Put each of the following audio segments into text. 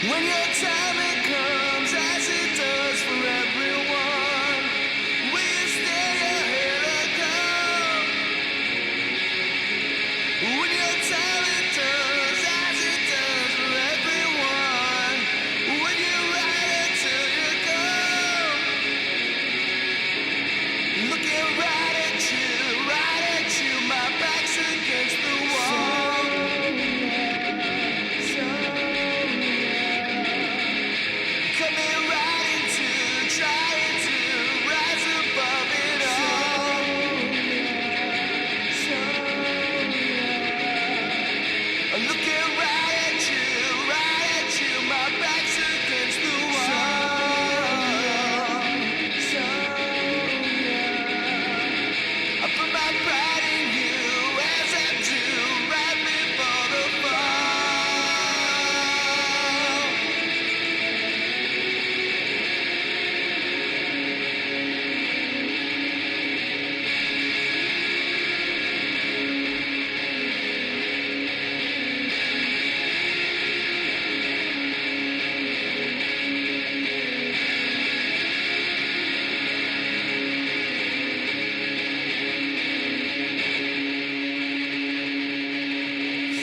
When your time comes, as it does for everyone, will you stay ahead or come? When your time does, as it does for everyone, will you ride until you come? Looking right at you, my back's against the wall.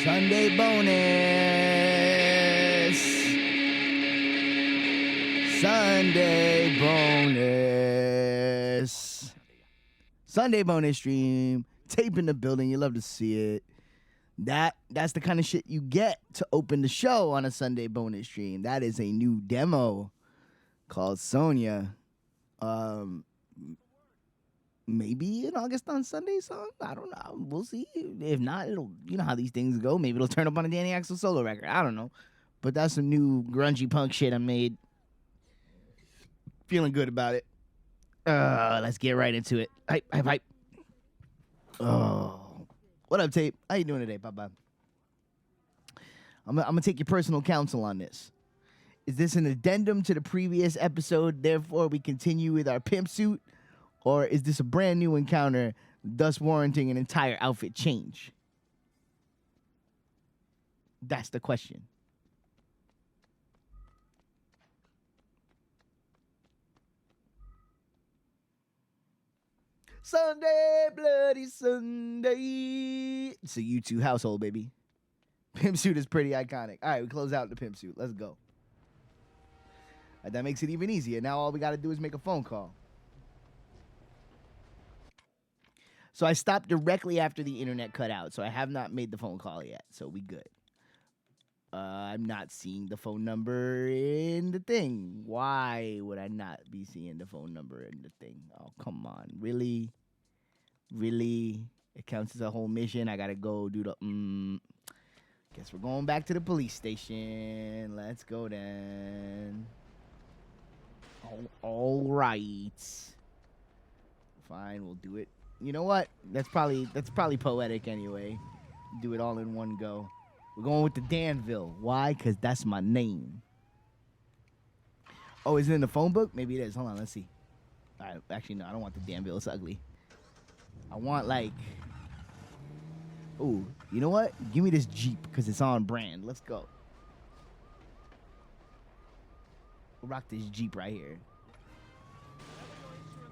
Sunday bonus. Sunday bonus. Sunday bonus stream. Tape in the building. You love to see it. That's the kind of shit you get to open the show on a Sunday bonus stream. That is a new demo called Sonia. Maybe an August on Sunday song. I don't know. We'll see. If not, it'll, you know how these things go. Maybe it'll turn up on a Danny Axel solo record. I don't know. But that's some new grungy punk shit I made. Feeling good about it. Let's get right into it. Hype. Oh. What up, Tape? How you doing today, Papa? I'm gonna take your personal counsel on this. Is this an addendum to the previous episode, therefore we continue with our pimp suit? Or is this a brand new encounter, thus warranting an entire outfit change? That's the question. Sunday, bloody Sunday. It's a U2 household, baby. Pimp suit is pretty iconic. All right, we close out the pimp suit. Let's go. That makes it even easier. Now all we got to do is make a phone call. So I stopped directly after the internet cut out, so I have not made the phone call yet, so we good. I'm not seeing the phone number in the thing. Why would I not be seeing the phone number in the thing? Oh, come on. Really? Really? It counts as a whole mission. I got to go do the... Guess we're going back to the police station. Let's go then. All right. Fine, we'll do it. You know what? That's probably poetic anyway. Do it all in one go. We're going with the Danville. Why? Because that's my name. Oh, is it in the phone book? Maybe it is. Hold on, let's see. All right, actually, no, I don't want the Danville. It's ugly. I want, like... Ooh, you know what? Give me this Jeep, because it's on brand. Let's go. We'll rock this Jeep right here.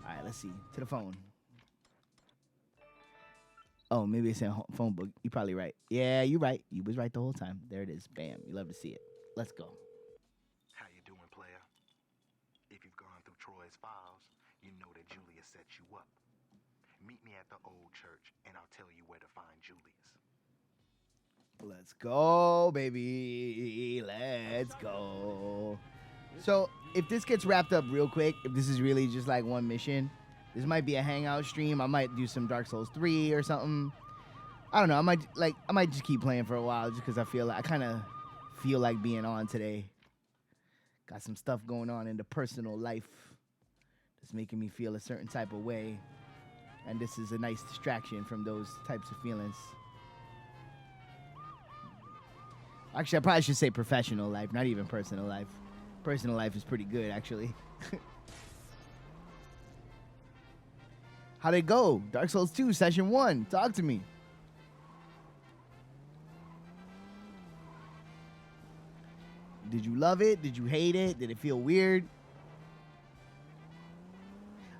All right, let's see. To the phone. Oh, maybe it's in a phone book. You're probably right. Yeah, you're right. You was right the whole time. There it is. Bam. You love to see it. Let's go. How you doing, player? If you've gone through Troy's files, you know that Julia set you up. Meet me at the old church, and I'll tell you where to find Julius. Let's go, baby. Let's go. So, if this gets wrapped up real quick, if this is really just like one mission, this might be a hangout stream. I might do some Dark Souls 3 or something. I don't know. I might just keep playing for a while just because I kind of feel like being on today. Got some stuff going on in the personal life that's making me feel a certain type of way. And this is a nice distraction from those types of feelings. Actually, I probably should say professional life, not even personal life. Personal life is pretty good, actually. How'd it go? Dark Souls 2, Session 1. Talk to me. Did you love it? Did you hate it? Did it feel weird?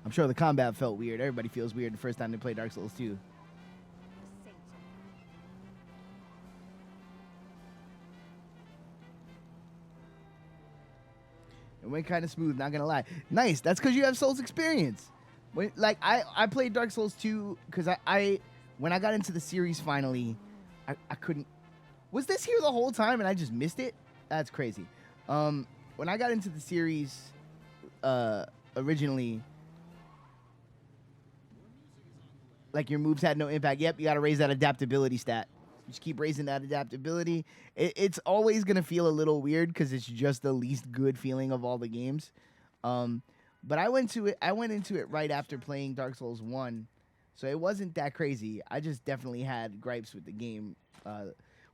I'm sure the combat felt weird. Everybody feels weird the first time they play Dark Souls 2. It went kind of smooth, not gonna lie. Nice. That's because you have Souls experience. I played Dark Souls 2 because when I got into the series finally, I couldn't. Was this here the whole time and I just missed it? That's crazy. When I got into the series originally, like your moves had no impact. Yep, you got to raise that adaptability stat. Just keep raising that adaptability. It's always gonna feel a little weird because it's just the least good feeling of all the games. But I went into it right after playing Dark Souls 1, so it wasn't that crazy. I just definitely had gripes with the game,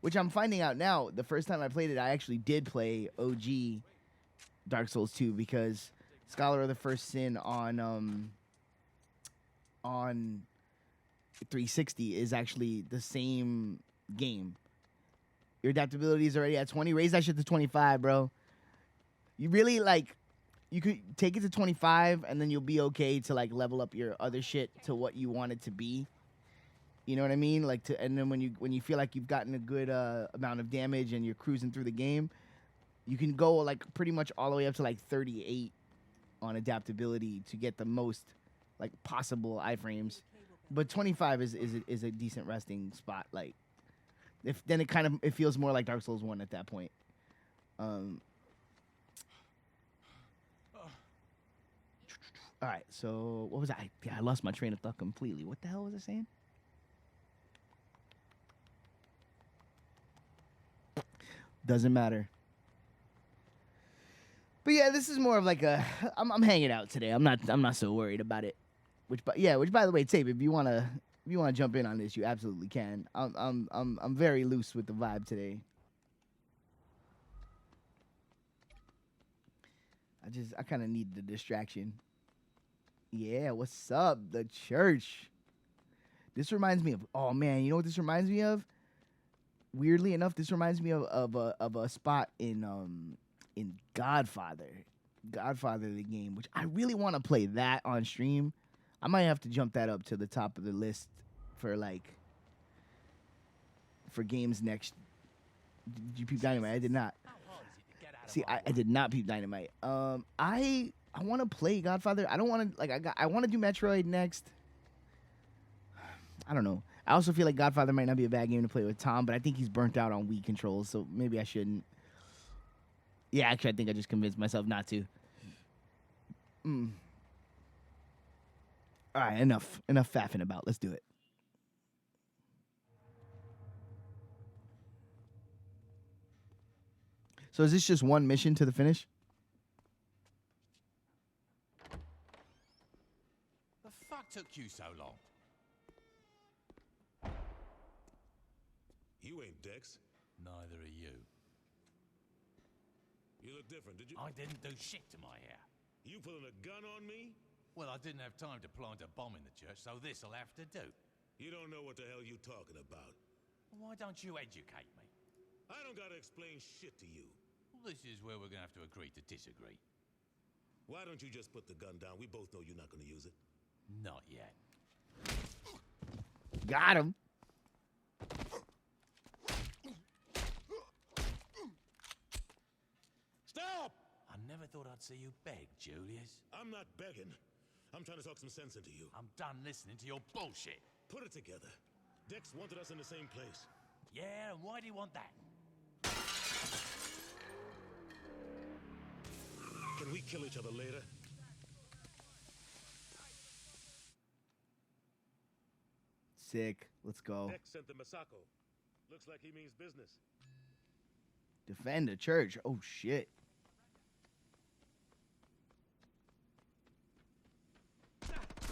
which I'm finding out now. The first time I played it, I actually did play OG Dark Souls 2 because Scholar of the First Sin on 360 is actually the same game. Your adaptability is already at 20. Raise that shit to 25, bro. You really you could take it to 25 and then you'll be okay to level up your other shit to what you want it to be. You know what I mean? And then when you feel like you've gotten a good amount of damage and you're cruising through the game, you can go pretty much all the way up to 38 on adaptability to get the most possible iframes. But 25 is a decent resting spot. Then it feels more like Dark Souls 1 at that point. All right, so what was I? Yeah, I lost my train of thought completely. What the hell was I saying? Doesn't matter. But yeah, this is more of I'm hanging out today. I'm not so worried about it. Which by the way, Tape, if you wanna jump in on this, you absolutely can. I'm very loose with the vibe today. I kind of need the distraction. Yeah, what's up, the church? This reminds me of, oh man, you know what this reminds me of? Weirdly enough, this reminds me of a spot in Godfather the game, which I really want to play that on stream. I might have to jump that up to the top of the list for games next. Did you peep Dynamite? I did not. See, I did not peep Dynamite. I want to play Godfather. I don't want to I want to do Metroid next. I don't know. I also feel like Godfather might not be a bad game to play with Tom, but I think he's burnt out on Wii controls, so maybe I shouldn't. Yeah, actually, I think I just convinced myself not to. All right, enough faffing about. Let's do it. So is this just one mission to the finish? The fuck took you so long? You ain't Dex. Neither are you. You look different, did you? I didn't do shit to my hair. You pulling a gun on me? Well, I didn't have time to plant a bomb in the church, so this'll have to do. You don't know what the hell you talking about. Why don't you educate me? I don't gotta explain shit to you. Well, this is where we're gonna have to agree to disagree. Why don't you just put the gun down? We both know you're not gonna use it. Not yet. Got him. Stop! I never thought I'd see you beg, Julius. I'm not begging. I'm trying to talk some sense into you. I'm done listening to your bullshit. Put it together. Dex wanted us in the same place. Yeah, and why do you want that? Can we kill each other later? Sick. Let's go. Dex sent the Masako. Looks like he means business. Defend the church. Oh, shit.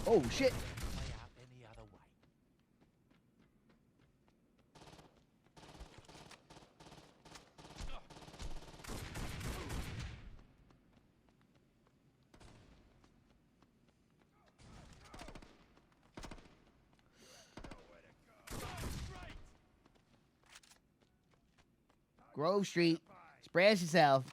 Oh, shit. Way out any other way. Grove Street. Spread yourself.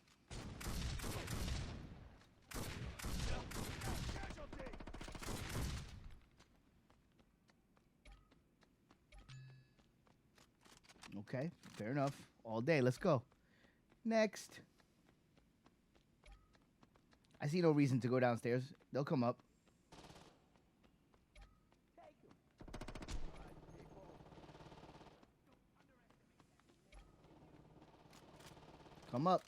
Okay, fair enough. All day. Let's go. Next. I see no reason to go downstairs. They'll come up. Come up.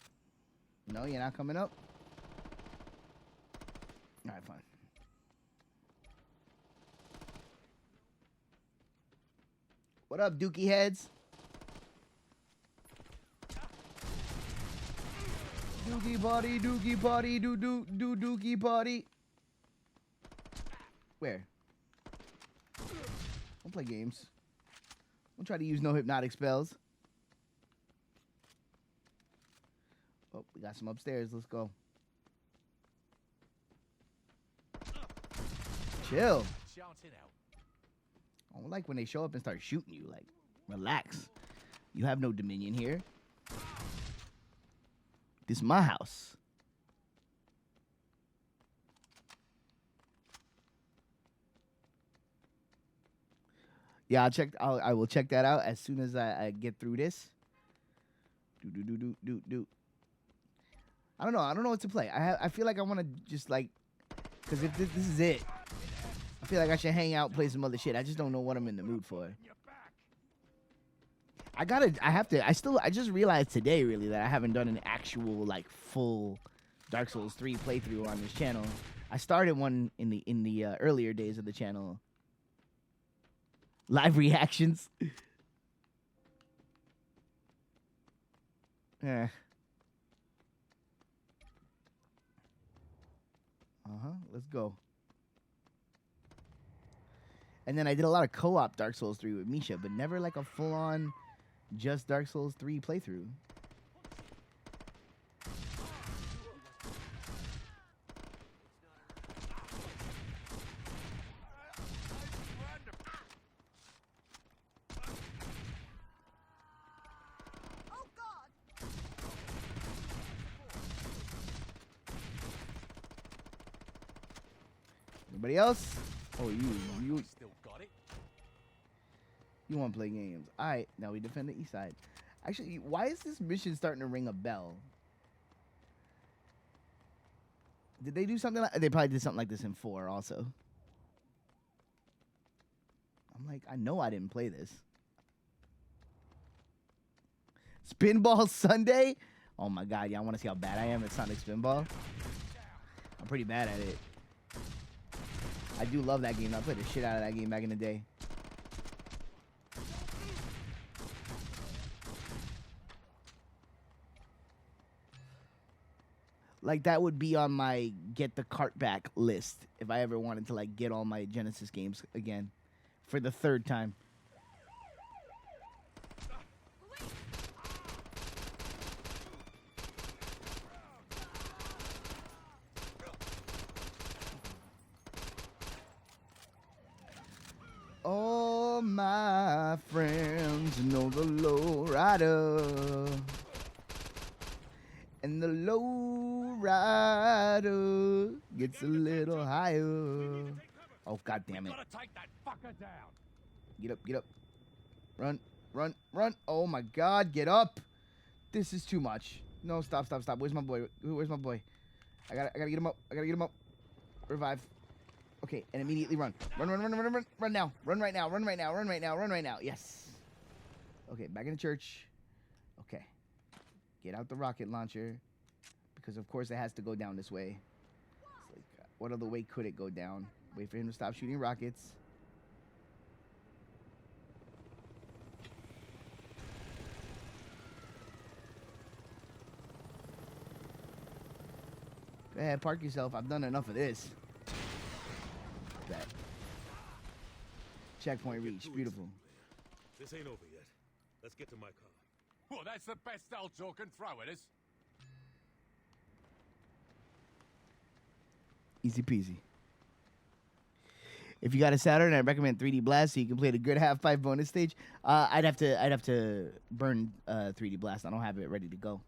No, you're not coming up. All right, fine. What up, dookie heads? Dookie party, dookie party, dookie party. Where? Don't play games. Don't try to use no hypnotic spells. Oh, we got some upstairs. Let's go. Chill. Shouting out. I don't like when they show up and start shooting you. Like, relax. You have no dominion here. This is my house. Yeah, I will check that out as soon as I get through this. Do. I don't know. I don't know what to play. I feel like I want to just like, because if this is it, I feel like I should hang out, play some other shit. I just don't know what I'm in the mood for. I just realized today really that I haven't done an actual like full Dark Souls 3 playthrough on this channel. I started one in the earlier days of the channel. Live reactions. Yeah. Let's go. And then I did a lot of co-op Dark Souls 3 with Misha, but never like a full-on just Dark Souls 3 playthrough. Anybody else? Oh, you Still got it. You want to play games. All right, now we defend the east side. Actually, why is this mission starting to ring a bell? Did they do something like... They probably did something like this in 4 also. I'm like, I know I didn't play this. Spinball Sunday? Oh my god, y'all want to see how bad I am at Sonic Spinball? I'm pretty bad at it. I do love that game. I played the shit out of that game back in the day. Like, that would be on my get the cart back list if I ever wanted to, like, get all my Genesis games again for the 3rd time. All my friends know the low rider. And the low rider gets a little higher. Oh, god damn it. Gotta take that fucker down. Get up. Run. Oh my god, get up. This is too much. No, stop. Where's my boy? I gotta get him up. Revive. Okay, and immediately run. Run now. Run right now. Run right now. Run right now. Run right now. Yes. Okay, back in the church. Okay. Get out the rocket launcher. Because, of course, it has to go down this way. It's like, what other way could it go down? Wait for him to stop shooting rockets. Go ahead, park yourself. I've done enough of this. That. Checkpoint reached. Beautiful. This ain't over yet. Let's get to my car. Well, that's the best Altor can throw at us. Easy peasy. If you got a Saturn, I recommend 3D Blast so you can play the good half pipe bonus stage. I'd have to burn 3D Blast. I don't have it ready to go.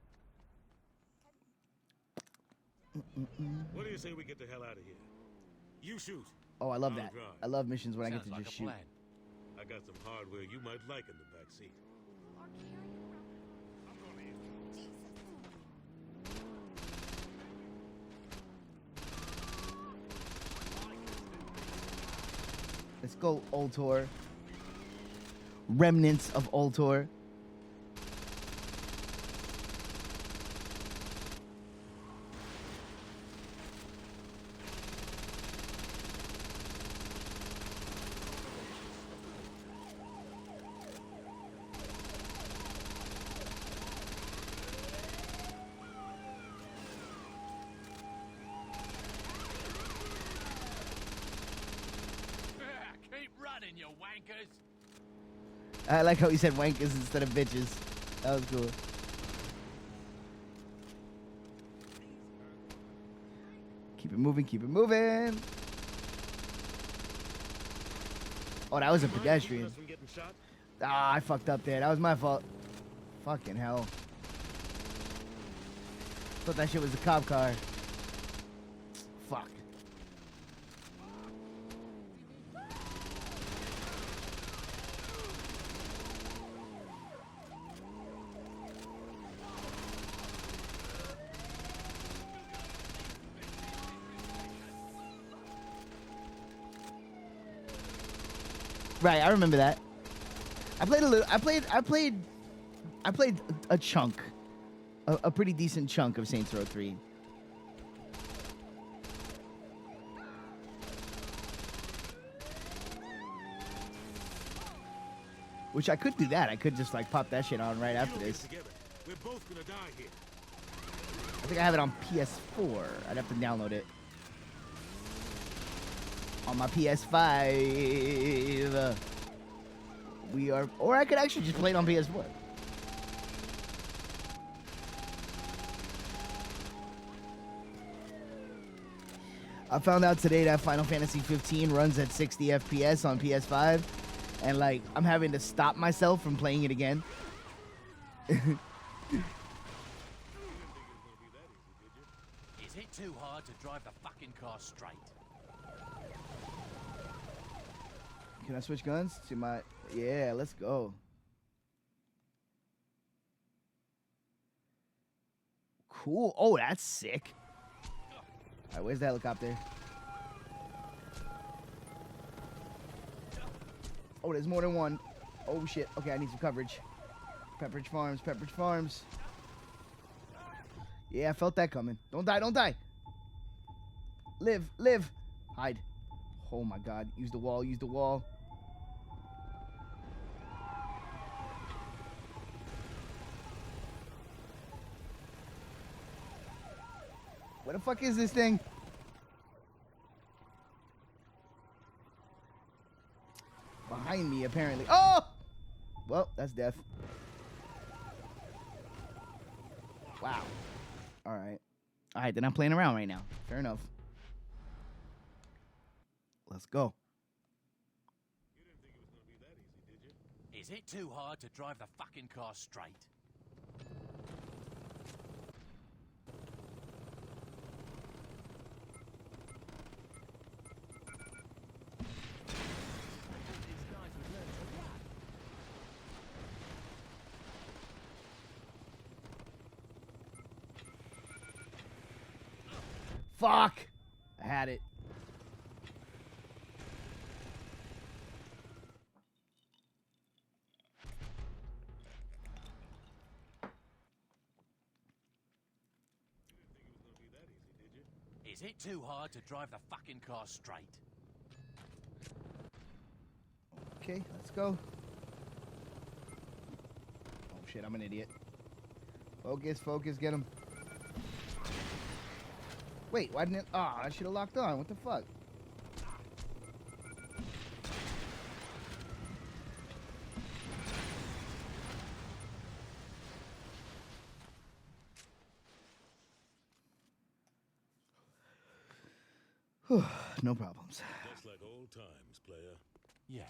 What do you say we get the hell out of here? You shoot. Oh, I love I'll that. drive. I love missions when I Sounds get to like just a shoot. plan. I got some hardware you might like in the back seat. Let's go, Ultor. Remnants of Ultor. Keep running, you wankers. I like how he said wankers instead of bitches. That was cool. Keep it moving, keep it moving. Oh, that was a Mind keeping pedestrian. us from getting shot? Ah, I fucked up there. That was my fault. Fucking hell. Thought that shit was a cop car. Fuck. Right, I remember that. I played a little. I played a chunk, a pretty decent chunk of Saints Row 3. Which I could do that. I could just like pop that shit on right after You don't this. get together. We're both gonna die here. I think I have it on PS4. I'd have to download it. On my PS5. We are, or I could actually just play it on PS4. I found out today that Final Fantasy 15 runs at 60 FPS on PS5, and like I'm having to stop myself from playing it again. Is it too hard to drive the fucking car straight? Can I switch guns to my? Yeah, let's go. Cool. Oh, that's sick. All right, where's the helicopter? Oh, there's more than one. Oh shit. Okay, I need some coverage. Pepperidge Farms. Pepperidge Farms. Yeah, I felt that coming. Don't die. Don't die. Live. Live. Hide. Oh my God. Use the wall. Use the wall. Where the fuck is this thing? Behind me, apparently. Oh! Well, that's death. Wow. All right. All right, then I'm playing around right now. Fair enough. Let's go. You didn't think it was gonna be that easy, did you? Is it too hard to drive the fucking car straight? Fuck! I had it. Is it too hard to drive the fucking car straight? Okay, let's go. Oh shit, I'm an idiot. Focus, get him. Wait, why didn't it? Oh, I should have locked on. What the fuck? No problems. Just like old times, player. Yeah.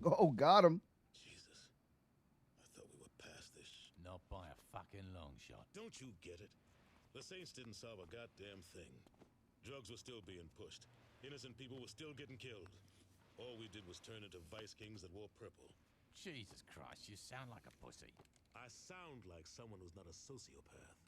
Oh, got him. Jesus. I thought we were past this. Not by a fucking long shot. Don't you get it? The Saints didn't solve a goddamn thing. Drugs were still being pushed. Innocent people were still getting killed. All we did was turn into vice kings that wore purple. Jesus Christ, you sound like a pussy. I sound like someone who's not a sociopath.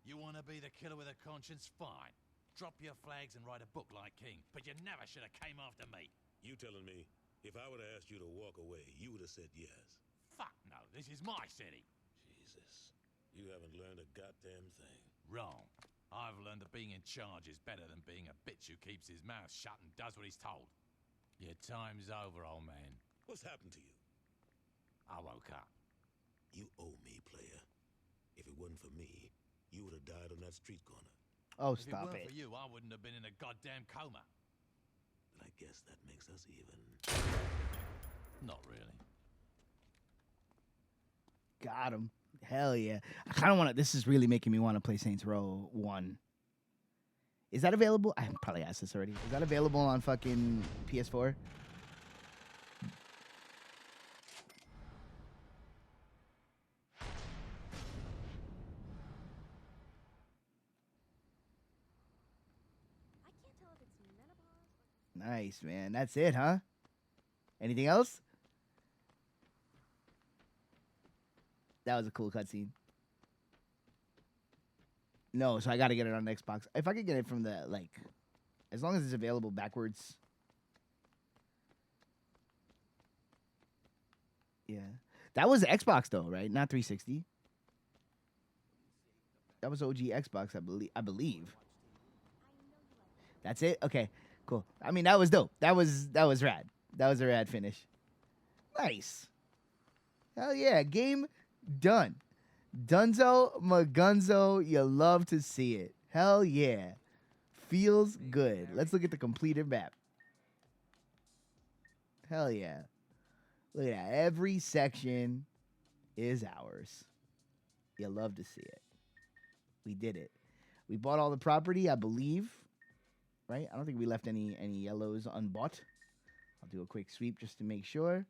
You want to be the killer with a conscience? Fine. Drop your flags and write a book like King, but you never should have came after me. You telling me, if I would have asked you to walk away, you would have said yes. Fuck no, this is my city. Jesus, you haven't learned a goddamn thing. Wrong. I've learned that being in charge is better than being a bitch who keeps his mouth shut and does what he's told. Your time's over, old man. What's happened to you? I woke up. You owe me, player. If it wasn't for me, you would have died on that street corner. Oh, If it stop weren't it. for you, I wouldn't have been in a goddamn coma. But I guess that makes us even. Not really. Got him. Hell yeah. I kind of want to. This is really making me want to play Saints Row 1. Is that available? I probably asked this already. Is that available on fucking PS4? I can't tell if it's menopause or Nice, man. That's it, huh? Anything else? That was a cool cutscene. No, so I got to get it on Xbox. If I could get it from the, like, as long as it's available backwards. Yeah. That was Xbox, though, right? Not 360. That was OG Xbox, I believe. That's it? Okay, cool. I mean, that was dope. That was rad. That was a rad finish. Nice. Hell yeah. Game done. Dunzo Magunzo, you love to see it. Hell yeah. Feels good. Let's look at the completed map. Hell yeah. Look at that. Every section is ours. You love to see it. We did it. We bought all the property, I believe. Right? I don't think we left any yellows unbought. I'll do a quick sweep just to make sure.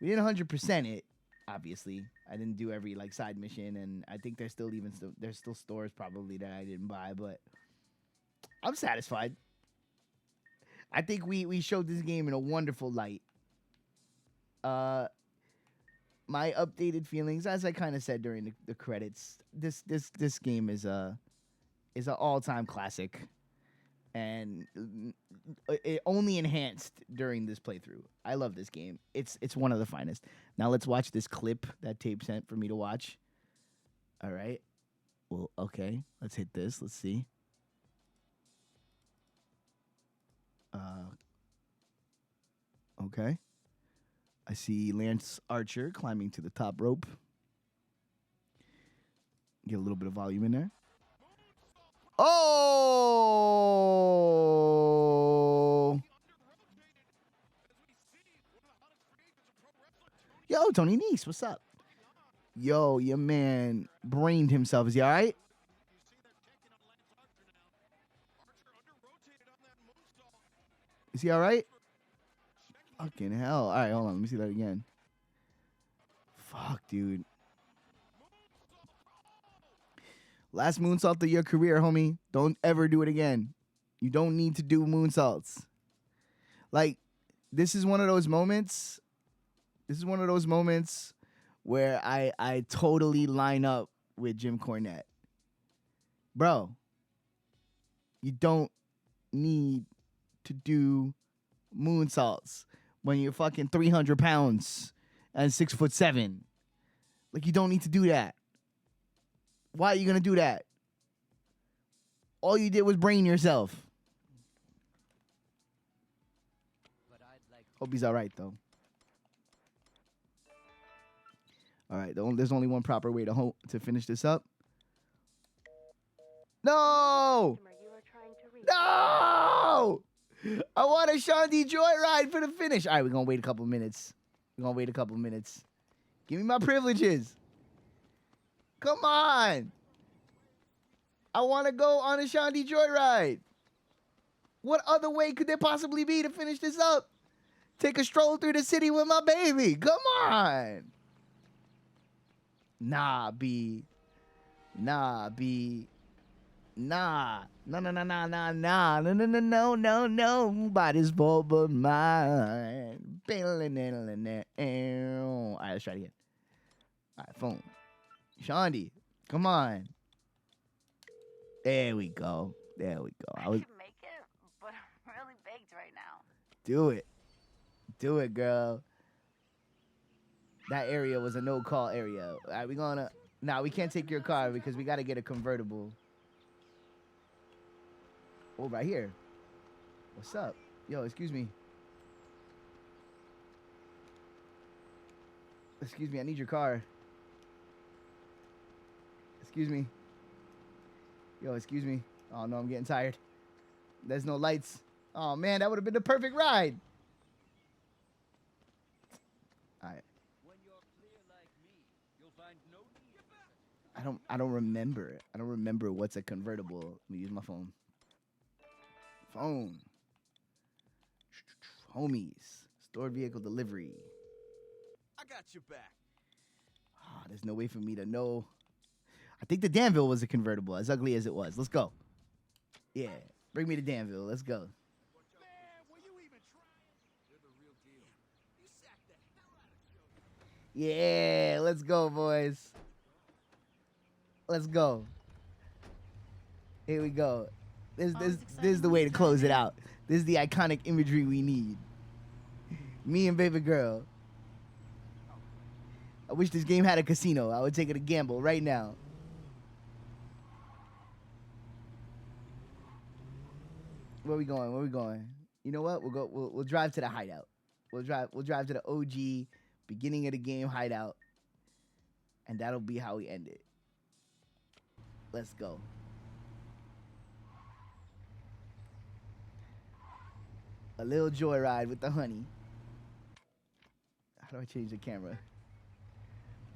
We didn't 100% it, obviously. I didn't do every like side mission, and I think there's still stores probably that I didn't buy, but I'm satisfied. I think we showed this game in a wonderful light. My updated feelings, as I kind of said during the credits, this game is an all-time classic, and it only enhanced during this playthrough. I love this game. It's one of the finest. Now let's watch this clip that Tape sent for me to watch. All right. Well, okay. Let's hit this. Let's see. Okay. I see Lance Archer climbing to the top rope. Get a little bit of volume in there. Oh! Yo, Tony Nese, what's up? Yo, your man brained himself. Is he all right? Is he all right? Fucking hell. All right, hold on. Let me see that again. Fuck, dude. Last moonsault of your career, homie. Don't ever do it again. You don't need to do moonsaults. Like, this is one of those moments. This is one of those moments where I totally line up with Jim Cornette. Bro, you don't need to do moonsaults when you're fucking 300 pounds and 6'7". Like, you don't need to do that. Why are you gonna do that? All you did was brain yourself. Hope he's all right though. All right, there's only one proper way to finish this up. No! Customer you are trying to reach. No! I want a Shandy joyride for the finish. All right, we're gonna wait a couple minutes. Give me my privileges. Come on. I want to go on a Shandy joyride. What other way could there possibly be to finish this up? Take a stroll through the city with my baby. Come on. Nah, B. Nah. No. Nobody's fault but mine. All right, let's try it again. All right, phone. Shandy, come on. There we go. I should make it, but I'm really baked right now. Do it, girl. That area was a no-call area. All right, we can't take your car because we got to get a convertible. Oh, right here. What's up? Yo, excuse me. Excuse me, I need your car. Excuse me. Yo, excuse me. Oh, no, I'm getting tired. There's no lights. Oh, man, that would have been the perfect ride. All right. When you're clear like me, you'll find no need. I don't remember. I don't remember what's a convertible. Let me use my phone. Phone. Homies. Stored vehicle delivery. I got your back. Oh, there's no way for me to know. I think the Danville was a convertible, as ugly as it was. Let's go. Yeah. Bring me to Danville. Let's go. Man, were you even trying? You're the real deal. You sacked the hell out of Joe. Yeah. Let's go, boys. Let's go. Here we go. This is the way to close it out. This is the iconic imagery we need. Me and baby girl. I wish this game had a casino. I would take it a gamble right now. Where we going? You know what? We'll drive to the hideout. We'll drive to the OG beginning of the game hideout. And that'll be how we end it. Let's go. A little joyride with the honey. How do I change the camera?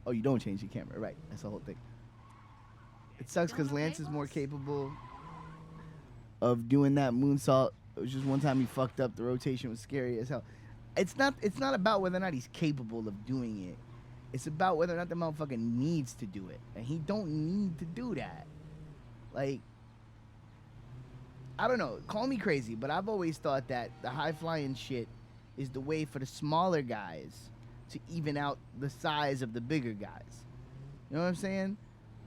Oh, you don't change the camera, right? That's the whole thing. It sucks because Lance is more capable of doing that moonsault. It was just one time he fucked up. The rotation was scary as hell. It's not about whether or not he's capable of doing it. It's about whether or not the motherfucker needs to do it. And he don't need to do that. Like, I don't know. Call me crazy, but I've always thought that the high-flying shit is the way for the smaller guys to even out the size of the bigger guys. You know what I'm saying?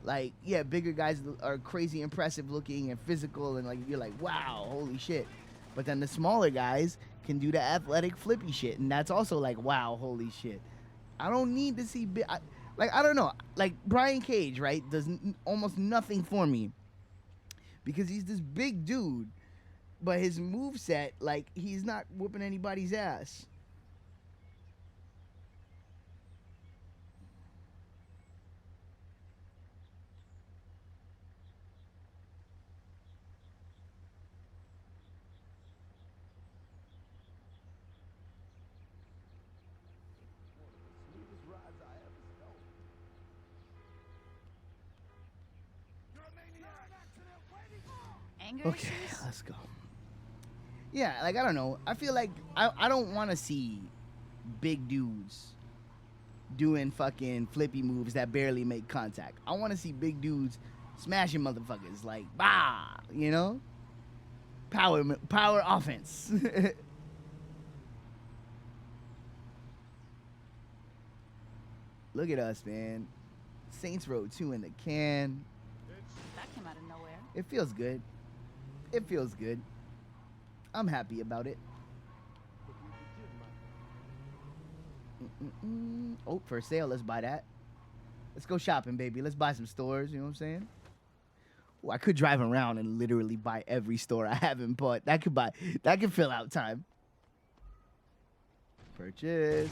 Like, yeah, bigger guys are crazy impressive looking and physical, and like you're like, wow, holy shit. But then the smaller guys can do the athletic flippy shit, and that's also like, wow, holy shit. I don't need to see I don't know. Like Brian Cage, right, does almost nothing for me because he's this big dude, but his moveset, like, he's not whooping anybody's ass. Anger Okay, issues? let's go. Yeah, like, I don't know. I feel like I don't want to see big dudes doing fucking flippy moves that barely make contact. I want to see big dudes smashing motherfuckers like, bah, you know? Power offense. Look at us, man. Saints Row 2 in the can. That came out of nowhere. It feels good. It feels good. I'm happy about it. Oh, for sale. Let's buy that. Let's go shopping, baby. Let's buy some stores. You know what I'm saying? Ooh, I could drive around and literally buy every store I haven't bought. That could fill out time. Purchase.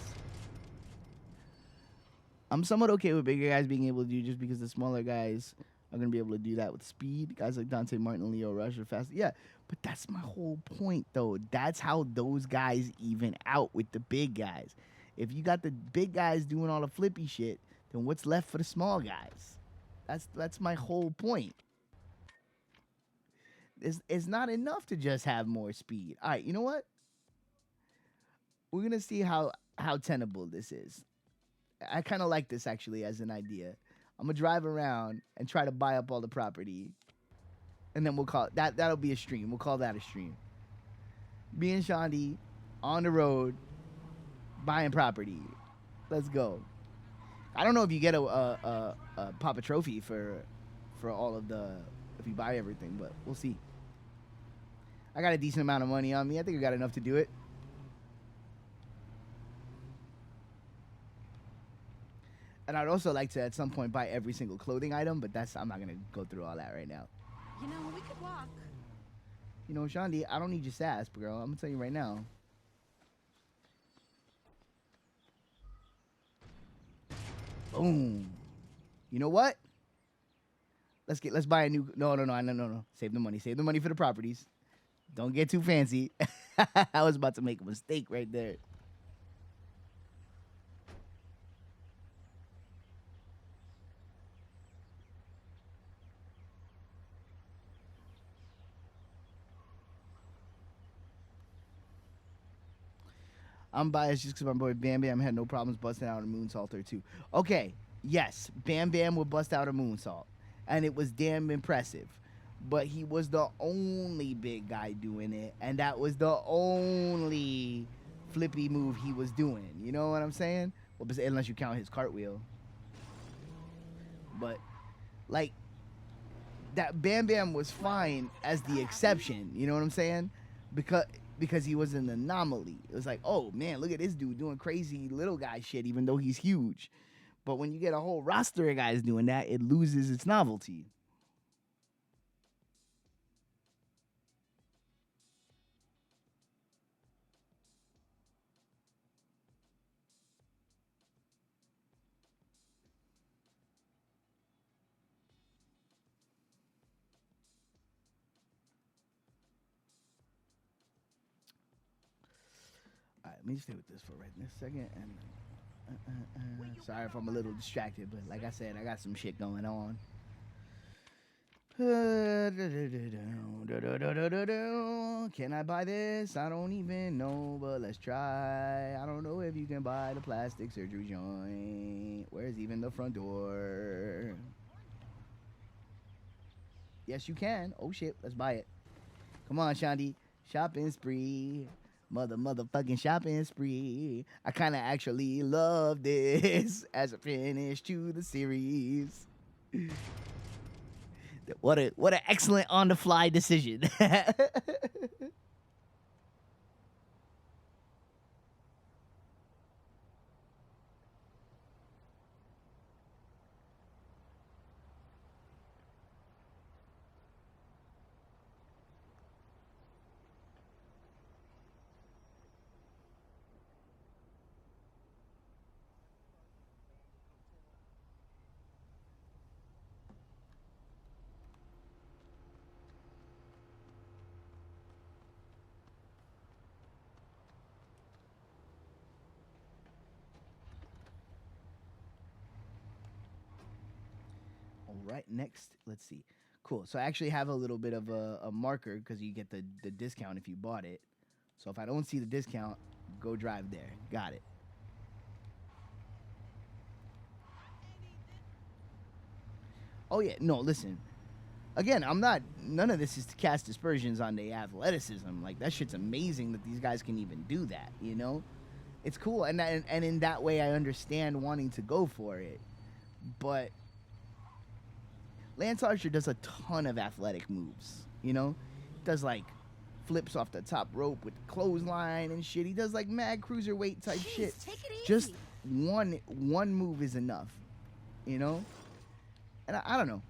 I'm somewhat okay with bigger guys being able to do just because the smaller guys are gonna be able to do that with speed. Guys like Dante Martin, Leo Rush are fast. Yeah, but that's my whole point though. That's how those guys even out with the big guys. If you got the big guys doing all the flippy shit, then what's left for the small guys? That's my whole point. It's not enough to just have more speed. All right, you know what? We're gonna see how tenable this is. I kind of like this actually as an idea. I'm gonna drive around and try to buy up all the property, and then we'll call it that. That'll be a stream. We'll call that a stream. Me and Shandi on the road buying property. Let's go. I don't know if you get a Papa trophy for all of the if you buy everything, but we'll see. I got a decent amount of money on me. I think I got enough to do it. And I'd also like to, at some point, buy every single clothing item, but I'm not going to go through all that right now. You know, we could walk. You know, Shandi, I don't need your sass, girl. I'm going to tell you right now. Boom. You know what? Let's buy a new... No. Save the money. Save the money for the properties. Don't get too fancy. I was about to make a mistake right there. I'm biased just because my boy Bam Bam had no problems busting out a moonsault or two. Okay, yes, Bam Bam would bust out a moonsault, and it was damn impressive. But he was the only big guy doing it, and that was the only flippy move he was doing. You know what I'm saying? Well, unless you count his cartwheel. But, like, that Bam Bam was fine as the exception. You know what I'm saying? Because he was an anomaly. It was like, oh, man, look at this dude doing crazy little guy shit, even though he's huge. But when you get a whole roster of guys doing that, it loses its novelty. All right, let me just stay with this for right this second. And sorry if I'm a little distracted, but like I said, I got some shit going on. Can I buy this? I don't even know, but let's try. I don't know if you can buy the plastic surgery joint. Where's even the front door? Yes, you can. Oh shit, let's buy it. Come on, Shandi. Shopping spree. Motherfucking shopping spree. I kind of actually love this as a finish to the series. What an excellent on the fly decision. Right, next, let's see. Cool. So I actually have a little bit of a marker because you get the discount if you bought it. So if I don't see the discount, go drive there. Got it. Oh, yeah. No, listen. Again, none of this is to cast dispersions on the athleticism. Like, that shit's amazing that these guys can even do that, you know? It's cool. And in that way, I understand wanting to go for it. But Lance Archer does a ton of athletic moves, you know? Does, like, flips off the top rope with the clothesline and shit. He does, like, mad cruiserweight type shit. Take it easy. Just one move is enough, you know? And I don't know.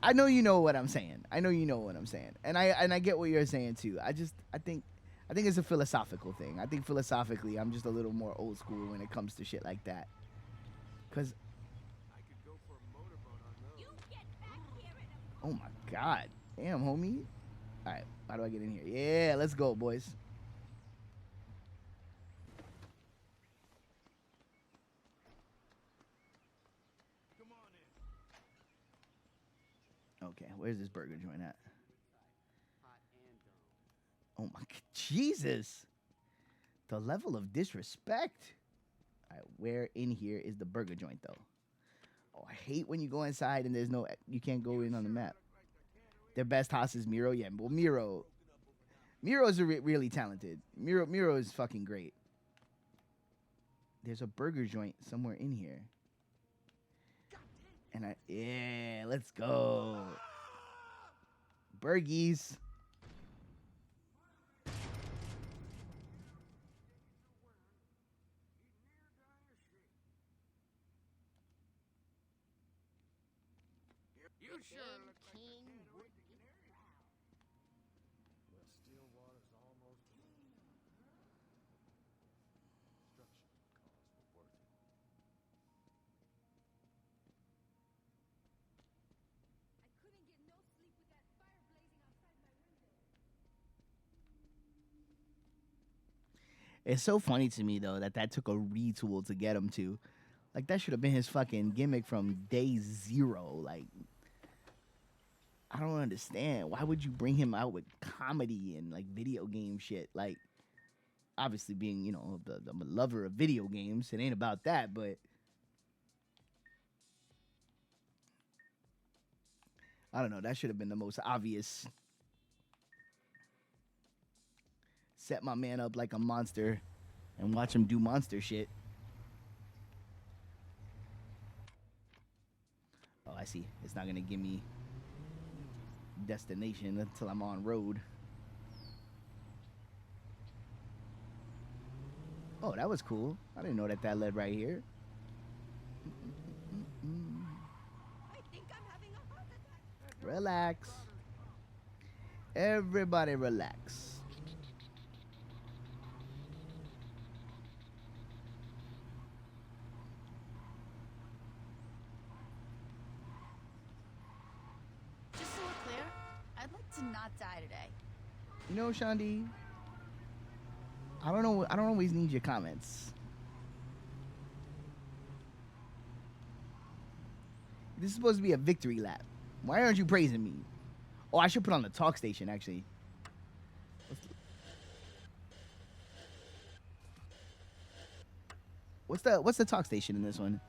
I know you know what I'm saying. I know you know what I'm saying, and I get what you're saying too. I think it's a philosophical thing. I think philosophically, I'm just a little more old school when it comes to shit like that. Cause I could go for a motorboat on those. You get back here in a oh my god, damn homie. All right, how do I get in here? Yeah, let's go, boys. Come on in. Okay, where's this burger joint at? Oh my Jesus. The level of disrespect. All right, where in here is the burger joint though? Oh, I hate when you go inside and there's no, you can't go in on the map. Their best house is Miro. Yeah, well, Miro's really talented. Miro is fucking great. There's a burger joint somewhere in here. And yeah, let's go. Burgies. You sure look like the cat who ate the canary. Well, still water's almost clean. Construction costs were worth it. I couldn't get no sleep with that fire blazing outside my window. It's so funny to me though that took a retool to get him to. Like that should have been his fucking gimmick from day zero. Like I don't understand. Why would you bring him out with comedy and like video game shit? Like obviously being, you know, the lover of video games, it ain't about that, but I don't know, that should have been the most obvious. Set my man up like a monster and watch him do monster shit. Oh, I see. It's not gonna give me destination until I'm on road. Oh, that was cool. I didn't know that led right here. I think I'm having a heart attack. Relax. Everybody relax. Just so we're clear, I'd like to not die today. You know, Shandi, I don't always need your comments. This is supposed to be a victory lap. Why aren't you praising me? Oh, I should put on the talk station, actually. What's the talk station in this one?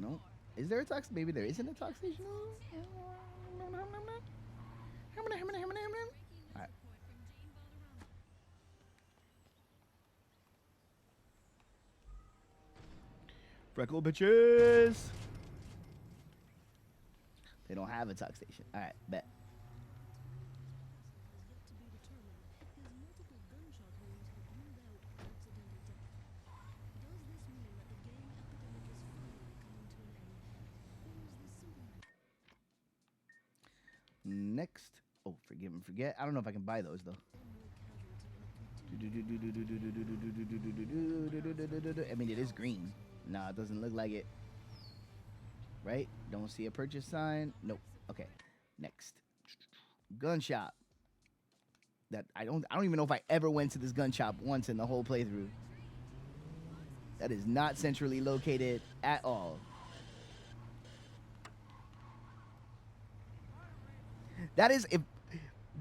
No. Is there a talk? Maybe there isn't a talk station. All right. Freckle bitches. They don't have a talk station. All right, bet. Next. Oh, forgive and forget. I don't know if I can buy those though. I mean, it is green. Nah, it doesn't look like it. Right? Don't see a purchase sign. Nope. Okay. Next. Gun shop. That I don't even know if I ever went to this gun shop once in the whole playthrough. That is not centrally located at all. That is if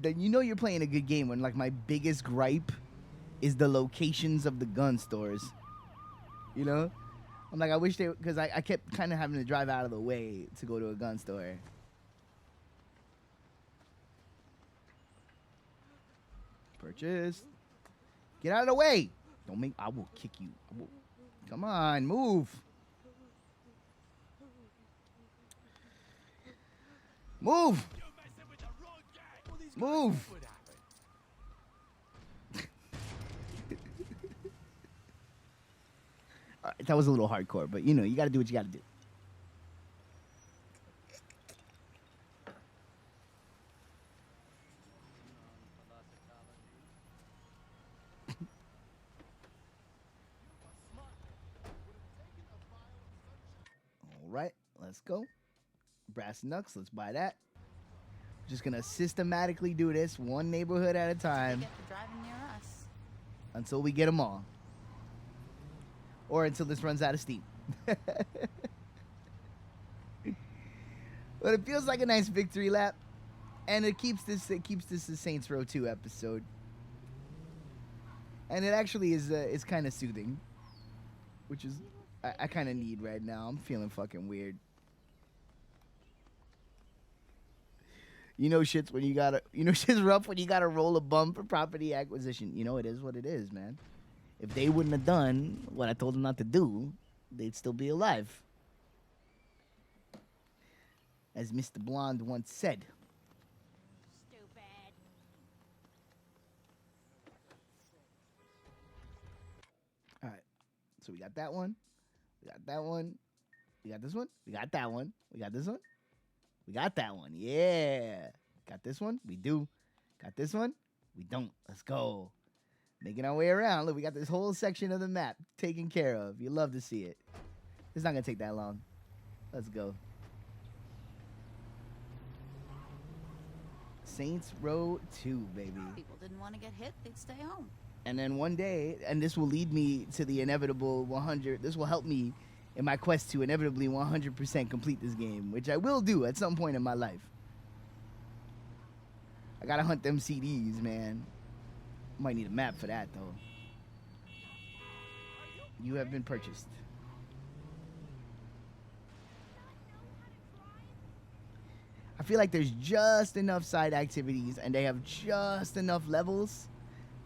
you know you're playing a good game when like my biggest gripe is the locations of the gun stores. You know? I'm like, I wish they, because I kept kind of having to drive out of the way to go to a gun store. Purchase. Get out of the way. Don't make, I will kick you. I will, come on, move. Move. Move. What happened? All right, that was a little hardcore, but you know, you got to do what you got to do. All right, let's go. Brass knucks, let's buy that. Just gonna systematically do this one neighborhood at a They time get for driving near us. until we get them all. Or until this runs out of steam. But it feels like a nice victory lap. And it keeps this a Saints Row 2 episode. And it actually is kind of soothing. Which is I kind of need right now. I'm feeling fucking weird. You know shit's rough when you gotta roll a bum for property acquisition. You know, it is what it is, man. If they wouldn't have done what I told them not to do, they'd still be alive. As Mr. Blonde once said. Stupid. All right. So we got that one. We got that one. We got this one. We got that one. We got this one. We got that one. Yeah. Got this one? We do. Got this one? We don't. Let's go. Making our way around. Look, we got this whole section of the map taken care of. You love to see it. It's not going to take that long. Let's go. Saints Row 2, baby. People didn't want to get hit, they'd stay home. And then one day, and this will lead me to the inevitable 100. This will help me in my quest to inevitably 100% complete this game, which I will do at some point in my life. I gotta hunt them CDs, man. Might need a map for that, though. You have been purchased. I feel like there's just enough side activities and they have just enough levels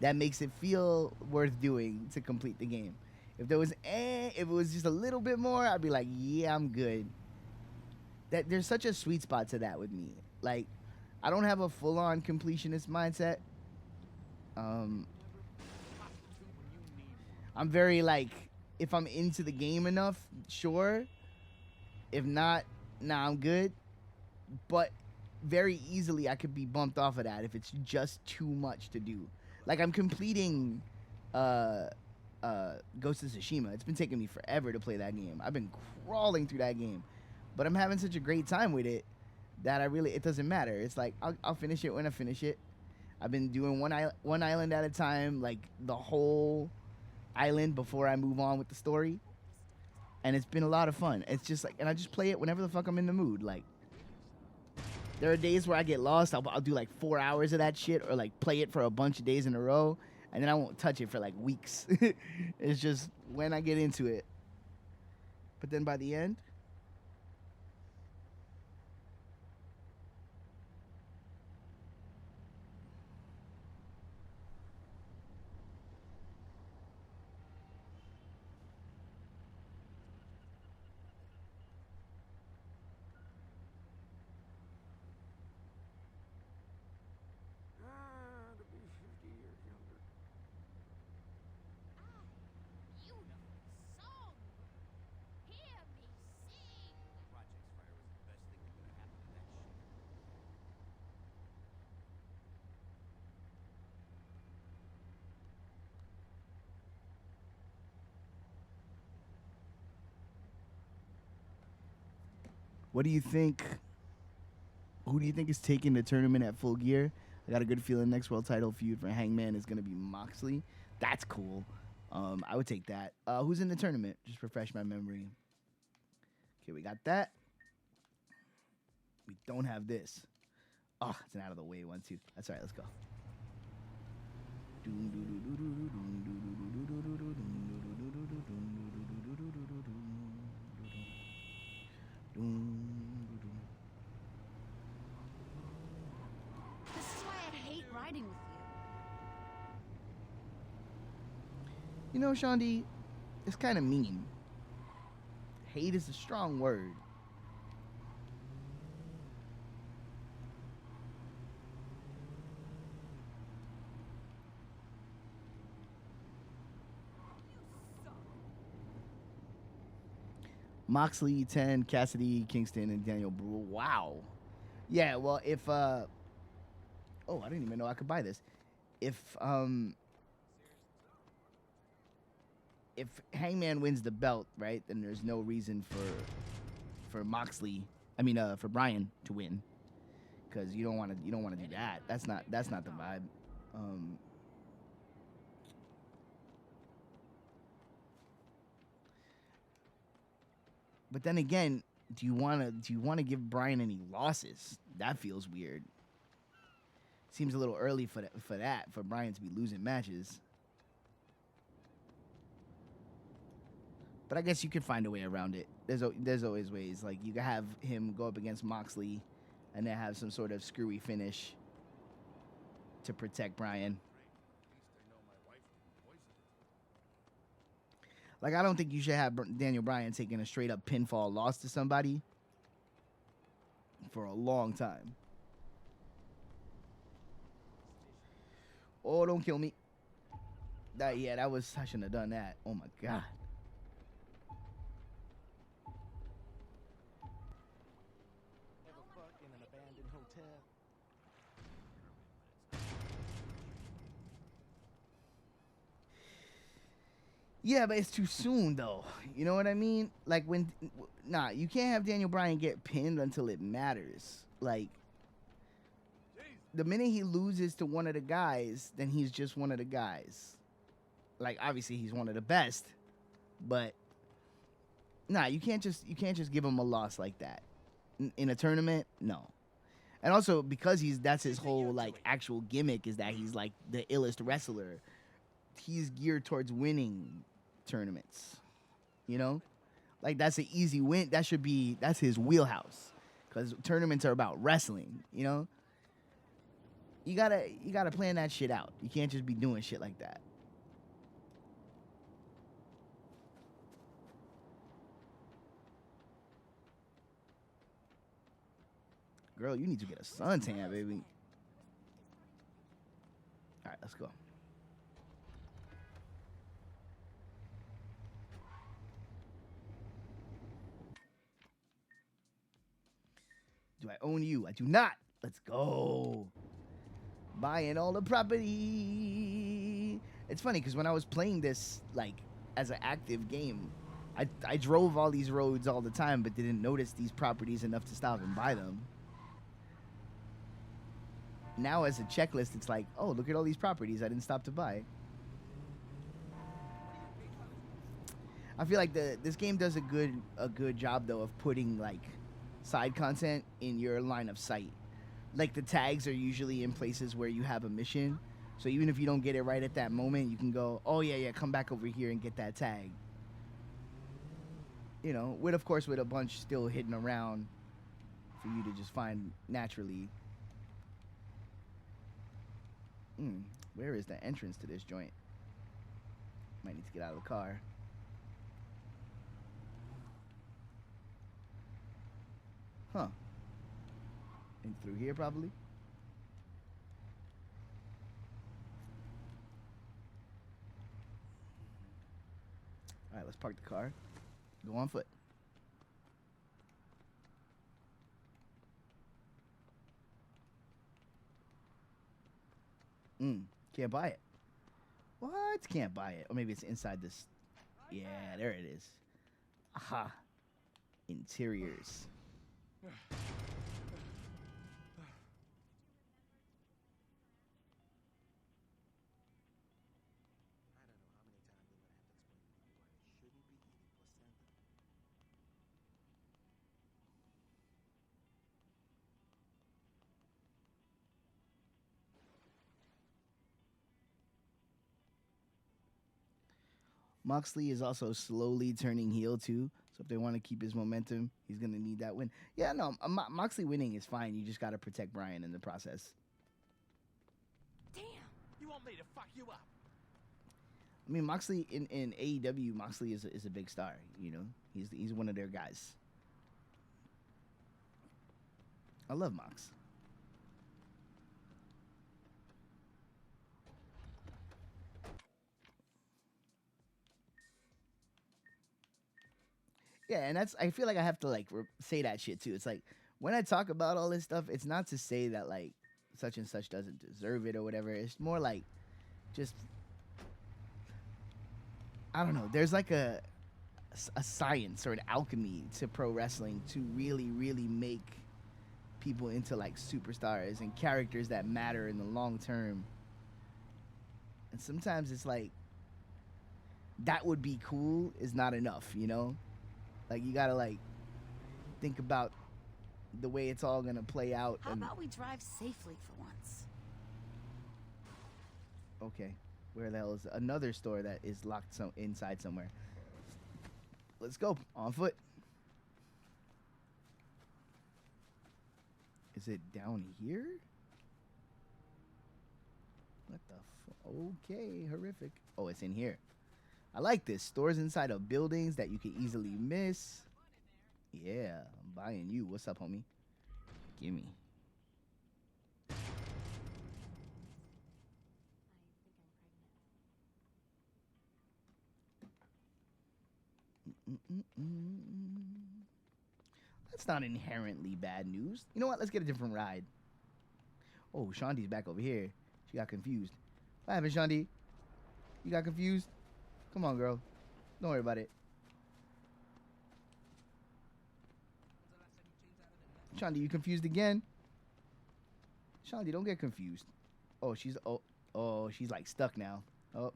that makes it feel worth doing to complete the game. If it was just a little bit more, I'd be like, yeah, I'm good. That there's such a sweet spot to that with me. Like, I don't have a full-on completionist mindset. I'm very like, if I'm into the game enough, sure. If not, nah, I'm good. But very easily I could be bumped off of that if it's just too much to do. Like, I'm completing Ghost of Tsushima. It's been taking me forever to play that game. I've been crawling through that game. But I'm having such a great time with it that it doesn't matter. It's like, I'll finish it when I finish it. I've been doing one island at a time, like the whole island before I move on with the story. And it's been a lot of fun. It's just like, and I just play it whenever the fuck I'm in the mood. Like, there are days where I get lost. I'll do like 4 hours of that shit or like play it for a bunch of days in a row. And then I won't touch it for like weeks. It's just when I get into it. But then by the end, To be 50 years younger. Beautiful song. Hear me sing. Project Fire was the best thing that could have happened to that shit. what do you think? Who do you think is taking the tournament at full gear? I got a good feeling next world title feud for Hangman is going to be Moxley. That's cool. I would take that. Who's in the tournament? Just refresh my memory. Okay, we got that. We don't have this. Oh, it's an out of the way one too. That's all right. Let's go. This is why I hate riding with you. You know, Shaundi, it's kind of mean. Hate is a strong word. Moxley 10, Cassidy, Kingston, and Daniel Brule. Wow. Yeah, well, oh, I didn't even know I could buy this. If Hangman wins the belt, right, then there's no reason for Moxley, for Bryan to win, because you don't want to do that. That's not the vibe. But then again, do you want to give Bryan any losses? That feels weird. Seems a little early for Bryan to be losing matches. But I guess you could find a way around it. There's always ways. Like, you could have him go up against Moxley and then have some sort of screwy finish to protect Bryan. Like, I don't think you should have Daniel Bryan taking a straight up pinfall loss to somebody for a long time. Oh, don't kill me. I shouldn't have done that. Oh my God. Yeah, but it's too soon, though. You know what I mean? Like, you can't have Daniel Bryan get pinned until it matters. Like, the minute he loses to one of the guys, then he's just one of the guys. Like, obviously he's one of the best, but you can't just give him a loss like that in a tournament. No. And also, because that's his whole like actual gimmick, is that he's like the illest wrestler. He's geared towards winning tournaments, you know, like that's an easy win. That's his wheelhouse, because tournaments are about wrestling. You know, you gotta plan that shit out. You can't just be doing shit like that. Girl, you need to get a suntan, baby. All right, let's go. Do I own you? I do not. Let's go. Buying all the property. It's funny because when I was playing this like as an active game, I drove all these roads all the time, but didn't notice these properties enough to stop and buy them. Now as a checklist, it's like, oh, look at all these properties I didn't stop to buy. I feel like this game does a good job though of putting like side content in your line of sight. Like, the tags are usually in places where you have a mission, so even if you don't get it right at that moment, you can go, oh yeah, come back over here and get that tag. You know, with a bunch still hidden around for you to just find naturally. Where is the entrance to this joint? Might need to get out of the car. Huh. And through here, probably? All right, let's park the car. Go on foot. Can't buy it. What? Can't buy it. Or maybe it's inside this. Yeah, there it is. Aha. Interiors. Moxley is also slowly turning heel too, so if they want to keep his momentum, he's gonna need that win. Yeah, no, Moxley winning is fine. You just gotta protect Bryan in the process. Damn! You want me to fuck you up? I mean, Moxley in AEW, Moxley is a big star. You know, he's one of their guys. I love Mox. Yeah, and that's I feel like I have to like say that shit too. It's like when I talk about all this stuff, it's not to say that like such and such doesn't deserve it or whatever. It's more like just I don't know. There's like a science or an alchemy to pro wrestling to really make people into like superstars and characters that matter in the long term. And sometimes it's like that would be cool is not enough, you know? Like you gotta like think about the way it's all gonna play out. How And about we drive safely for once? okay, where the hell is another store that is locked inside somewhere? Let's go on foot. Is it down here? What the okay, horrific. Oh, it's in here. I like this. Stores inside of buildings that you can easily miss. Yeah, I'm buying you. What's up, homie? Gimme. That's not inherently bad news. You know what? Let's get a different ride. Oh, Shandi's back over here. She got confused. What happened, Shandi? You got confused? Come on, girl. Don't worry about it. Shandi, you confused again? Shandi, don't get confused. Oh, she's like stuck now. Oh,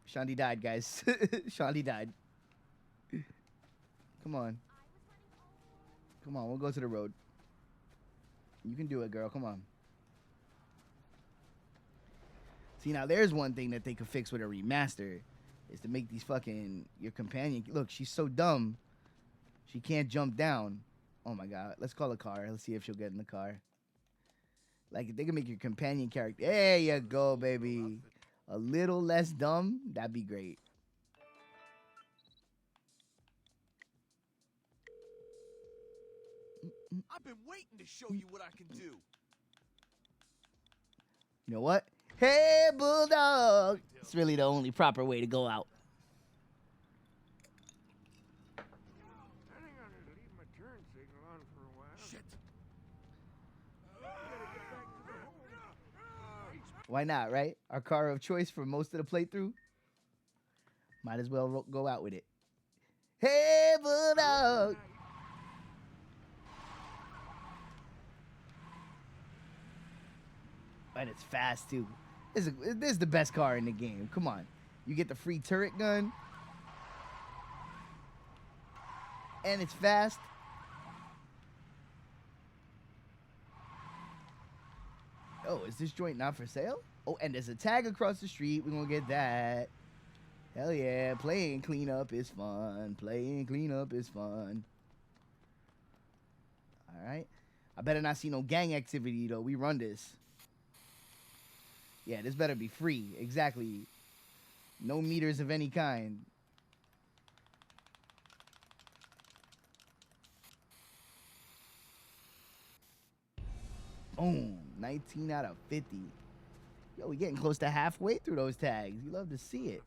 Shandi died, guys. Shandi died. Come on. Come on, we'll go to the road. You can do it, girl. Come on. See, now there's one thing that they could fix with a remaster is to make these fucking your companion. Look, she's so dumb. She can't jump down. Oh my god. Let's call a car. Let's see if she'll get in the car. Like if they can make your companion character. There you go, baby. A little less dumb, that'd be great. I've been waiting to show you what I can do. You know what? Hey, Bulldog! It's really the only proper way to go out. I think I'm gonna leave my turn signal on for a while. Shit. Why not, right? Our car of choice for most of the playthrough. Might as well go out with it. Hey, Bulldog! And it's fast, too. This is the best car in the game. Come on. You get the free turret gun. And it's fast. Oh, is this joint not for sale? Oh, and there's a tag across the street. We're going to get that. Hell yeah. Playing cleanup is fun. Playing cleanup is fun. All right. I better not see no gang activity, though. We run this. Yeah, this better be free. Exactly. No meters of any kind. Boom. 19 out of 50. Yo, we getting close to halfway through those tags. You love to see it.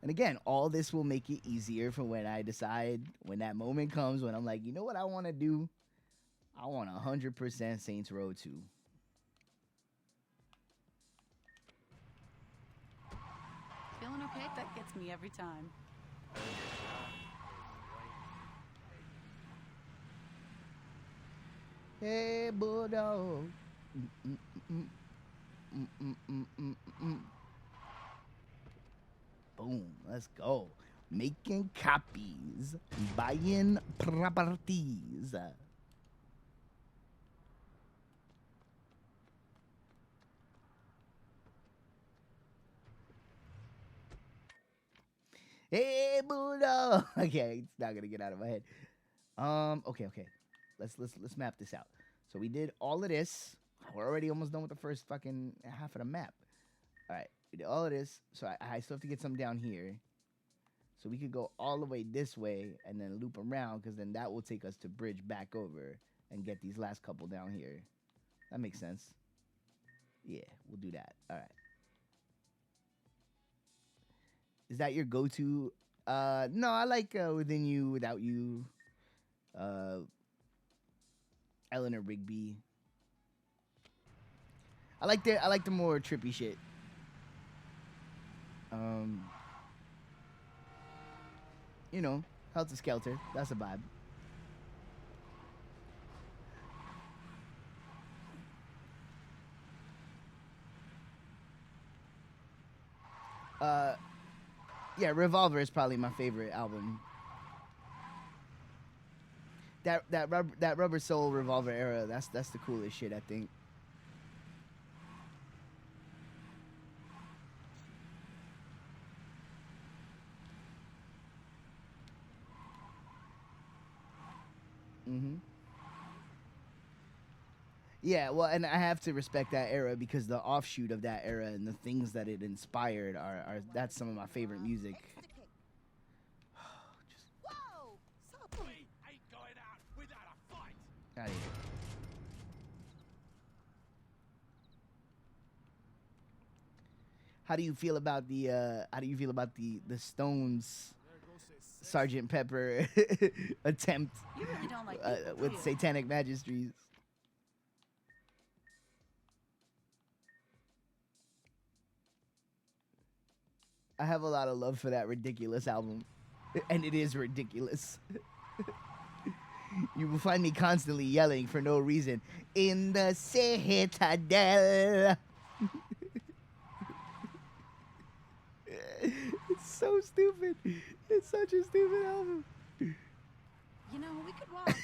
And again, all this will make it easier for when I decide, when that moment comes, when I'm like, you know what I want to do? I want 100% Saints Row 2. Feeling okay? That gets me every time. Hey, Bulldog. Boom, let's go. Making copies, buying properties. Hey, Bulldog. Okay, it's not gonna get out of my head. Okay. Let's map this out. So we did all of this. We're already almost done with the first fucking half of the map. All right, we did all of this. So I still have to get some down here. So we could go all the way this way and then loop around, because then that will take us to bridge back over. and get these last couple down here. That makes sense. Yeah, we'll do that. All right. Is that your go-to? No, I like Within You, Without You, Eleanor Rigby. I like the more trippy shit. You know, Helter Skelter. That's a vibe. Yeah, Revolver is probably my favorite album. That Rubber Soul Revolver era, that's the coolest shit, I think. Mm-hmm. Yeah, well, and I have to respect that era because the offshoot of that era and the things that it inspired are that's some of my favorite music. Whoa! We ain't going out without a fight. Outta here. How do you feel about the Stones Sergeant Pepper attempt You really don't like people, do with you? Satanic Magistries? I have a lot of love for that ridiculous album, and it is ridiculous. You will find me constantly yelling for no reason in the Citadel. It's so stupid. It's such a stupid album. You know, we could walk.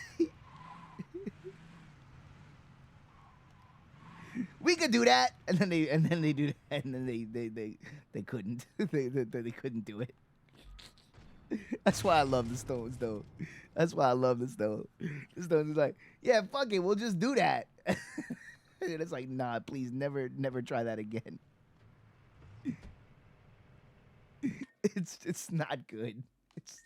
We could do that, and then they do that, and then they couldn't. they couldn't do it. That's why I love the Stones, though. That's why I love the Stones. The Stones is like, yeah, fuck it, we'll just do that. And it's like, nah, please, never try that again. It's not good. It's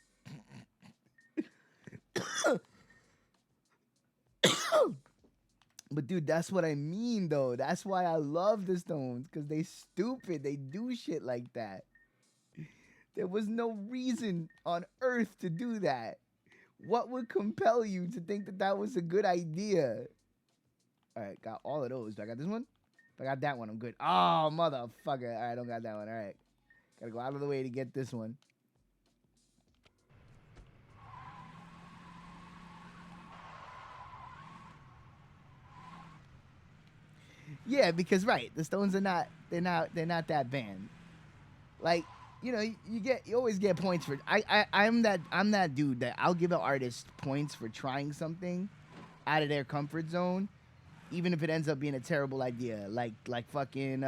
But dude, that's what I mean, though. That's why I love the Stones, because they stupid. They do shit like that. There was no reason on earth to do that. What would compel you to think that that was a good idea? All right, got all of those. Do I got this one? If I got that one, I'm good. Oh, motherfucker. All right, I don't got that one. All right. Gotta go out of the way to get this one. Yeah, because right, the Stones are not that band. Like, you know, you always get points for I'm that dude that I'll give an artist points for trying something out of their comfort zone, even if it ends up being a terrible idea. Like fucking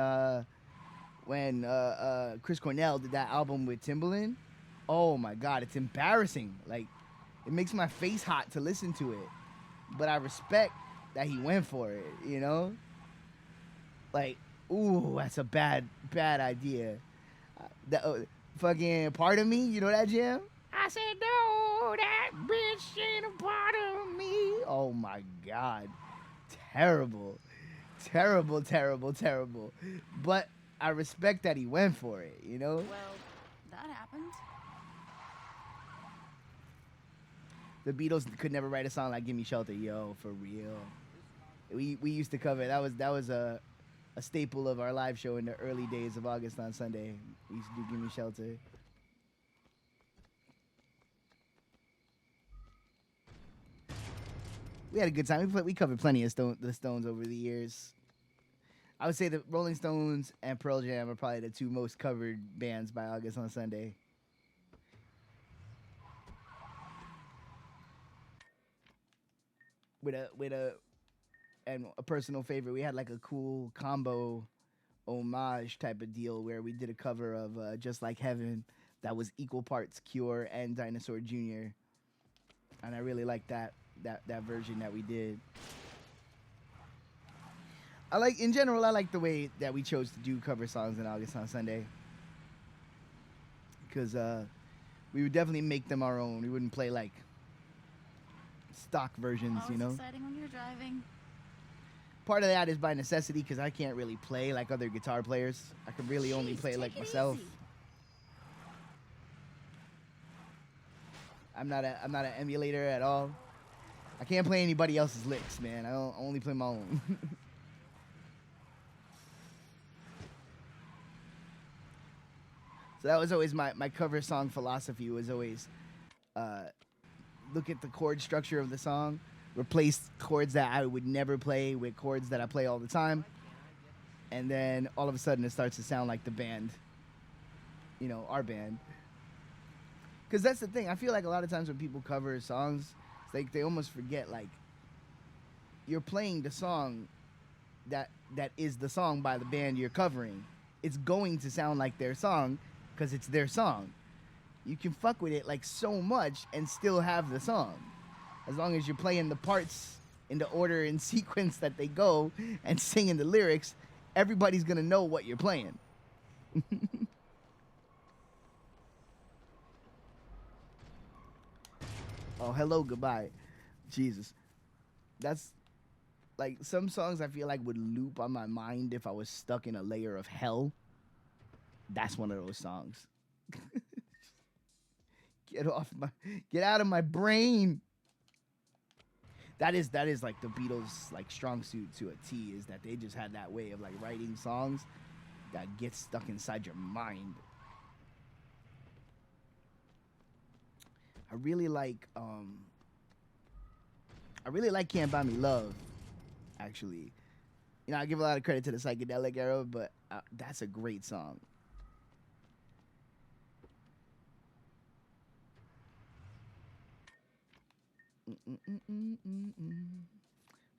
when Chris Cornell did that album with Timbaland. Oh my god, it's embarrassing. Like, it makes my face hot to listen to it. But I respect that he went for it, you know? Like, ooh, that's a bad idea. Fucking Part of Me, you know that jam? I said, no, that bitch ain't a part of me. Oh my god. Terrible. Terrible, terrible, terrible. But I respect that he went for it, you know? Well, that happened. The Beatles could never write a song like Gimme Shelter, yo, for real. We used to cover it. That was a staple of our live show in the early days of August on Sunday. We used to do Gimme Shelter. We had a good time. We covered plenty of the Stones over the years. I would say the Rolling Stones and Pearl Jam are probably the two most covered bands by August on Sunday. With a personal favorite, we had like a cool combo homage type of deal where we did a cover of Just Like Heaven that was equal parts Cure and Dinosaur Jr. And I really liked that version that we did. In general, I like the way that we chose to do cover songs in August on Sunday. Because we would definitely make them our own. We wouldn't play like stock versions, Always you know. exciting when you're driving. Part of that is by necessity because I can't really play like other guitar players. I can really only Jeez, play take like it myself. easy. I'm not an emulator at all. I can't play anybody else's licks, man. I only play my own. So that was always my cover song philosophy was always look at the chord structure of the song, replace chords that I would never play with chords that I play all the time, and then all of a sudden it starts to sound like the band, you know, our band. Because that's the thing. I feel like a lot of times when people cover songs, it's like they almost forget, like, you're playing the song that is the song by the band you're covering. It's going to sound like their song because it's their song. You can fuck with it like so much and still have the song. As long as you're playing the parts in the order and sequence that they go and singing the lyrics, everybody's going to know what you're playing. Oh, hello, goodbye. Jesus. That's like some songs I feel like would loop on my mind if I was stuck in a layer of hell. That's one of those songs. Get out of my brain. That is like the Beatles like strong suit to a T, is that they just had that way of like writing songs that get stuck inside your mind. I really like Can't Buy Me Love, actually. You know, I give a lot of credit to the psychedelic era, but that's a great song.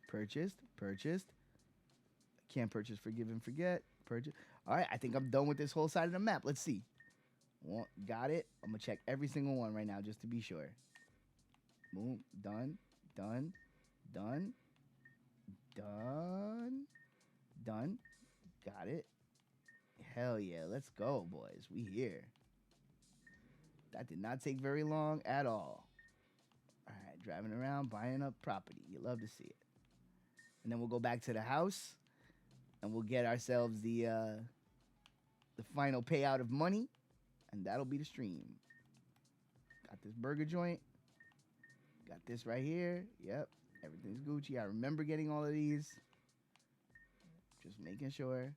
Purchased. Can't purchase, forgive and forget. Purchase. All right, I think I'm done with this whole side of the map. Let's see. Well, got it. I'm gonna check every single one right now just to be sure. Boom. Done. Got it. Hell yeah. Let's go, boys. We here. That did not take very long at all. All right, driving around, buying up property. You love to see it. And then we'll go back to the house, and we'll get ourselves the final payout of money, and that'll be the stream. Got this burger joint. Got this right here. Yep, everything's Gucci. I remember getting all of these. Just making sure.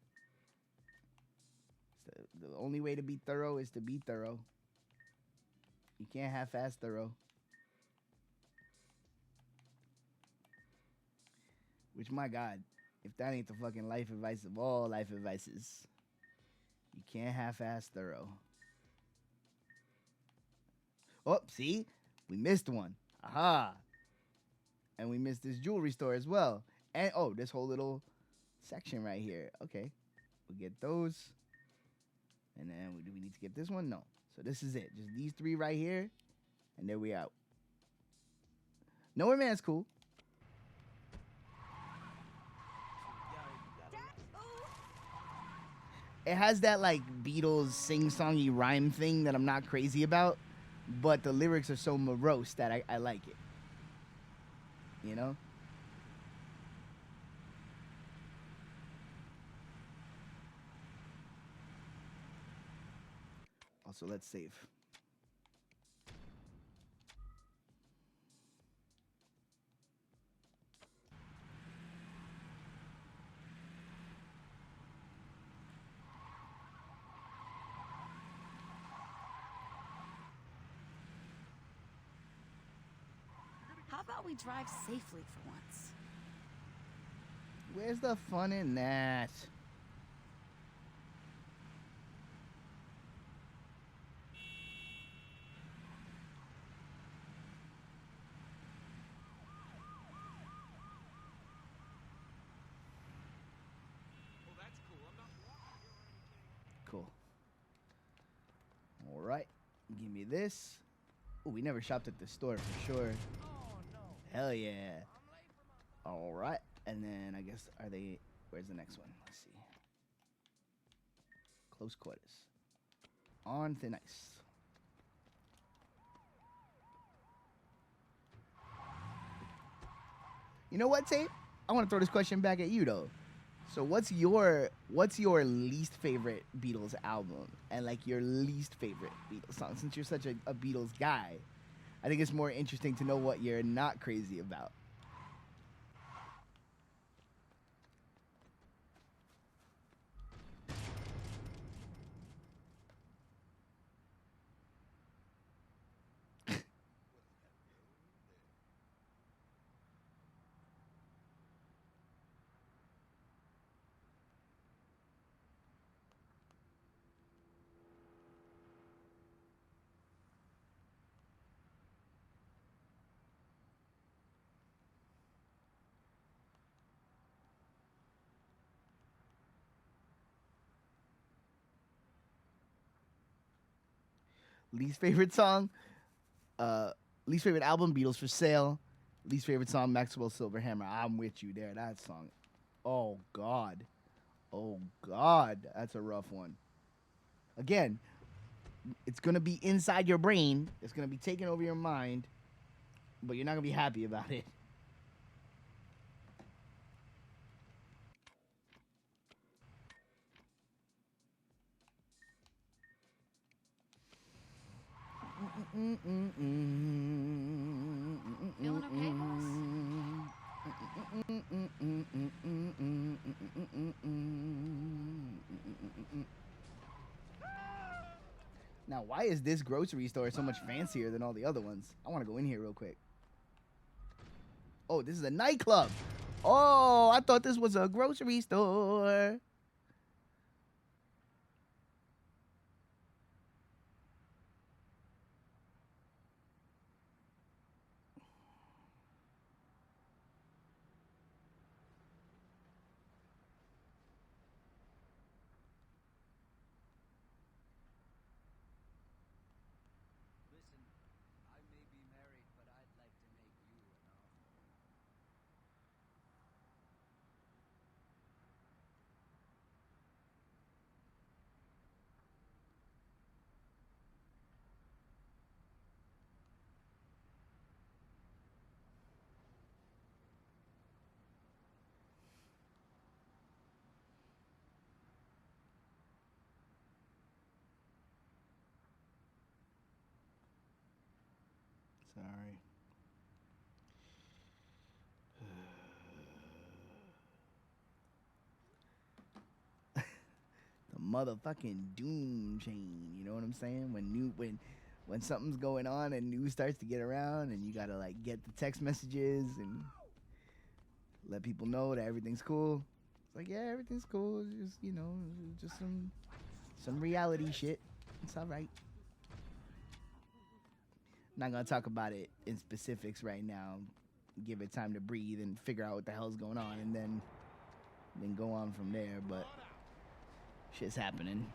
The only way to be thorough is to be thorough. You can't half-ass thorough. Which, my God, if that ain't the fucking life advice of all life advices, you can't half-ass thorough. Oh, see? We missed one. Aha. And we missed this jewelry store as well. And, oh, this whole little section right here. Okay. We'll get those. And then, do we need to get this one? No. So this is it. Just these three right here. And there we out. Nowhere Man's cool. It has that like Beatles sing-songy rhyme thing that I'm not crazy about, but the lyrics are so morose that I like it. You know? Also, let's save. How about we drive safely for once? Where's the fun in that? Well, that's cool. I'm not walking here or anything. Cool. All right. Give me this. Oh, we never shopped at the store for sure. Oh, no. Hell yeah. I'm late for my... All right. And then I guess, where's the next one? Let's see. Close quarters. On thin ice. You know what, Tape? I want to throw this question back at you though. So what's your least favorite Beatles album and like your least favorite Beatles song? Since you're such a Beatles guy, I think it's more interesting to know what you're not crazy about. Least favorite song, least favorite album, Beatles for Sale. Least favorite song, Maxwell Silverhammer. I'm with you there. That song. Oh God. Oh God. That's a rough one. Again, it's gonna be inside your brain. It's gonna be taking over your mind, but you're not gonna be happy about it. Feeling okay, boss? Now, why is this grocery store so much fancier than all the other ones? I want to go in here real quick. Oh, this is a nightclub. Oh, I thought this was a grocery store. Listen, I may be married, but I'd like to make you an offer. Sorry. The motherfucking doom chain. You know what I'm saying? When something's going on and news starts to get around, and you gotta like get the text messages and let people know that everything's cool. It's like, yeah, everything's cool. It's just just some reality shit. It's all right. Not gonna talk about it in specifics right now. Give it time to breathe and figure out what the hell's going on, and then go on from there. But shit's happening.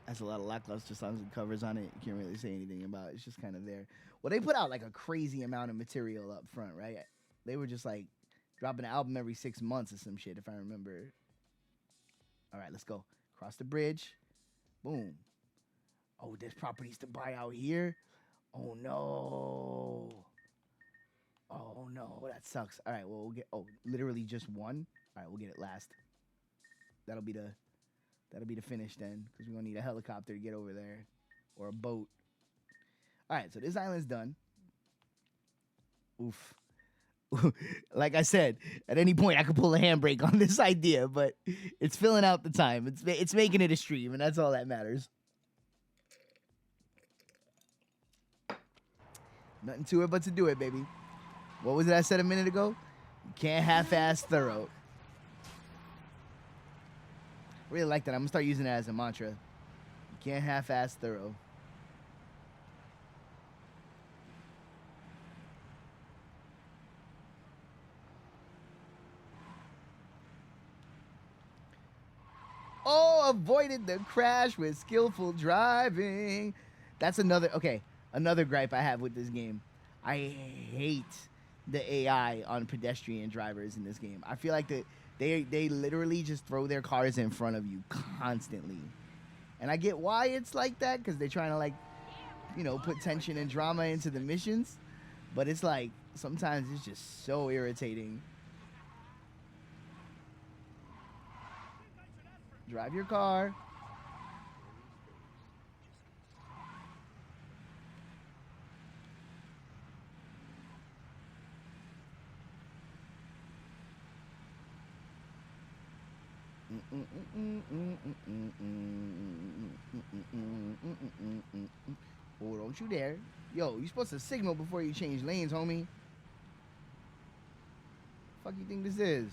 That's a lot of lackluster songs and covers on it. You can't really say anything about it. It's just kind of there. Well, they put out like a crazy amount of material up front, right? They were just like dropping an album every 6 months or some shit, if I remember. All right, let's go. Cross the bridge. Boom. Oh, there's properties to buy out here. Oh, no. Oh, no. That sucks. All right, well, we'll get... Oh, literally just one? All right, we'll get it last. That'll be the finish then, because we're going to need a helicopter to get over there. Or a boat. All right, so this island's done. Oof. Like I said, at any point I could pull a handbrake on this idea, but it's filling out the time. It's making it a stream, and that's all that matters. Nothing to it but to do it, baby. What was it I said a minute ago? You can't half-ass thorough. Really like that. I'm gonna start using that as a mantra. You can't half-ass thorough. Oh, avoided the crash with skillful driving. That's another gripe I have with this game. I hate the AI on pedestrian drivers in this game. I feel like They literally just throw their cars in front of you constantly. And I get why it's like that, because they're trying to, like, you know, put tension and drama into the missions. But it's like, sometimes it's just so irritating. Drive your car. Oh, don't you dare. Yo, you supposed to signal before you change lanes, homie. Fuck you think this is?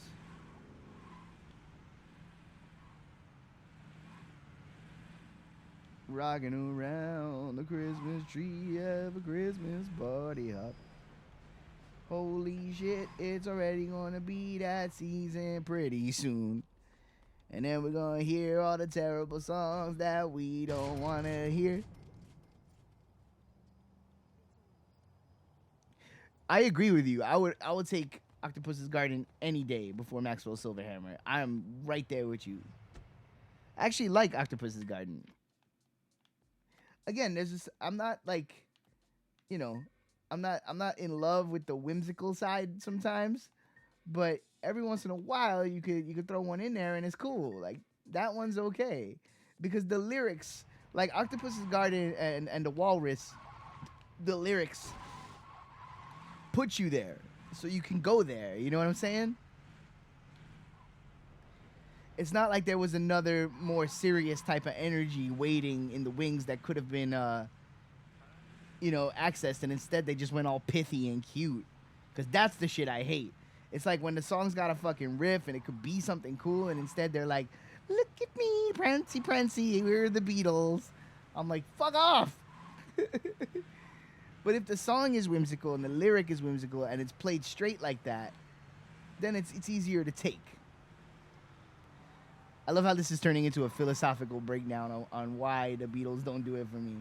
Rocking around the Christmas tree, have a Christmas party hop. Holy shit, it's already gonna be that season pretty soon. And then we're gonna hear all the terrible songs that we don't wanna hear. I agree with you. I would take Octopus's Garden any day before Maxwell's Silverhammer. I'm right there with you. I actually like Octopus's Garden. Again, there's just, I'm not like, you know, I'm not in love with the whimsical side sometimes, but every once in a while you could throw one in there and it's cool. Like, that one's okay. Because the lyrics, like Octopus's Garden and the Walrus, the lyrics put you there so you can go there. You know what I'm saying? It's not like there was another more serious type of energy waiting in the wings that could have been you know, accessed, and instead they just went all pithy and cute. Because that's the shit I hate. It's like when the song's got a fucking riff and it could be something cool, and instead they're like, look at me, prancy prancy, we're the Beatles. I'm like, fuck off. But if the song is whimsical and the lyric is whimsical and it's played straight like that, then it's easier to take. I love how this is turning into a philosophical breakdown on why the Beatles don't do it for me.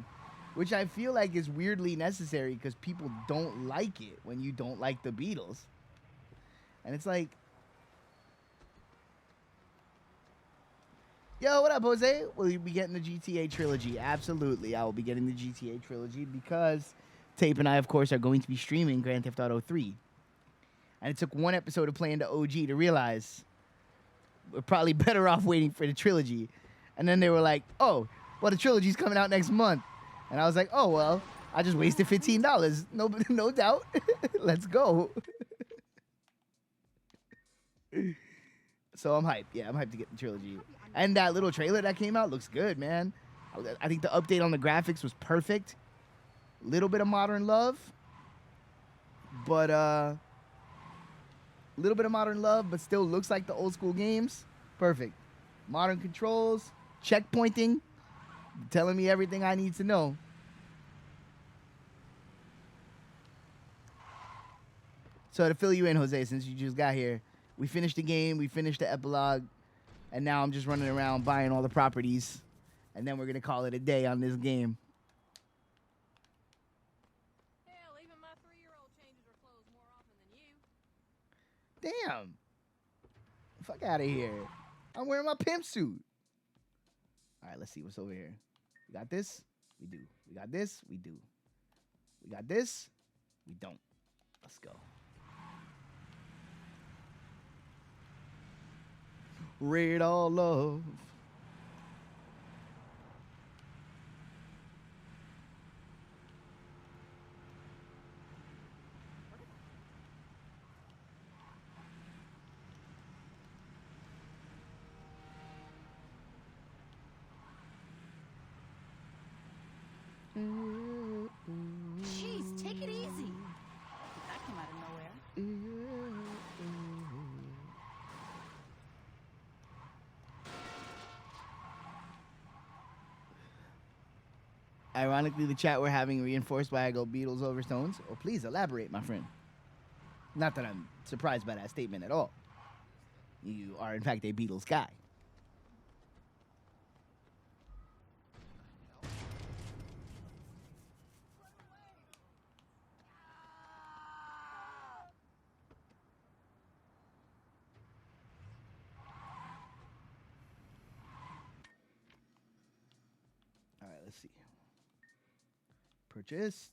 Which I feel like is weirdly necessary because people don't like it when you don't like the Beatles. And it's like, yo, what up, Jose? Will you be getting the GTA trilogy? Absolutely, I will be getting the GTA trilogy because Tape and I, of course, are going to be streaming Grand Theft Auto 3. And it took one episode of playing the OG to realize we're probably better off waiting for the trilogy. And then they were like, oh, well, the trilogy's coming out next month. And I was like, oh, well, I just wasted $15. No doubt. Let's go. So I'm hyped. Yeah, I'm hyped to get the trilogy. And that little trailer that came out looks good, man. I think the update on the graphics was perfect. Little bit of modern love. But, little bit of modern love, but still looks like the old school games. Perfect. Modern controls. Checkpointing. Telling me everything I need to know. So to fill you in, Jose, since you just got here, we finished the game, we finished the epilogue, and now I'm just running around buying all the properties, and then we're going to call it a day on this game. Hell, even my 3-year-old changes her clothes more often than you. Damn. Fuck out of here. I'm wearing my pimp suit. All right, let's see what's over here. We got this? We do. We got this? We do. We got this? We don't. Let's go. Radar love. Jeez, take it easy. That came out of nowhere. Ironically, the chat we're having reinforced by I go Beatles over Stones. Oh, please elaborate, my friend. Not that I'm surprised by that statement at all. You are, in fact, a Beatles guy. see. Purchased.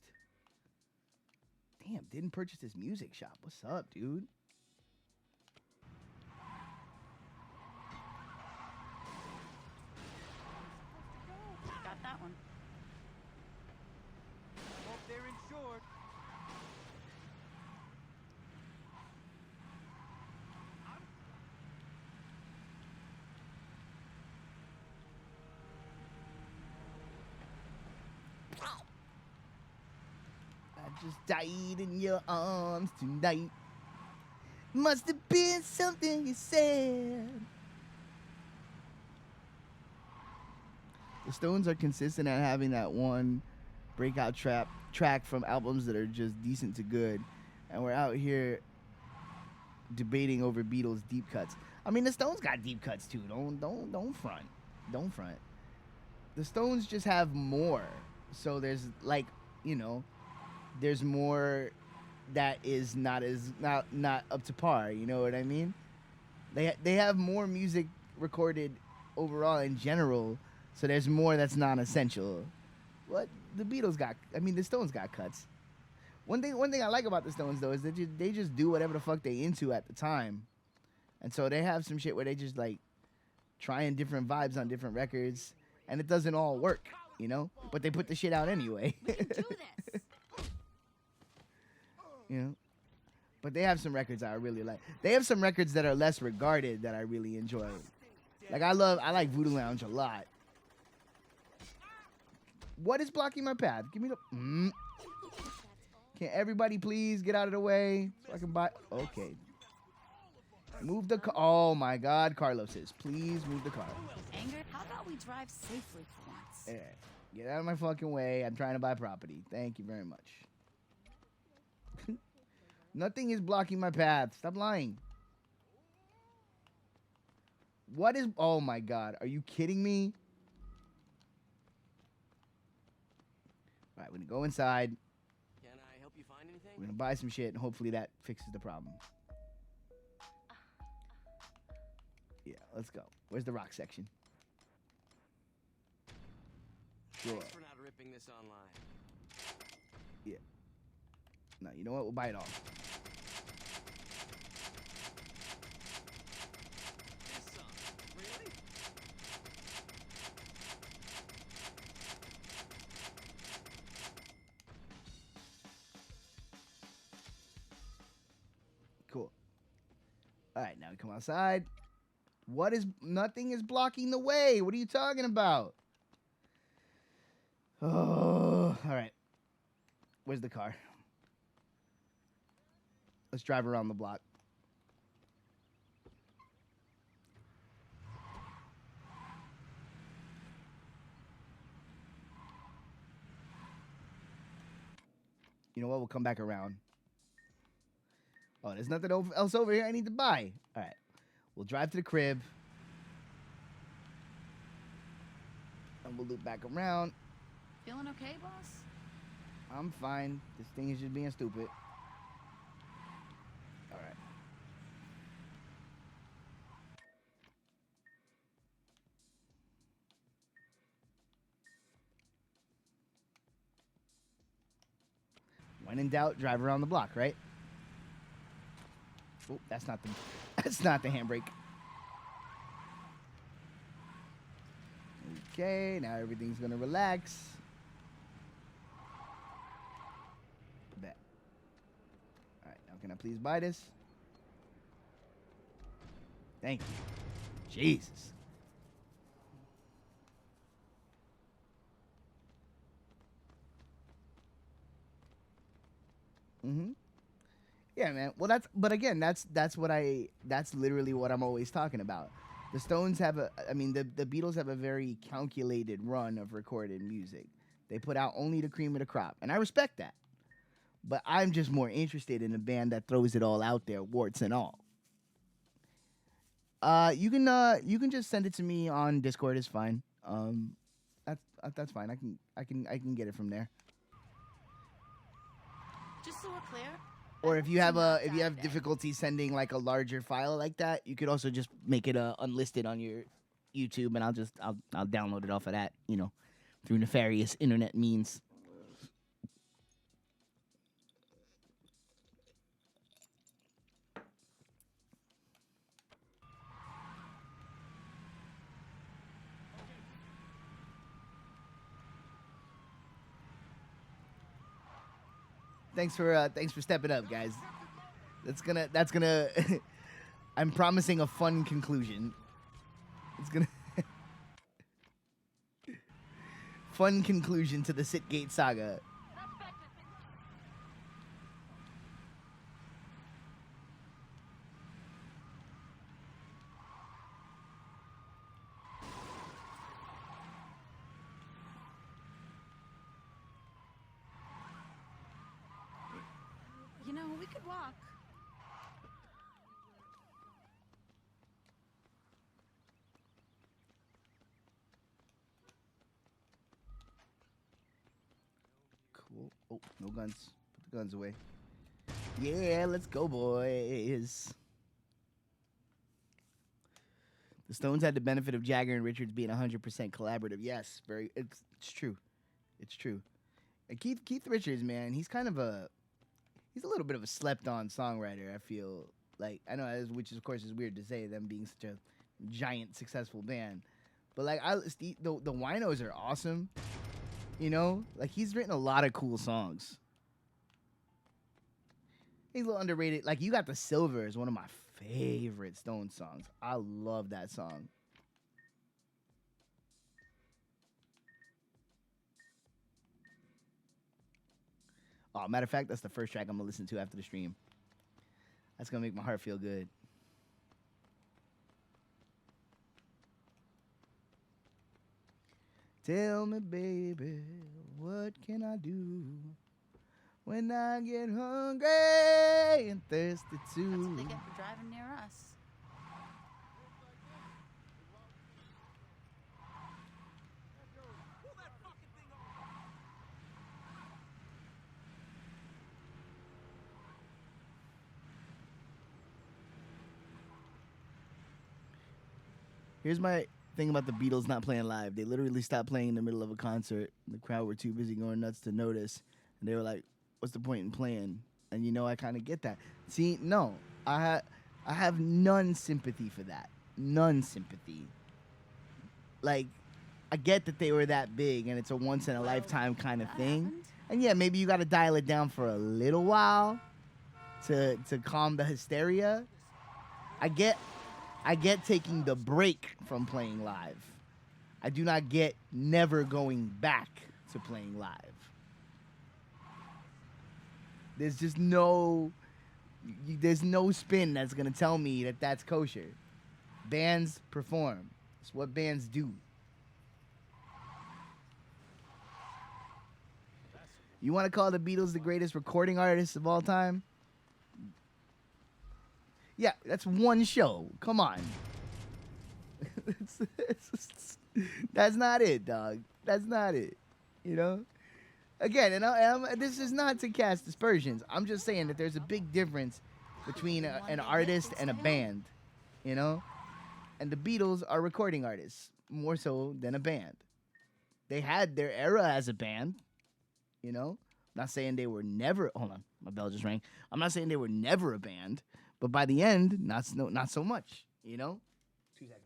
Damn, didn't purchase this music shop. What's up, dude? Got that one. Hope they're insured. I just died in your arms tonight. Must have been something you said. The Stones are consistent at having that one breakout track from albums that are just decent to good, and we're out here debating over Beatles deep cuts. I mean, the Stones got deep cuts too. Don't front. Don't front. The Stones just have more. So there's like, there's more that is not up to par. You know what I mean? They have more music recorded overall in general. So there's more that's non-essential. What the Beatles got? I mean, the Stones got cuts. One thing I like about the Stones though is that they just do whatever the fuck they into at the time, and so they have some shit where they just like trying different vibes on different records, and it doesn't all work, But they put the shit out anyway. We can do this. But they have some records I really like. They have some records that are less regarded that I really enjoy. Like I like Voodoo Lounge a lot. What is blocking my path? Give me the. Can everybody please get out of the way so I can buy? Okay. Move the car. Oh my God, Carlos is. Please move the car. Anger? How about we drive safely for once? There. Get out of my fucking way. I'm trying to buy property. Thank you very much. Nothing is blocking my path. Stop lying. What is... Oh my God. Are you kidding me? All right, we're going to go inside. Can I help you find anything? We're going to buy some shit, and hopefully that fixes the problem. Yeah, let's go. Where's the rock section? Sure. Thanks for not ripping this online. Yeah. No, you know what? We'll buy it all. This song, really? Cool. All right, now we come outside. Nothing is blocking the way. What are you talking about? Oh, all right. Where's the car? Let's drive around the block. You know what? We'll come back around. Oh, there's nothing else over here I need to buy. All right. We'll drive to the crib. And we'll loop back around. Feeling okay, boss? I'm fine. This thing is just being stupid. All right. When in doubt, drive around the block, right? Oh, that's not the handbrake. Okay, now everything's gonna relax. Bet. All right, now can I please buy this? Thank you. Jesus. Mm-hmm. Yeah, man. Well, that's literally what I'm always talking about. The Stones have the Beatles have a very calculated run of recorded music. They put out only the cream of the crop, and I respect that. But I'm just more interested in a band that throws it all out there, warts and all. You can just send it to me on Discord. It's fine. That's fine. I can get it from there. Just so we're clear. Or if you have difficulty sending like a larger file like that, you could also just make it unlisted on your YouTube, and I'll download it off of that, through nefarious internet means. Thanks for stepping up, guys. That's gonna I'm promising a fun conclusion. It's gonna fun conclusion to the Sitgate saga. You know, we could walk. Cool. Oh, no guns. Put the guns away. Yeah, let's go, boys. The Stones had the benefit of Jagger and Richards being 100% collaborative. Yes, it's true. It's true. And Keith Richards, man, he's a little bit of a slept-on songwriter. I feel like which of course is weird to say, them being such a giant successful band, but like the Winos are awesome. You know, like he's written a lot of cool songs. He's a little underrated. Like You Got the Silver is one of my favorite Stone songs. I love that song. Oh, matter of fact, that's the first track I'm gonna listen to after the stream. That's gonna make my heart feel good. Tell me, baby, what can I do when I get hungry and thirsty too? That's what they get for driving near us. Here's my thing about the Beatles not playing live. They literally stopped playing in the middle of a concert. The crowd were too busy going nuts to notice. And they were like, what's the point in playing? And you know, I kind of get that. See, no, I have none sympathy for that. None sympathy. Like, I get that they were that big and it's a once in a lifetime kind of thing. And yeah, maybe you got to dial it down for a little while to calm the hysteria. I get taking the break from playing live. I do not get never going back to playing live. There's just no spin that's going to tell me that that's kosher. Bands perform. It's what bands do. You want to call the Beatles the greatest recording artists of all time? Yeah, that's one show. Come on. That's not it, dog. That's not it. You know? Again, this is not to cast aspersions. I'm just saying that there's a big difference between an artist and a band. You know? And the Beatles are recording artists, more so than a band. They had their era as a band. You know? I'm not saying they were never... Hold on. My bell just rang. I'm not saying they were never a band. But by the end, not so much, you know? 2 seconds.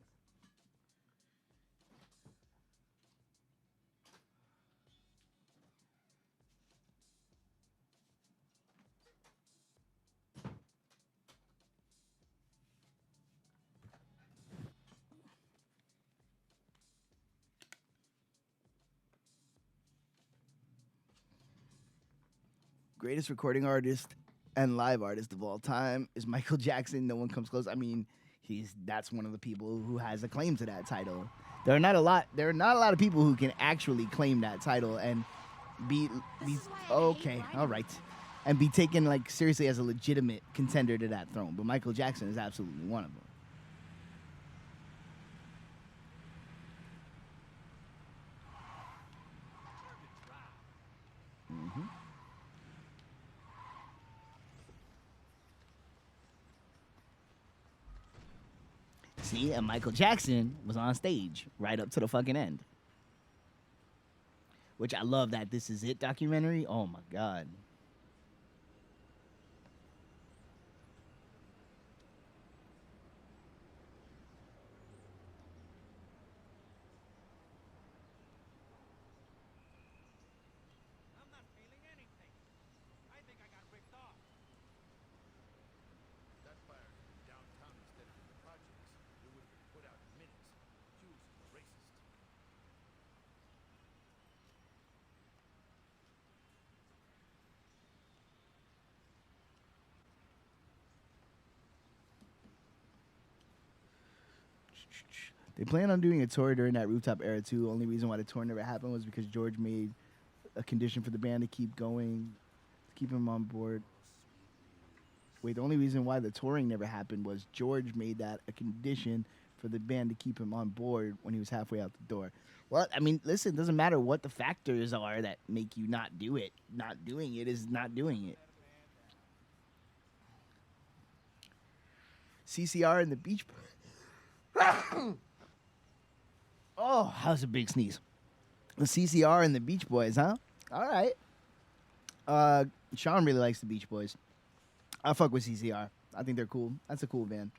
Greatest recording artist and live artist of all time is Michael Jackson. No one comes close. I mean, that's one of the people who has a claim to that title. There are not a lot of people who can actually claim that title and be okay, all right, and be taken like seriously as a legitimate contender to that throne. But Michael Jackson is absolutely one of them. Mm-hmm. See, and Michael Jackson was on stage right up to the fucking end. which I love that This Is It documentary. Oh my god. I'm not feeling anything. I think I got ripped off. That fire had been downtown instead of in the projects. It would have been put out in minutes. Accused of racist. They plan on doing a tour during that rooftop era too. Only reason why the tour never happened was because George made a condition for the band to keep going, to keep him on board. Wait, the only reason why the touring never happened was George made that a condition for the band to keep him on board when he was halfway out the door. Well, I mean, listen, it doesn't matter what the factors are that make you not do it. Not doing it is not doing it. CCR and the Beach Boys. Oh, that was a big sneeze. The CCR and the Beach Boys, huh? All right. Sean really likes the Beach Boys. I fuck with CCR. I think they're cool. That's a cool band.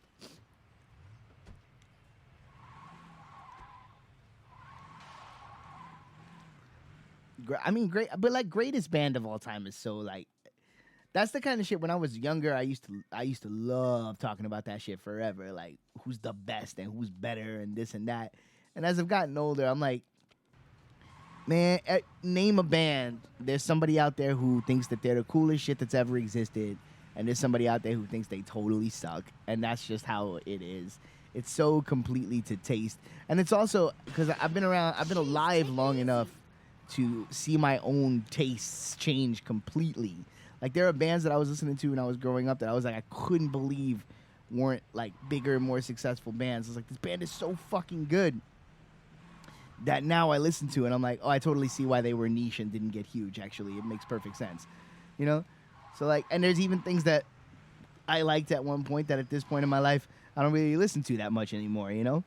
I mean, great, but like greatest band of all time is so like that's the kind of shit. When I was younger, I used to love talking about that shit forever. Like who's the best and who's better and this and that. And as I've gotten older, I'm like, man, name a band. There's somebody out there who thinks that they're the coolest shit that's ever existed, and there's somebody out there who thinks they totally suck. And that's just how it is. It's so completely to taste, and it's also because I've been alive long enough to see my own tastes change completely. Like there are bands that I was listening to when I was growing up that I was like I couldn't believe weren't like bigger, more successful bands. I was like, this band is so fucking good that now I listen to it and I'm like, oh, I totally see why they were niche and didn't get huge. Actually, it makes perfect sense, you know. So like, and there's even things that I liked at one point that at this point in my life I don't really listen to that much anymore, you know.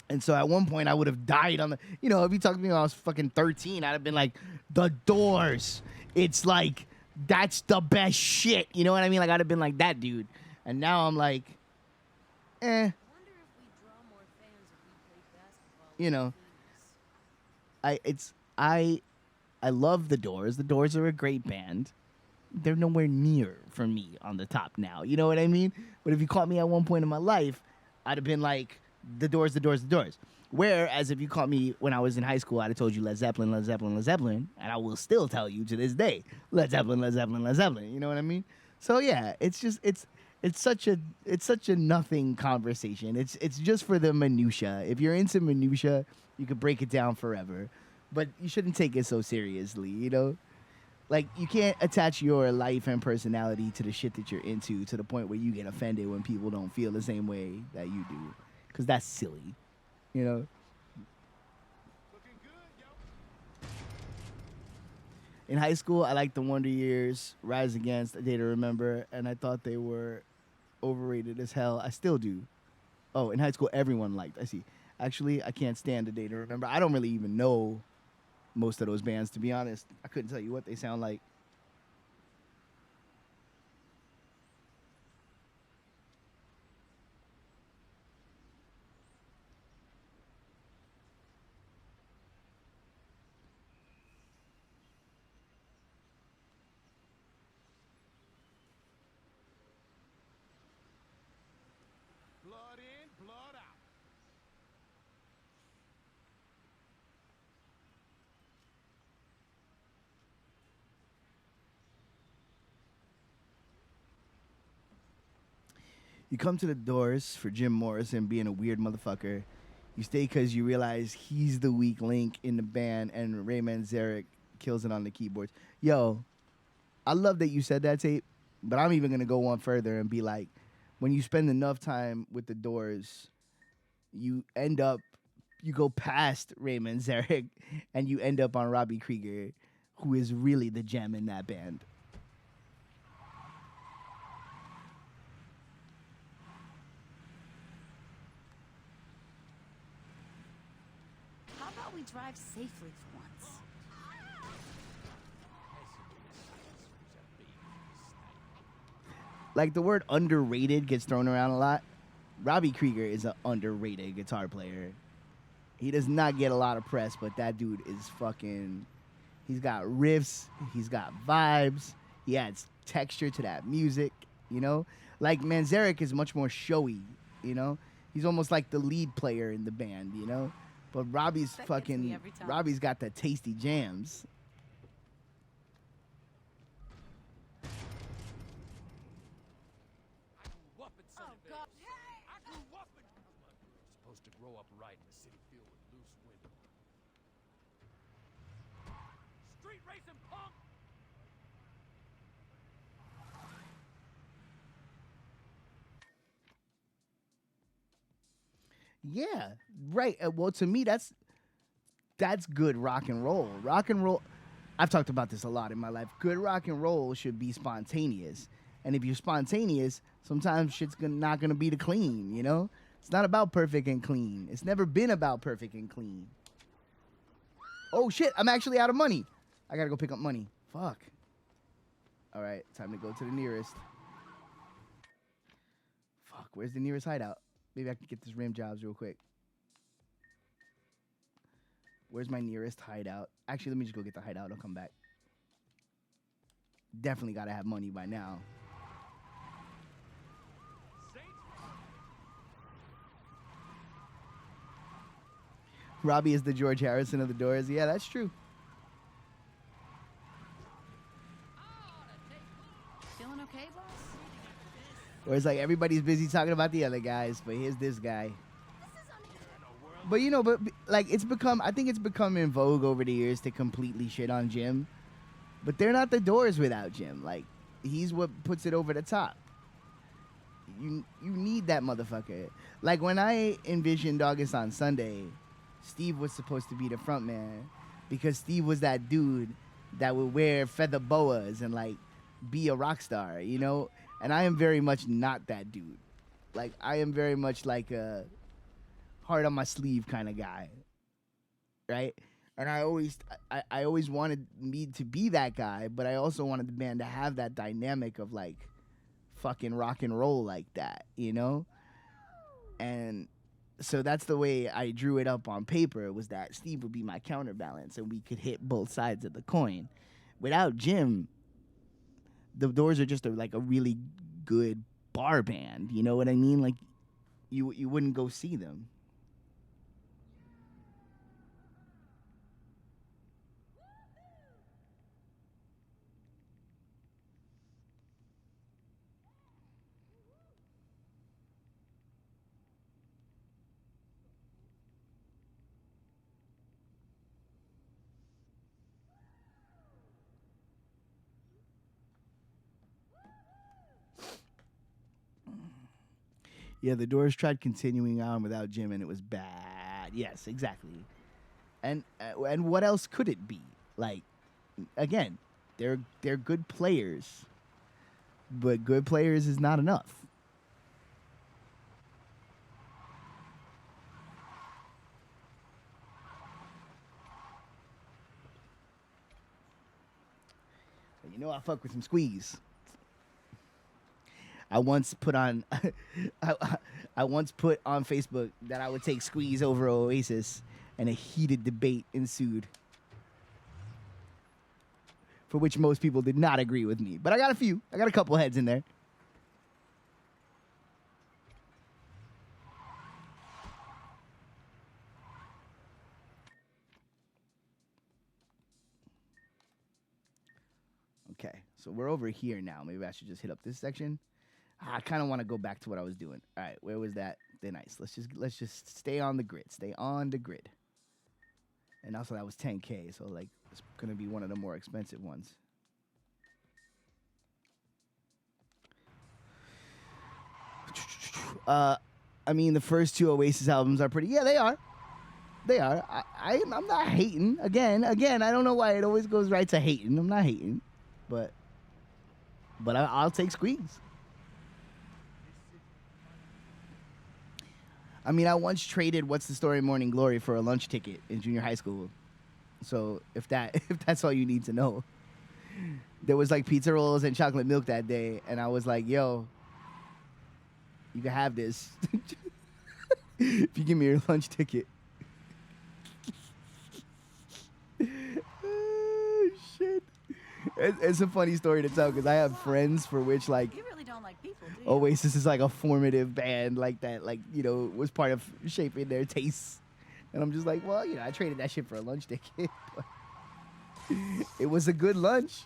And so at one point I would have died on the, you know, if you talked to me when I was fucking 13, I'd have been like, The Doors. It's like, that's the best shit. You know what I mean? Like I'd have been like that dude. And now I'm like, I wonder if we draw more fans if we played basketball. you know, I love The Doors. The Doors are a great band. They're nowhere near for me on the top now. You know what I mean? But if you caught me at one point in my life, I'd have been like, The Doors, The Doors, The Doors. Whereas if you caught me when I was in high school, I'd have told you Led Zeppelin, Led Zeppelin, Led Zeppelin, and I will still tell you to this day, Led Zeppelin, Led Zeppelin, Led Zeppelin. You know what I mean? So yeah, it's just it's such a nothing conversation. It's just for the minutia. If you're into minutia, you could break it down forever, but you shouldn't take it so seriously. You know, like you can't attach your life and personality to the shit that you're into to the point where you get offended when people don't feel the same way that you do, because that's silly. You know. Looking good, yo. In high school, I liked the Wonder Years, Rise Against, A Day to Remember, and I thought they were overrated as hell. I still do. Oh, in high school, everyone liked. I see. Actually, I can't stand A Day to Remember. I don't really even know most of those bands, to be honest. I couldn't tell you what they sound like. Blood in, blood out. You come to the Doors for Jim Morrison being a weird motherfucker. You stay because you realize he's the weak link in the band, and Ray Manzarek kills it on the keyboards. Yo, I love that you said that, Tape, but I'm even going to go one further and be like, when you spend enough time with the Doors, you go past Ray Manzarek, and you end up on Robbie Krieger, who is really the gem in that band. How about about we drive safely for once? Like, the word underrated gets thrown around a lot. Robbie Krieger is an underrated guitar player. He does not get a lot of press, but that dude is fucking... He's got riffs. He's got vibes. He adds texture to that music, you know? Like, Manzarek is much more showy, you know? He's almost like the lead player in the band, you know? But Robbie's That gets me fucking... every time. Robbie's got the tasty jams. I grew up in Sunny Bay. I grew up in... Supposed to grow up right in a city filled with loose women. Street racing punk! Yeah, right. Well, to me, that's good rock and roll. Rock and roll. I've talked about this a lot in my life. Good rock and roll should be spontaneous, and if you're spontaneous, sometimes shit's not gonna be the clean. You know, it's not about perfect and clean. It's never been about perfect and clean. Oh shit! I'm actually out of money. I gotta go pick up money. Fuck. All right, time to go to the nearest. Fuck, where's the nearest hideout? Maybe I can get this rim jobs real quick. Where's my nearest hideout? Actually, let me just go get the hideout. I'll come back. Definitely got to have money by now. Robbie is the George Harrison of the Doors. Yeah, that's true. Feeling okay, boss? Where it's like everybody's busy talking about the other guys, but here's this guy. But you know, but like I think it's become in vogue over the years to completely shit on Jim. But they're not the Doors without Jim. Like, he's what puts it over the top. You need that motherfucker. Like, when I envisioned August on Sunday, Steve was supposed to be the front man because Steve was that dude that would wear feather boas and like be a rock star, you know? And I am very much not that dude. Like, I am very much like a heart on my sleeve kind of guy, right? And I always wanted me to be that guy, but I also wanted the band to have that dynamic of like fucking rock and roll like that, you know? And so that's the way I drew it up on paper, was that Steve would be my counterbalance and we could hit both sides of the coin. Without Jim, the Doors are just like a really good bar band, you know what I mean? Like, you wouldn't go see them. Yeah, the Doors tried continuing on without Jim, and it was bad. Yes, exactly. And what else could it be? Like, again, they're good players, but good players is not enough. You know, I fuck with some Squeeze. I once put on I once put on Facebook that I would take Squeeze over Oasis, and a heated debate ensued, for which most people did not agree with me. But I got a couple heads in there. Okay, so we're over here now. Maybe I should just hit up this section. I kind of want to go back to what I was doing. All right, where was that? They're nice. Let's just stay on the grid. Stay on the grid. And also that was 10K, so like it's gonna be one of the more expensive ones. I mean, the first two Oasis albums are pretty. Yeah, they are. They are. I'm not hating. Again, I don't know why it always goes right to hating. I'm not hating, but I'll take Squeeze. I mean, I once traded What's the Story Morning Glory for a lunch ticket in junior high school. So if that's all you need to know. There was like pizza rolls and chocolate milk that day, and I was like, yo, you can have this if you give me your lunch ticket. Oh, shit. It's a funny story to tell because I have friends for which, like, You really don't like people, do you? Oasis is like a formative band like that, like, you know, was part of shaping their tastes. And I'm just like, well, you know, I traded that shit for a lunch ticket. It was a good lunch.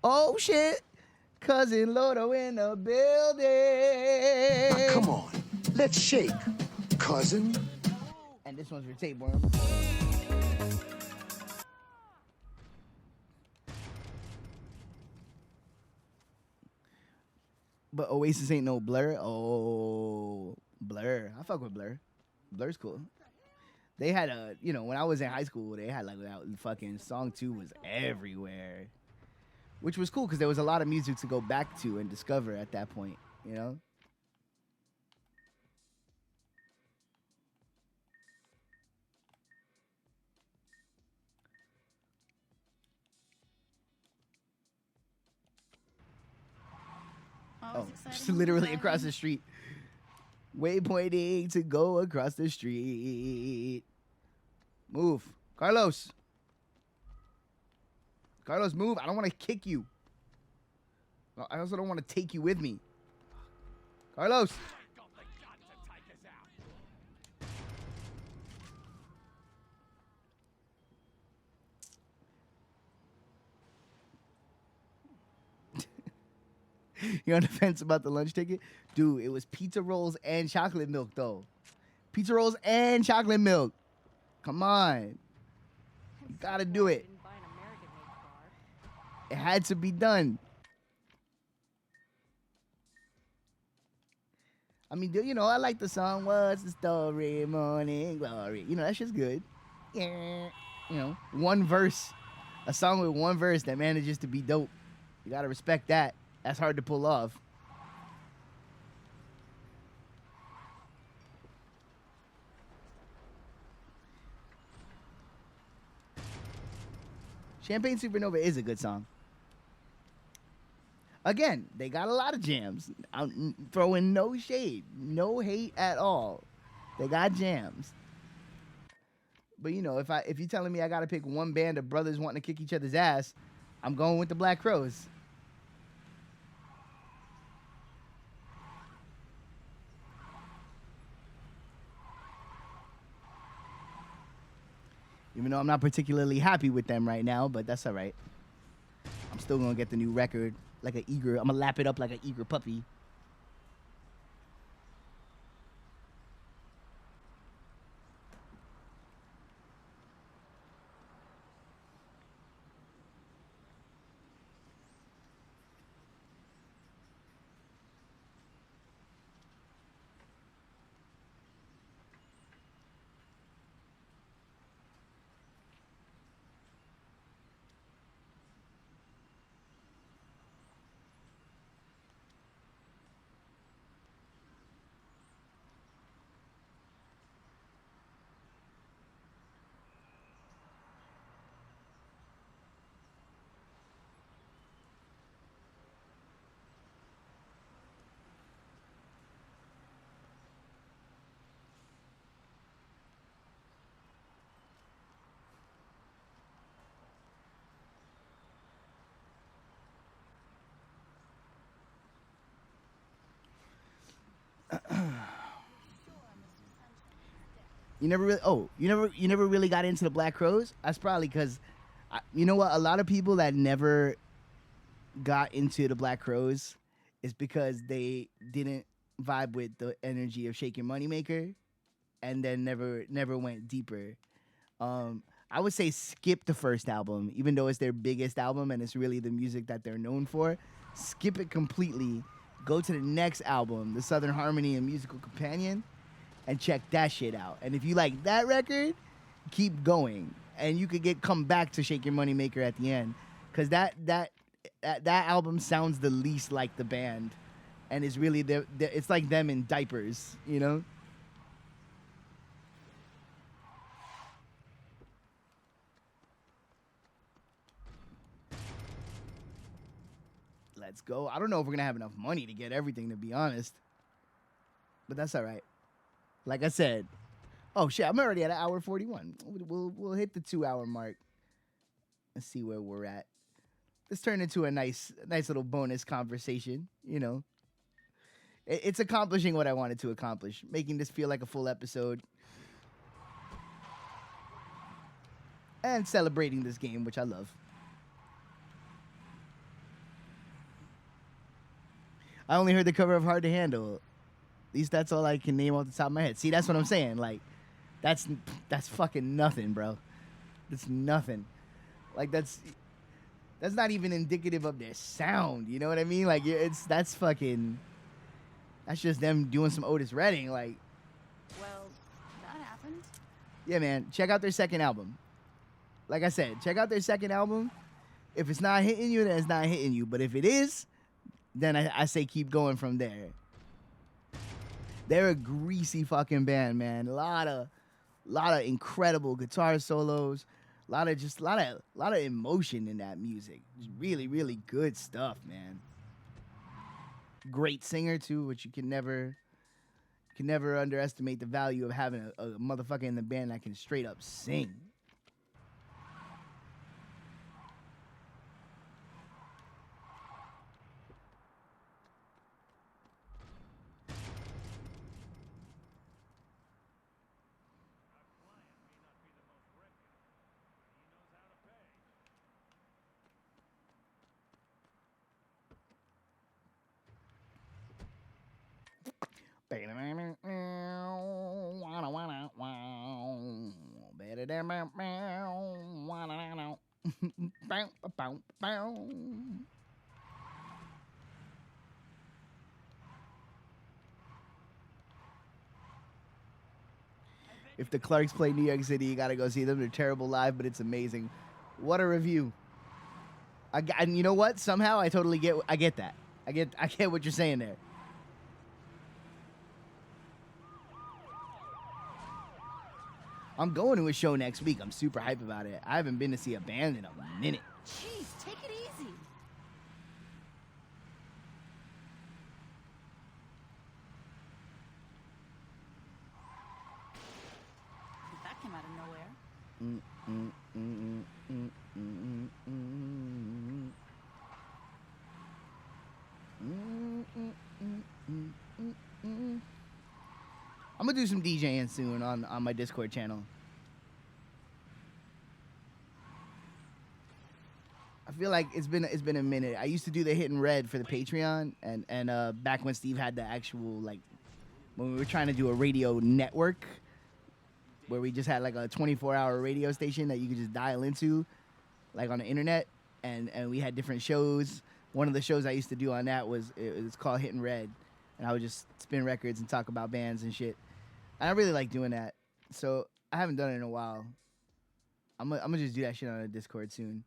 Oh, shit. Cousin Lodo in the building. Now, come on. Let's shake, cousin. And this one's for Tapeworm. But Oasis ain't no Blur. Oh, Blur. I fuck with Blur. Blur's cool. They had a, you know, when I was in high school, they had like that fucking song 2 was everywhere. Which was cool because there was a lot of music to go back to and discover at that point, you know? Oh, just literally across the street. Waypointing to go across the street. Move. Carlos. Carlos, move. I don't want to kick you. I also don't want to take you with me. Carlos. You're on the fence about the lunch ticket? Dude, it was pizza rolls and chocolate milk, though. Pizza rolls and chocolate milk. Come on. You gotta do it. It had to be done. I mean, you know, I like the song, What's the Story, Morning Glory. You know, that shit's good. Yeah. You know, one verse. A song with one verse that manages to be dope. You gotta respect that. That's hard to pull off. Champagne Supernova is a good song. Again, they got a lot of jams. I'm throwing no shade, no hate at all. They got jams. But you know, if you're telling me I gotta pick one band of brothers wanting to kick each other's ass, I'm going with the Black Crowes. Even though I'm not particularly happy with them right now, but that's all right. I'm still gonna get the new record like an eager. I'm gonna lap it up like an eager puppy. You never really got into the Black Crowes? That's probably because, you know what? A lot of people that never got into the Black Crowes is because they didn't vibe with the energy of Shake Your Moneymaker, and then never went deeper. I would say skip the first album, even though it's their biggest album and it's really the music that they're known for. Skip it completely. Go to the next album, The Southern Harmony and Musical Companion, and check that shit out. And if you like that record, keep going. And you could come back to Shake Your Moneymaker at the end. because that album sounds the least like the band, and is really it's like them in diapers, you know. Let's go. I don't know if we're gonna have enough money to get everything, to be honest, but that's all right. Like I said, oh shit, I'm already at an hour 41. We'll hit the 2-hour mark and see where we're at. This turned into a nice little bonus conversation. You know, it's accomplishing what I wanted to accomplish, making this feel like a full episode, and celebrating this game, which I love. I only heard the cover of Hard to Handle. At least that's all I can name off the top of my head. See, that's what I'm saying. Like, that's fucking nothing, bro. That's nothing. Like, that's not even indicative of their sound. You know what I mean? Like, that's just them doing some Otis Redding. Like, Well, that happened. yeah, man. Check out their second album. Like I said, check out their second album. If it's not hitting you, then it's not hitting you. But if it is, then I say keep going from there. They're a greasy fucking band, man. A lot of incredible guitar solos. A lot of emotion in that music. Just really, really good stuff, man. Great singer too, which you can never underestimate the value of having a motherfucker in the band that can straight up sing. If the Clarks play New York City, you gotta go see them. They're terrible live, but it's amazing. What a review! And you know what? Somehow I totally get that. I get what you're saying there. I'm going to a show next week. I'm super hyped about it. I haven't been to see a band in a minute. Jeez, take it easy. That came out of nowhere. I'm gonna do some DJing soon on my Discord channel. I feel like it's been a minute. I used to do the Hit and Red for the Patreon, and back when Steve had the actual, like, when we were trying to do a radio network where we just had like a 24-hour radio station that you could just dial into, like on the internet, and we had different shows. One of the shows I used to do on that was called Hit and Red, and I would just spin records and talk about bands and shit. And I really like doing that, so I haven't done it in a while. I'm gonna just do that shit on the Discord soon.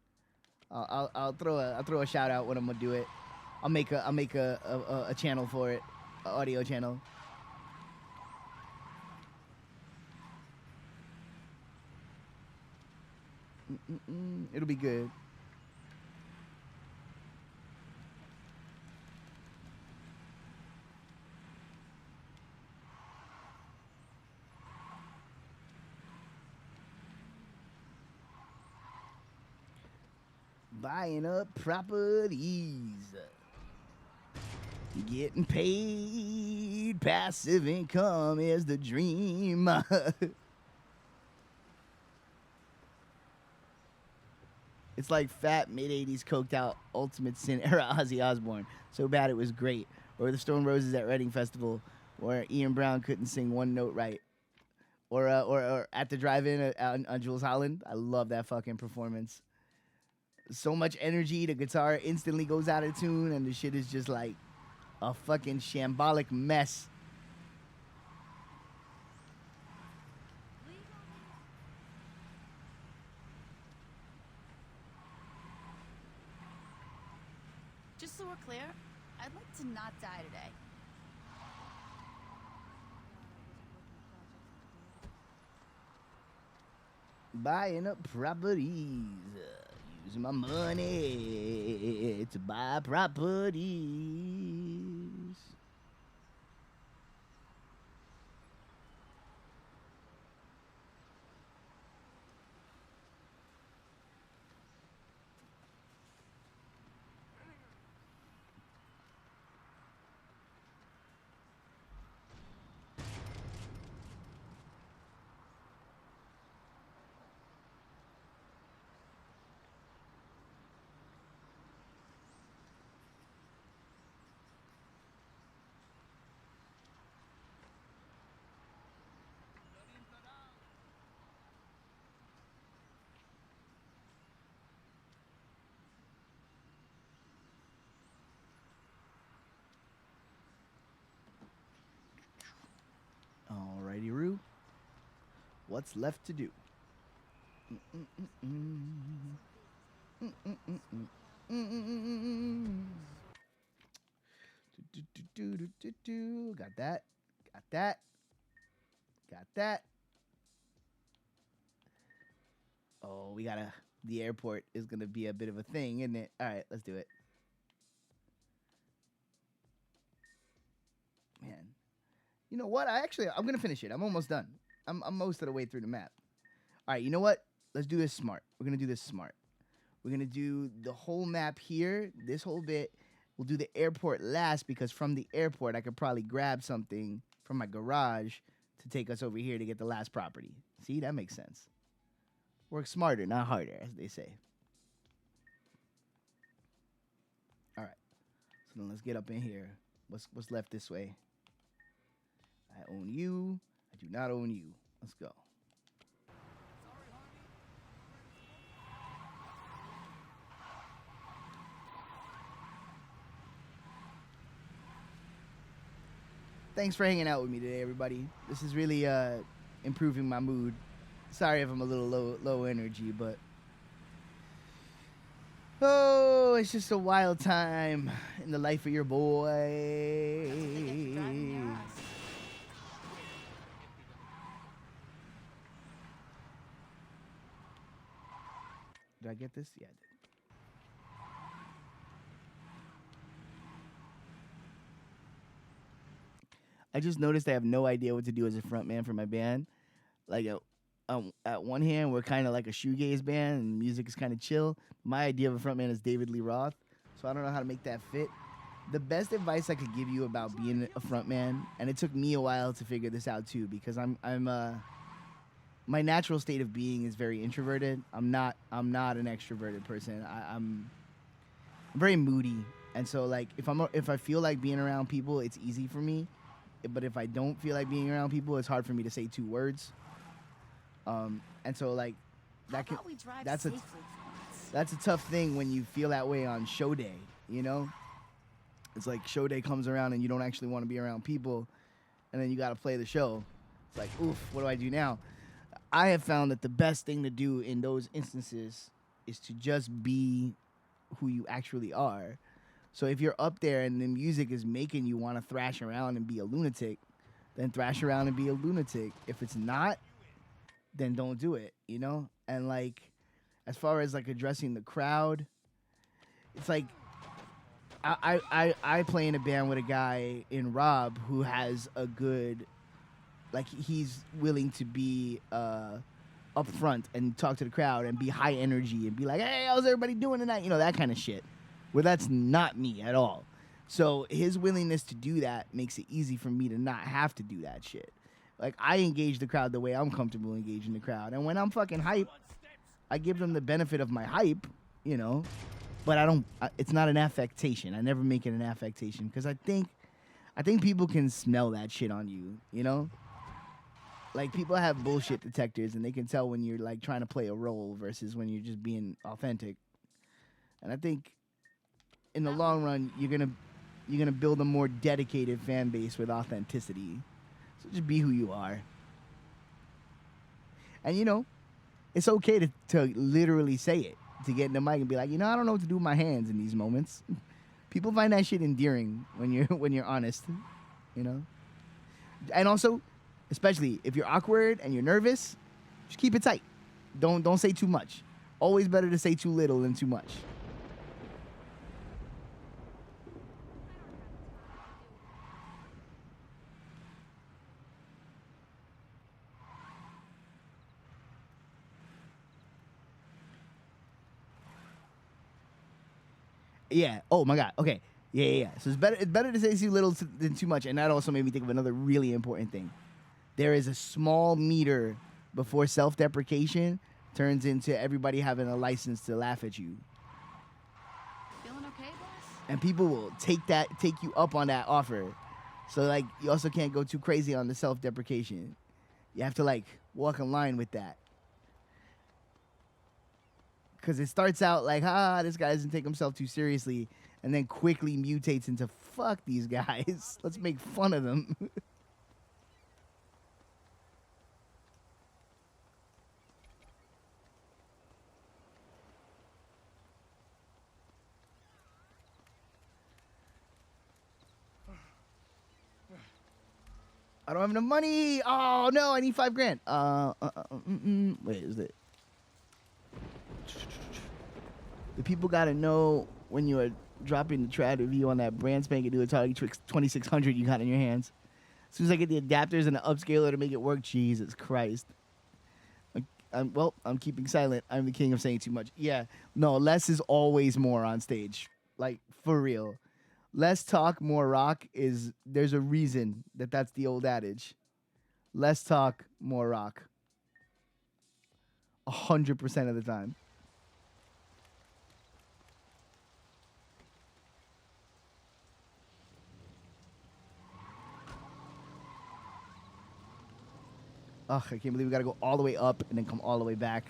I'll throw a shout out when I'm gonna do it. I'll make a channel for it, an audio channel. It'll be good. Buying up properties, getting paid, passive income is the dream. It's like fat mid-'80s coked out Ultimate Sin era Ozzy Osbourne. So bad it was great. Or the Stone Roses at Reading Festival, where Ian Brown couldn't sing one note right. Or at the drive-in on Jules Holland. I love that fucking performance. So much energy, the guitar instantly goes out of tune, and the shit is just like a fucking shambolic mess. clear? I'd like to not die today. Buying up properties. Using my money to buy properties. Alrighty, Roo. What's left to do? Got that. Got that. Got that. Oh, we gotta. The airport is gonna be a bit of a thing, isn't it? All right, let's do it. Man, you know what? I'm gonna finish it. I'm almost done. I'm most of the way through the map. All right, you know what? Let's do this smart. We're gonna do this smart. We're gonna do the whole map here, this whole bit. We'll do the airport last because from the airport I could probably grab something from my garage to take us over here to get the last property. See, that makes sense. Work smarter, not harder, as they say. All right. So then let's get up in here. What's left this way? I own you. I do not own you. Let's go. Thanks for hanging out with me today, everybody. This is really improving my mood. Sorry if I'm a little low energy, but oh, it's just a wild time in the life of your boy. Did I get this? Yeah, I did. I just noticed I have no idea what to do as a front man for my band. Like, at one hand, we're kind of like a shoegaze band, and music is kind of chill. My idea of a front man is David Lee Roth, so I don't know how to make that fit. The best advice I could give you about being a front man, and it took me a while to figure this out too, because my natural state of being is very introverted. I'm not an extroverted person. I'm very moody, and so like if I feel like being around people, it's easy for me. But if I don't feel like being around people, it's hard for me to say 2 words. And so like that's a tough thing when you feel that way on show day, you know? It's like show day comes around and you don't actually want to be around people, and then you got to play the show. It's like, oof, what do I do now? I have found that the best thing to do in those instances is to just be who you actually are. So if you're up there and the music is making you want to thrash around and be a lunatic, then thrash around and be a lunatic. If it's not, then don't do it, you know? And like, as far as like addressing the crowd, it's like, I play in a band with a guy in Rob who has a good, like he's willing to be up front and talk to the crowd and be high energy and be like, hey, how's everybody doing tonight? You know, that kind of shit. Where that's not me at all. So his willingness to do that makes it easy for me to not have to do that shit. Like, I engage the crowd the way I'm comfortable engaging the crowd. And when I'm fucking hype, I give them the benefit of my hype, you know. But it's not an affectation. I never make it an affectation because I think people can smell that shit on you, you know. Like, people have bullshit detectors and they can tell when you're like trying to play a role versus when you're just being authentic. And I think in the long run, you're gonna build a more dedicated fan base with authenticity. So just be who you are. And you know, it's okay to literally say it, to get in the mic and be like, you know, I don't know what to do with my hands in these moments. People find that shit endearing when you're honest, you know. And also, especially if you're awkward and you're nervous, just keep it tight. Don't say too much. Always better to say too little than too much. Yeah. Oh my God. Okay. Yeah. So it's better to say too little than too much. And that also made me think of another really important thing. There is a small meter before self-deprecation turns into everybody having a license to laugh at you. Feeling okay, boss? And people will take you up on that offer. So like you also can't go too crazy on the self-deprecation. You have to like walk in line with that. Because it starts out like, this guy doesn't take himself too seriously, and then quickly mutates into, fuck these guys. Let's make fun of them. I don't have enough money. Oh, no, I need $5,000. Wait, is it? The people got to know when you are dropping the trad review on that brand spanking new Atari 2600 you got in your hands. As soon as I get the adapters and the upscaler to make it work, Jesus Christ. I'm keeping silent. I'm the king of saying too much. Yeah, no, less is always more on stage. Like, for real. Less talk, more rock there's a reason that's the old adage. Less talk, more rock. 100% of the time. Ugh, I can't believe we gotta go all the way up and then come all the way back.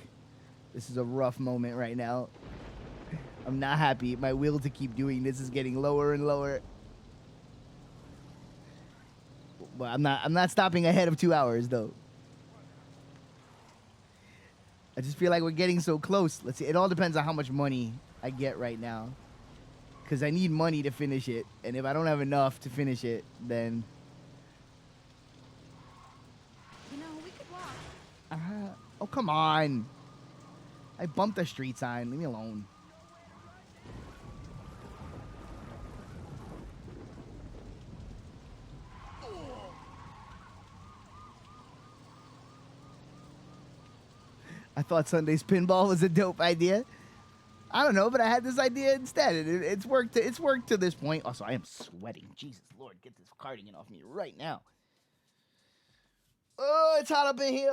This is a rough moment right now. I'm not happy. My will to keep doing this is getting lower and lower. But I'm not stopping ahead of 2 hours though. I just feel like we're getting so close. Let's see. It all depends on how much money I get right now. Because I need money to finish it. And if I don't have enough to finish it, then... You know, we could walk. Oh, come on. I bumped the street sign. Leave me alone. I thought Sunday's pinball was a dope idea. I don't know, but I had this idea instead. It's worked. It's worked to this point. Also, I am sweating. Jesus Lord, get this cardigan off me right now. Oh, it's hot up in here.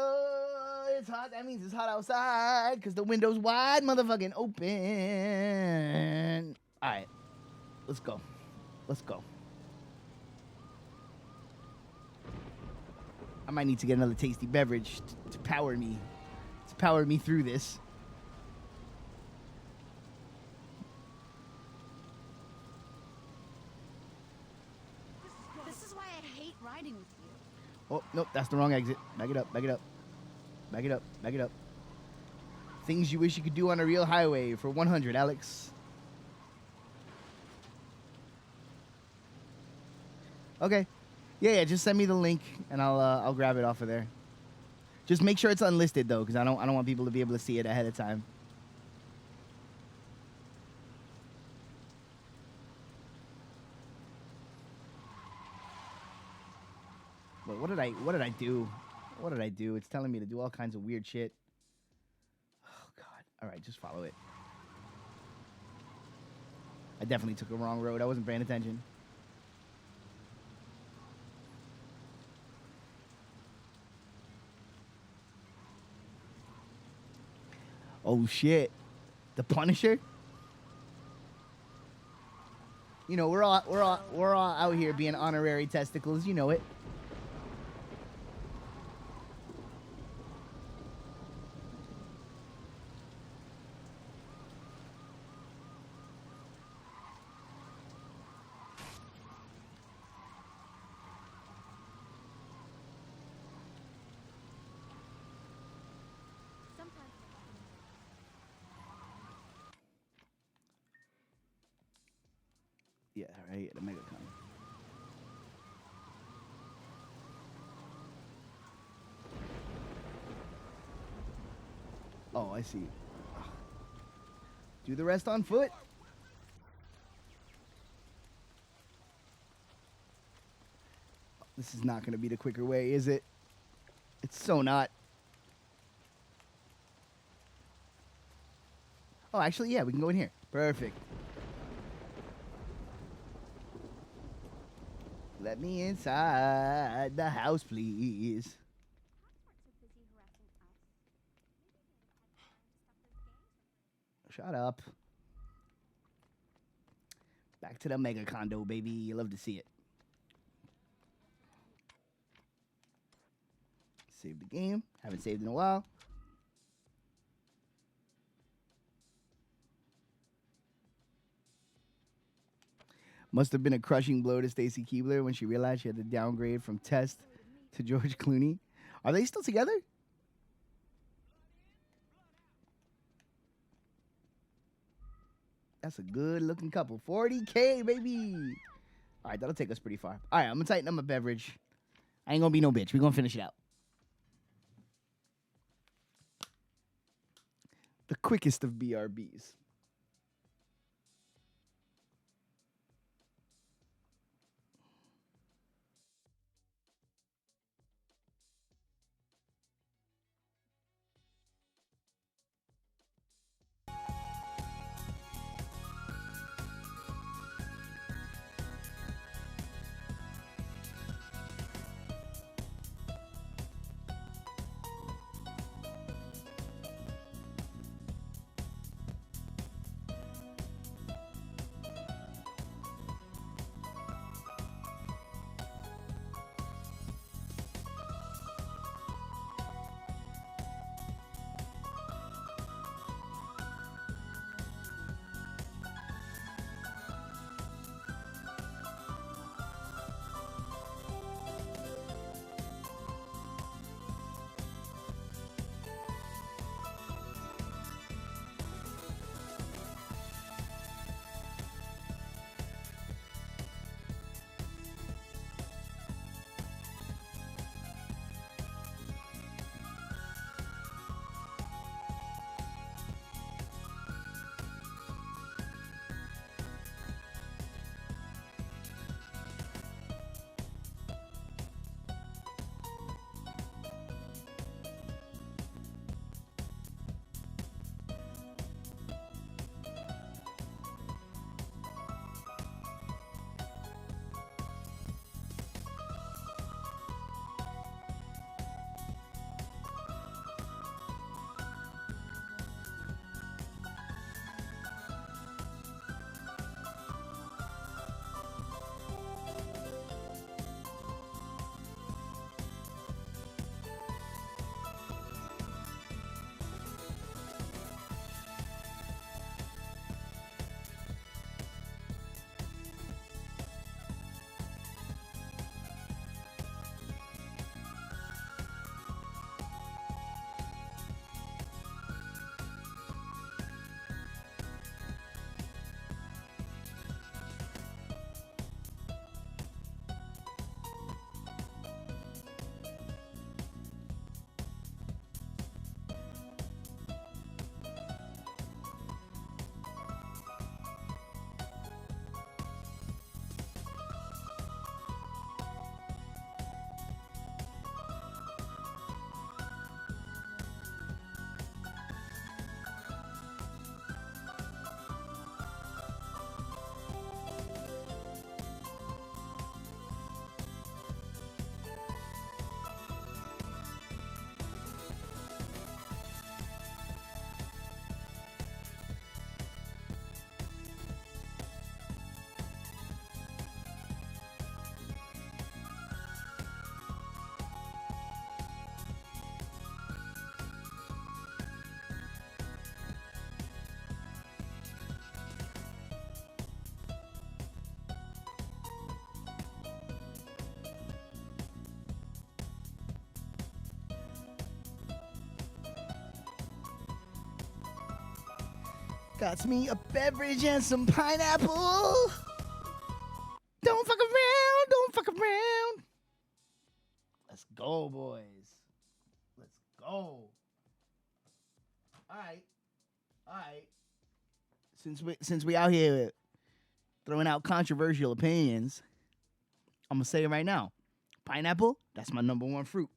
It's hot. That means it's hot outside because the window's wide, motherfucking open. All right, let's go. Let's go. I might need to get another tasty beverage to power me. Power me through this. This is why I hate riding with you. Oh, nope, that's the wrong exit. Back it up, back it up. Back it up, back it up. Things you wish you could do on a real highway for 100, Alex. Okay. Yeah, just send me the link and I'll grab it off of there. Just make sure it's unlisted though, because I don't want people to be able to see it ahead of time. Wait, what did I do? What did I do? It's telling me to do all kinds of weird shit. Oh God. Alright, just follow it. I definitely took a wrong road. I wasn't paying attention. Oh shit. The Punisher? You know, we're all out here being honorary testicles, you know it. Yeah, right. The mega condo. Oh, I see. Do the rest on foot. This is not going to be the quicker way, is it? It's so not. Oh, actually, yeah, we can go in here. Perfect. Let me inside the house, please. Shut up. Back to the mega condo, baby. You love to see it. Save the game. Haven't saved in a while. Must have been a crushing blow to Stacy Keebler when she realized she had to downgrade from Test to George Clooney. Are they still together? That's a good looking couple. 40K, baby. All right, that'll take us pretty far. All right, I'm going to tighten up my beverage. I ain't going to be no bitch. We're going to finish it out. The quickest of BRBs. Got me a beverage and some pineapple. Don't fuck around. Don't fuck around. Let's go, boys. Let's go. All right. All right. Since we out here throwing out controversial opinions, I'm gonna say it right now. Pineapple, that's my number one fruit.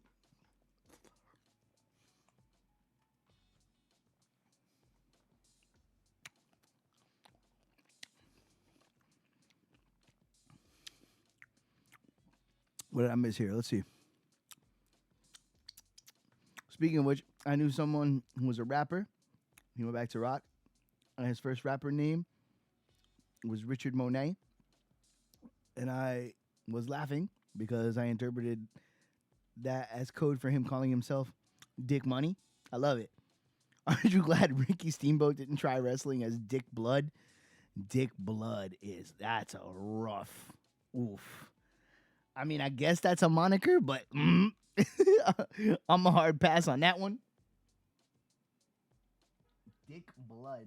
What did I miss here? Let's see. Speaking of which, I knew someone who was a rapper. He went back to rock. And his first rapper name was Richard Monet. And I was laughing because I interpreted that as code for him calling himself Dick Money. I love it. Aren't you glad Ricky Steamboat didn't try wrestling as Dick Blood? Dick Blood that's a rough. Oof. I mean, I guess that's a moniker, but I'm a hard pass on that one. Dick Blood.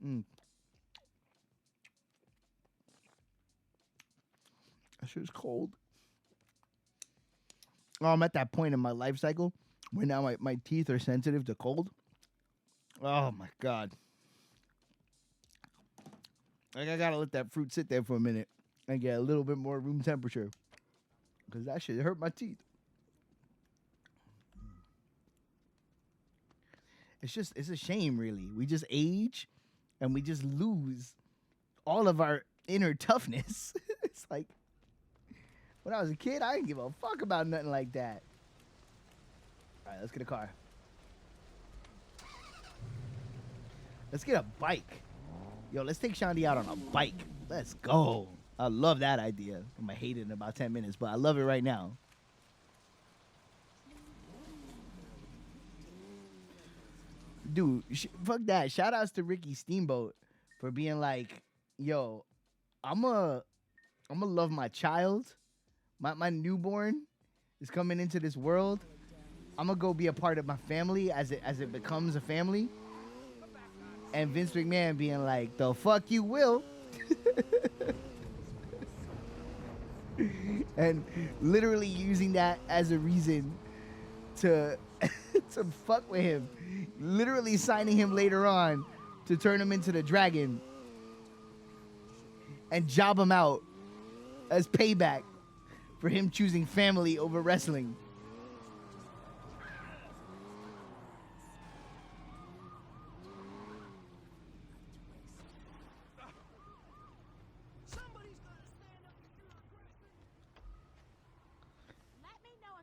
That shit's cold. Oh, I'm at that point in my life cycle where now my teeth are sensitive to cold. Oh, my God. Like, I gotta let that fruit sit there for a minute and get a little bit more room temperature. Because that shit hurt my teeth. It's a shame, really. We just age and we just lose all of our inner toughness. It's like, when I was a kid, I didn't give a fuck about nothing like that. All right, let's get a car. Let's get a bike. Yo, let's take Shandi out on a bike. Let's go. I love that idea. I'm going to hate it in about 10 minutes, but I love it right now. Dude, fuck that. Shout outs to Ricky Steamboat for being like, yo, I'm a love my child. My newborn is coming into this world. I'm going to go be a part of my family as it becomes a family. And Vince McMahon being like, the fuck you will. And literally using that as a reason to to fuck with him. Literally signing him later on to turn him into the dragon and job him out as payback for him choosing family over wrestling.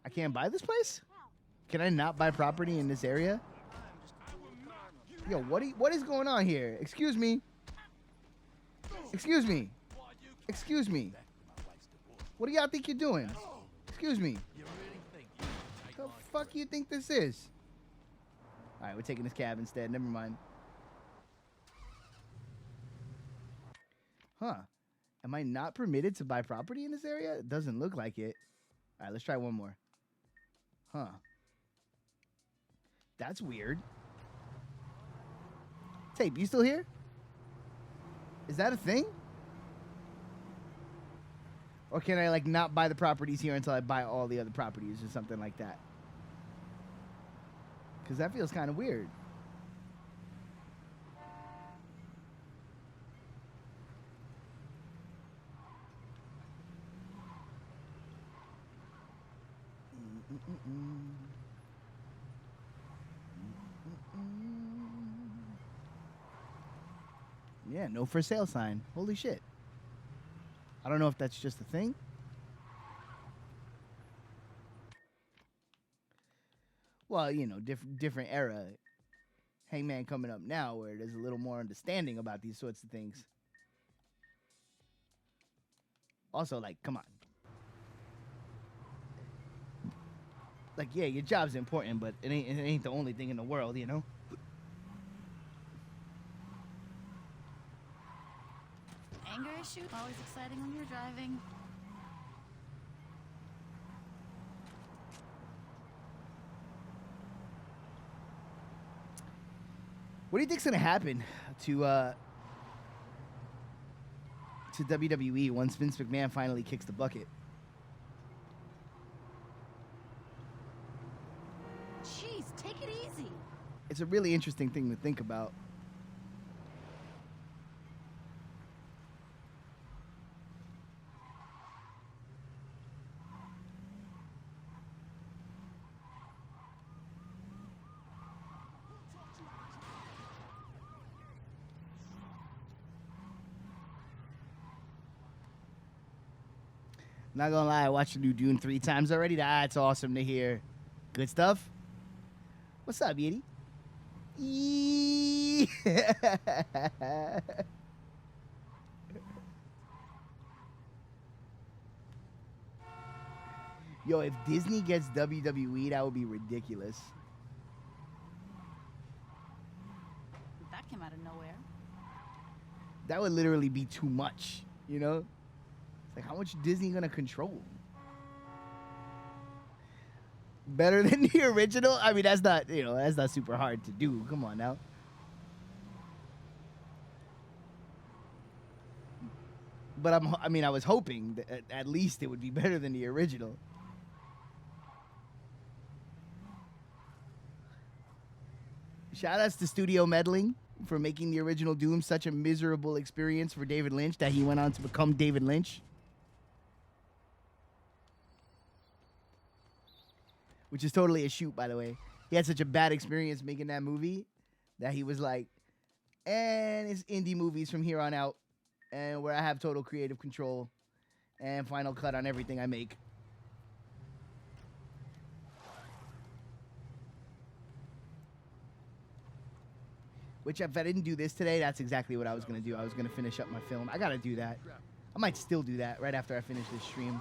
I can't buy this place? Can I not buy property in this area? Yo, what is going on here? Excuse me. Excuse me. Excuse me. What do y'all think you're doing? Excuse me. The fuck you think this is? All right, we're taking this cab instead. Never mind. Huh. Am I not permitted to buy property in this area? It doesn't look like it. All right, let's try one more. Huh. That's weird. Tape, you still here? Is that a thing? Or can I, like, not buy the properties here until I buy all the other properties or something like that? Because that feels kind of weird. Yeah, no for sale sign. Holy shit. I don't know if that's just a thing. Well, you know, different era. Hangman coming up now where there's a little more understanding about these sorts of things. Also, like, come on. Like, yeah, your job's important, but it ain't the only thing in the world, you know? Anger issue? Always exciting when you're driving. What do you think's gonna happen to to WWE once Vince McMahon finally kicks the bucket. Jeez, take it easy. It's a really interesting thing to think about. Not gonna lie, I watched the new Dune 3 times already. That's awesome to hear. Good stuff. What's up, Yeti? Yee. Yo, if Disney gets WWE, that would be ridiculous. That came out of nowhere. That would literally be too much, you know? It's like, how much Disney gonna control? Better than the original? I mean, that's not, you know, that's not super hard to do. Come on now. But I was hoping that at least it would be better than the original. Shout outs to Studio Meddling for making the original Doom such a miserable experience for David Lynch that he went on to become David Lynch. Which is totally a shoot, by the way. He had such a bad experience making that movie that he was like, and it's indie movies from here on out, and where I have total creative control and final cut on everything I make. Which, if I didn't do this today, that's exactly what I was going to do. I was going to finish up my film. I got to do that. I might still do that right after I finish this stream.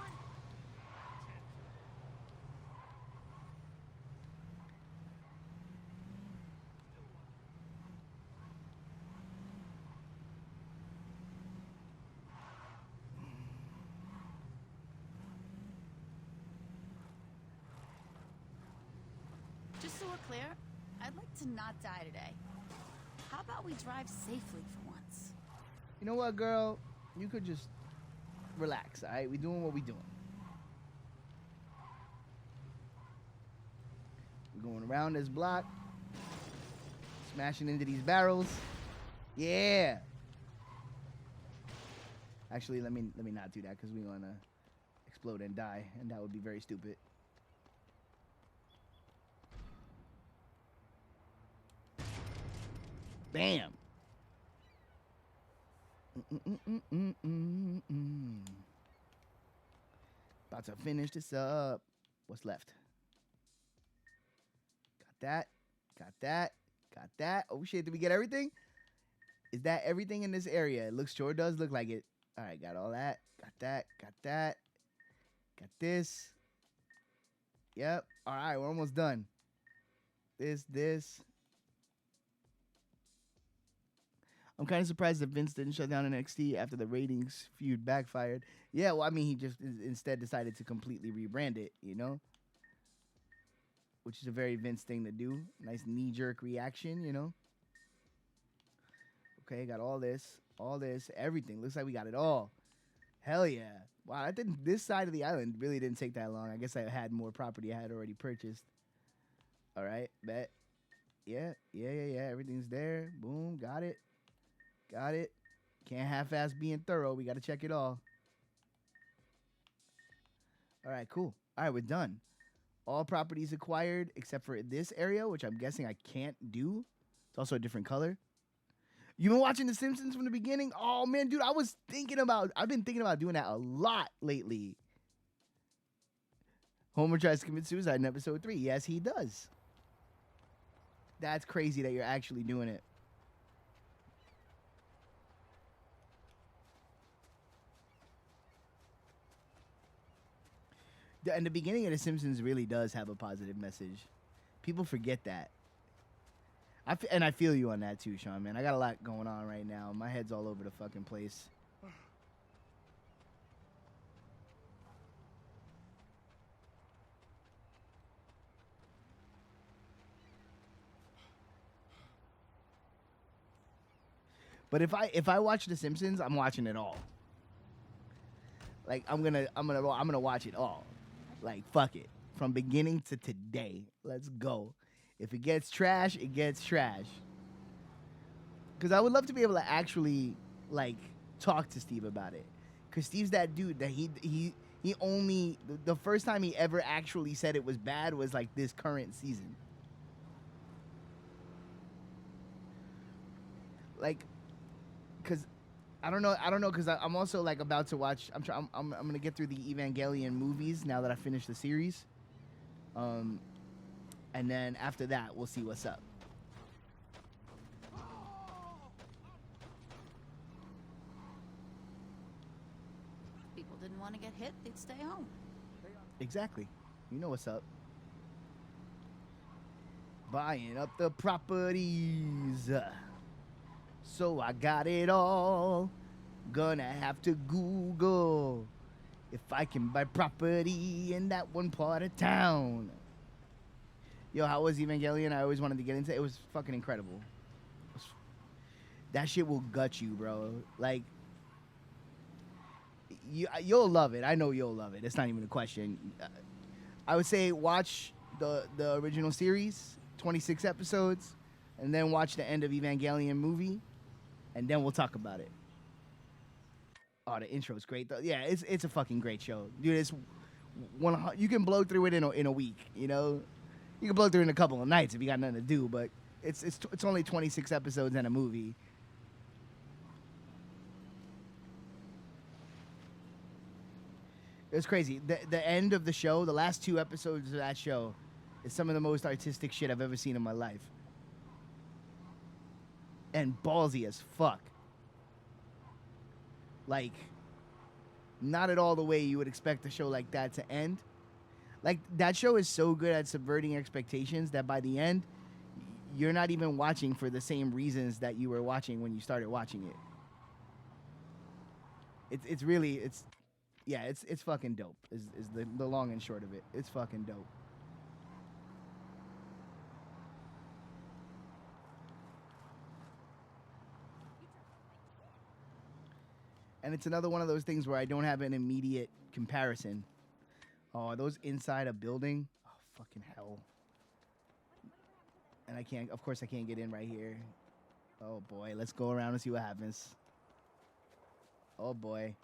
Just so we're clear, I'd like to not die today. How about we drive safely for once? You know what, girl? You could just relax, all right? We doing what we doing. We're going around this block, smashing into these barrels. Yeah. Actually, let me not do that because we're gonna explode and die, and that would be very stupid. Bam. About to finish this up. What's left? Got that. Got that. Got that. Oh shit, did we get everything? Is that everything in this area? It sure does look like it. All right, got all that. Got that. Got that. Got this. Yep. All right, we're almost done. This. I'm kind of surprised that Vince didn't shut down NXT after the ratings feud backfired. Yeah, well, I mean, he just instead decided to completely rebrand it, you know? Which is a very Vince thing to do. Nice knee-jerk reaction, you know? Okay, got all this, everything. Looks like we got it all. Hell yeah. Wow, I think this side of the island really didn't take that long. I guess I had more property I had already purchased. All right, bet. Yeah. Everything's there. Boom, got it. Got it. Can't half-ass being thorough. We got to check it all. All right, cool. All right, we're done. All properties acquired except for this area, which I'm guessing I can't do. It's also a different color. You've been watching The Simpsons from the beginning? Oh, man, dude, I've been thinking about doing that a lot lately. Homer tries to commit suicide in episode 3. Yes, he does. That's crazy that you're actually doing it. And the beginning of The Simpsons really does have a positive message. People forget that. And I feel you on that too, Sean, man. I got a lot going on right now. My head's all over the fucking place. But if I watch The Simpsons, I'm watching it all. Like I'm gonna watch it all. Like fuck it, from beginning to today. Let's go. If it gets trash, it gets trash. Because I would love to be able to actually like talk to Steve about it. Because Steve's that dude that he only the first time he ever actually said it was bad was like this current season. Like, because I don't know, because I'm also like about to watch. I'm gonna get through the Evangelion movies now that I finished the series. And then after that, we'll see what's up. People didn't want to get hit, they'd stay home. Exactly. You know what's up. Buying up the properties. So I got it all. Gonna have to Google if I can buy property in that one part of town. Yo, how was Evangelion? I always wanted to get into it. It was fucking incredible. That shit will gut you, bro. Like, you'll love it. I know you'll love it. It's not even a question. I would say watch the original series, 26 episodes, and then watch the end of Evangelion movie, and then we'll talk about it. Oh, the intro's great though. Yeah, it's a fucking great show, dude. It's one. You can blow through it in a week. You know, you can blow through it in a couple of nights if you got nothing to do. But it's only 26 episodes and a movie. It was crazy. The end of the show, the last 2 episodes of that show, is some of the most artistic shit I've ever seen in my life. And ballsy as fuck. Like, not at all the way you would expect a show like that to end. Like, that show is so good at subverting expectations that by the end, you're not even watching for the same reasons that you were watching when you started watching it. It's really, it's fucking dope, is the long and short of it. It's fucking dope. And it's another one of those things where I don't have an immediate comparison. Oh, are those inside a building? Oh, fucking hell. And I can't, of course I can't get in right here. Oh boy, let's go around and see what happens. Oh boy.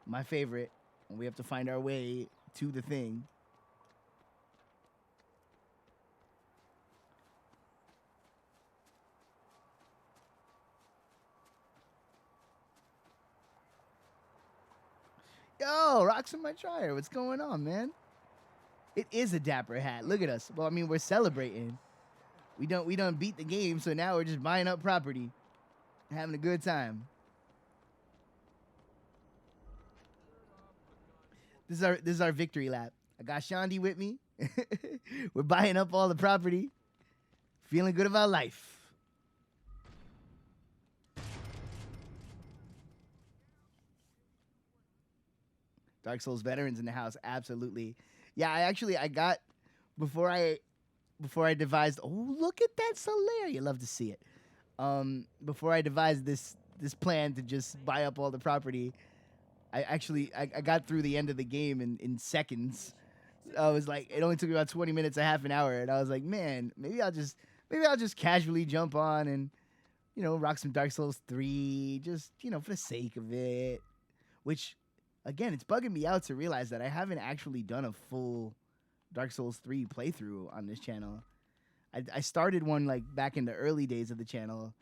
My favorite. And we have to find our way to the thing. Yo, Rocks in my dryer. What's going on, man? It is a dapper hat. Look at us. Well, I mean, we're celebrating. We done beat the game, so now we're just buying up property, having a good time. This is our victory lap. I got Shandi with me. We're buying up all the property, feeling good about life. Dark Souls veterans in the house, absolutely. Yeah, I got before I devised. Oh, look at that Solaire! You love to see it. Before I devised this plan to just buy up all the property, I got through the end of the game in seconds. I was like, it only took me about 20 minutes, a half an hour, and I was like, man, maybe I'll just casually jump on and, you know, rock some Dark Souls 3, just, you know, for the sake of it. Which, again, it's bugging me out to realize that I haven't actually done a full Dark Souls 3 playthrough on this channel. I started one like back in the early days of the channel,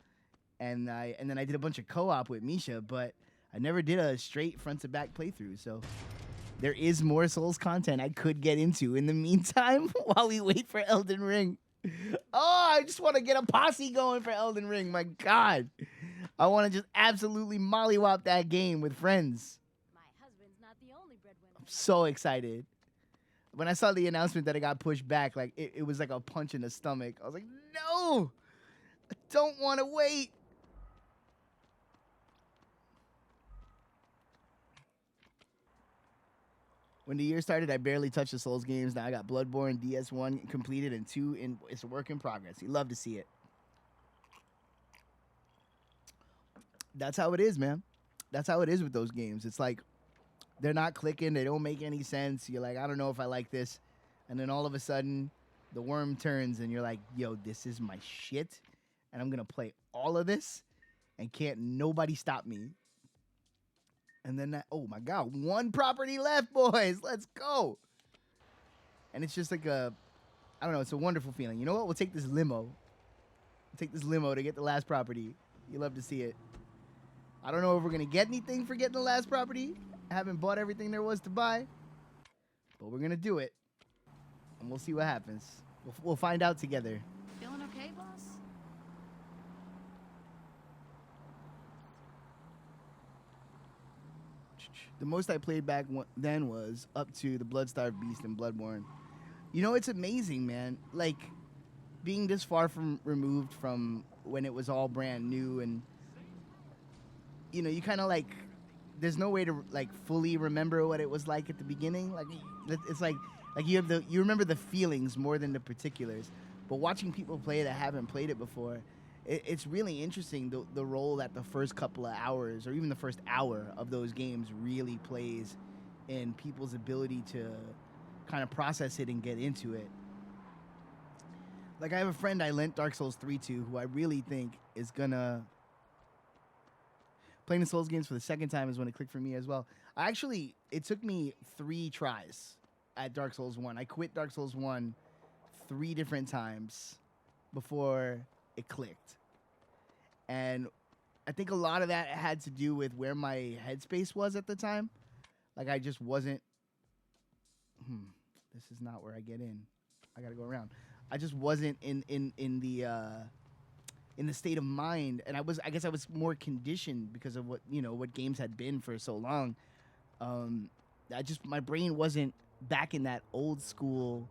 and then I did a bunch of co-op with Misha, but I never did a straight front to back playthrough. So there is more Souls content I could get into in the meantime while we wait for Elden Ring. Oh, I just want to get a posse going for Elden Ring. My God, I want to just absolutely mollywop that game with friends. My husband's not the only breadwinner. I'm so excited. When I saw the announcement that it got pushed back, like it was like a punch in the stomach. I was like, no, I don't want to wait. When the year started, I barely touched the Souls games. Now I got Bloodborne, DS1 completed, and 2 it's a work in progress. You love to see it. That's how it is, man. That's how it is with those games. It's like they're not clicking. They don't make any sense. You're like, I don't know if I like this. And then all of a sudden, the worm turns and you're like, yo, this is my shit. And I'm going to play all of this and can't nobody stop me. And then oh my God, one property left, boys. Let's go. And it's just like I don't know, it's a wonderful feeling. You know what? We'll take this limo. We'll take this limo to get the last property. You love to see it. I don't know if we're going to get anything for getting the last property. I haven't bought everything there was to buy. But we're going to do it. And we'll see what happens. We'll find out together. Feeling okay, boss? The most I played back then was up to the Bloodstarved Beast and Bloodborne. You know, it's amazing, man. Like, being this far removed from when it was all brand new, and, you know, you kind of like, there's no way to, like, fully remember what it was like at the beginning. Like, it's like you remember the feelings more than the particulars. But watching people play that haven't played it before, it's really interesting the role that the first couple of hours or even the first hour of those games really plays in people's ability to kind of process it and get into it. Like, I have a friend I lent Dark Souls 3 to who I really think is gonna... Playing the Souls games for the second time is when it clicked for me as well. It took me 3 tries at Dark Souls 1. I quit Dark Souls 1 3 different times before it clicked. And I think a lot of that had to do with where my headspace was at the time. Like, I just wasn't... This is not where I get in. I gotta go around. I just wasn't in the state of mind, and I guess I was more conditioned because of what games had been for so long. My brain wasn't back in that old school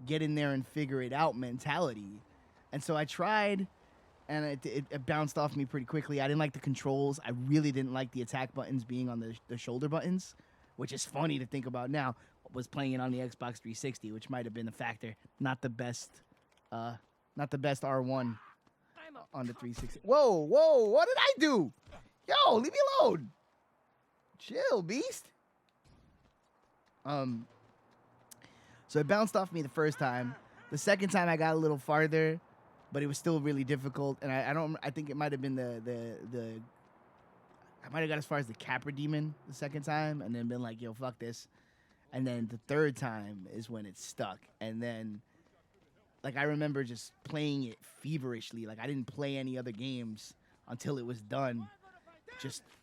get in there and figure it out mentality. And so I tried, and it bounced off me pretty quickly. I didn't like the controls. I really didn't like the attack buttons being on the shoulder buttons, which is funny to think about now. I was playing it on the Xbox 360, which might have been a factor. Not the best R1 on the 360. Whoa, what did I do? Yo, leave me alone. Chill, beast. So it bounced off me the first time. The second time I got a little farther, but it was still really difficult. And I think it might have been I might have got as far as the Capra Demon the second time and then been like, yo, fuck this. And then the third time is when it stuck. And then, like, I remember just playing it feverishly. Like, I didn't play any other games until it was done.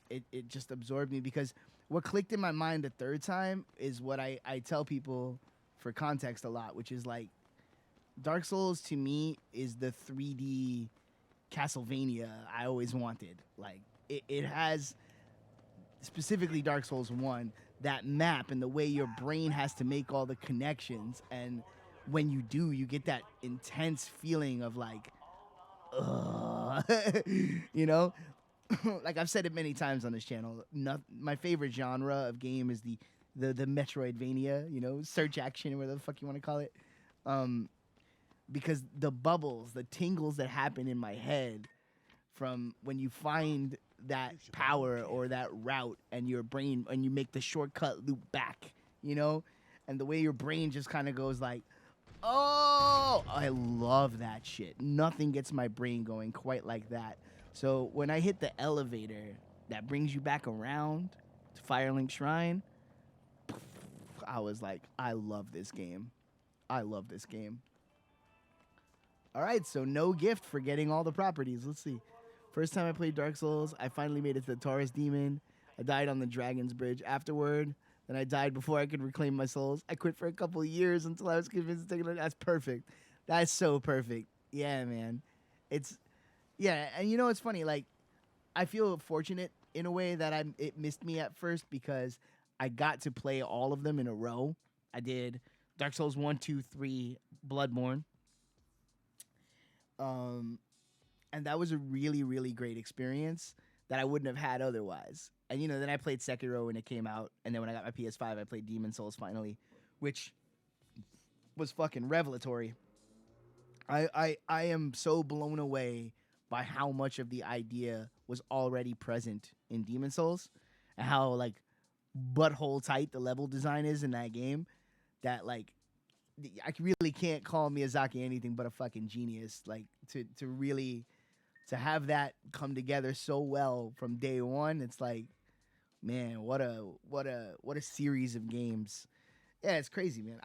It just absorbed me, because what clicked in my mind the third time is what I tell people for context a lot, which is like, Dark Souls to me is the 3D Castlevania I always wanted. Like, it has, specifically Dark Souls 1, that map and the way your brain has to make all the connections. And when you do, you get that intense feeling of like, you know? Like I've said it many times on this channel, my favorite genre of game is the Metroidvania, you know, search action, or whatever the fuck you want to call it. Because the bubbles, the tingles that happen in my head from when you find that power or that route and your brain, and you make the shortcut loop back, you know, and the way your brain just kind of goes like, oh, I love that shit. Nothing gets my brain going quite like that. So when I hit the elevator that brings you back around to Firelink Shrine, I was like, I love this game. I love this game. All right, so no gift for getting all the properties. Let's see. First time I played Dark Souls, I finally made it to the Taurus Demon. I died on the Dragon's Bridge afterward. Then I died before I could reclaim my souls. I quit for a couple of years until I was convinced to take it. That's perfect. That's so perfect. Yeah, man. Yeah, and you know it's funny, like, I feel fortunate in a way that it missed me at first, because I got to play all of them in a row. I did Dark Souls 1, 2, 3, Bloodborne. And that was a really, really great experience that I wouldn't have had otherwise. And, you know, then I played Sekiro when it came out, and then when I got my PS5, I played Demon Souls finally, which was fucking revelatory. I am so blown away by how much of the idea was already present in Demon Souls, and how, like, butthole tight the level design is in that game that like I really can't call Miyazaki anything but a fucking genius. Like to really to have that come together so well from day one. It's like, man, what a series of games. Yeah, it's crazy, man.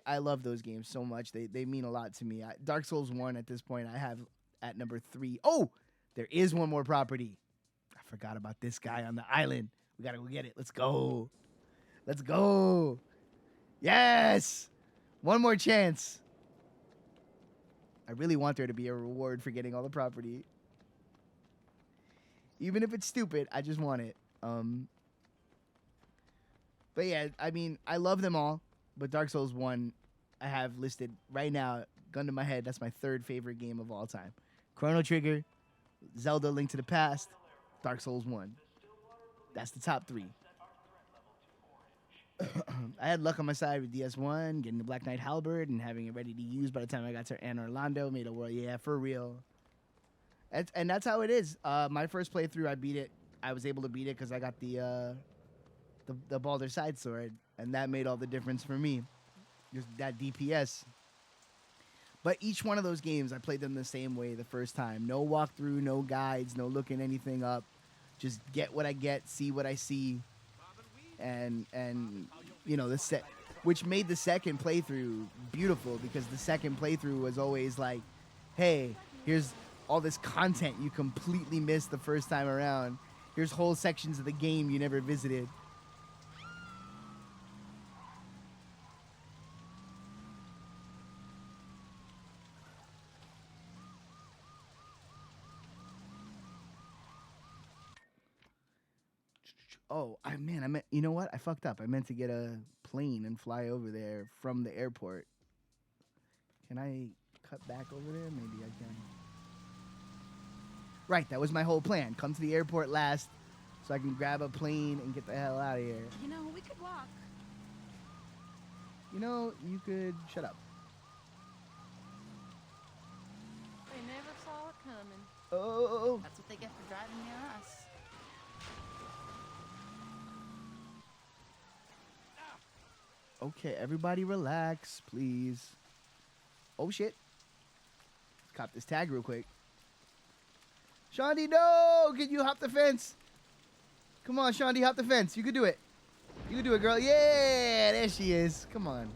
I love those games so much. They mean a lot to me. Dark Souls 1 at this point I have at number 3. Oh, there is one more property. I forgot about this guy on the island. We gotta go get it. Let's go. Let's go. Yes. One more chance. I really want there to be a reward for getting all the property. Even if it's stupid, I just want it. But yeah, I mean, I love them all. But Dark Souls 1, I have listed right now, gun to my head, that's my 3rd favorite game of all time. Chrono Trigger, Zelda Link to the Past, Dark Souls 1. That's the top 3. I had luck on my side with DS1, getting the Black Knight Halberd and having it ready to use by the time I got to Anne Orlando, made a world, yeah, for real. And that's how it is. My first playthrough, I beat it. I was able to beat it because I got the Baldur Side Sword, and that made all the difference for me. Just that DPS. But each one of those games, I played them the same way the first time. No walkthrough, no guides, no looking anything up. Just get what I get, see what I see, and you know which made the second playthrough beautiful because the second playthrough was always like, hey, here's all this content you completely missed the first time around. Here's whole sections of the game you never visited. Oh, I meant, you know what? I fucked up. I meant to get a plane and fly over there from the airport. Can I cut back over there? Maybe I can. Right, that was my whole plan. Come to the airport last so I can grab a plane and get the hell out of here. You know, we could walk. You know, you could shut up. They never saw it coming. Oh. That's what they get for driving near us. Okay, everybody relax, please. Oh, shit. Let's cop this tag real quick. Shaundi, no! Can you hop the fence? Come on, Shaundi, hop the fence. You can do it. You can do it, girl. Yeah, there she is. Come on.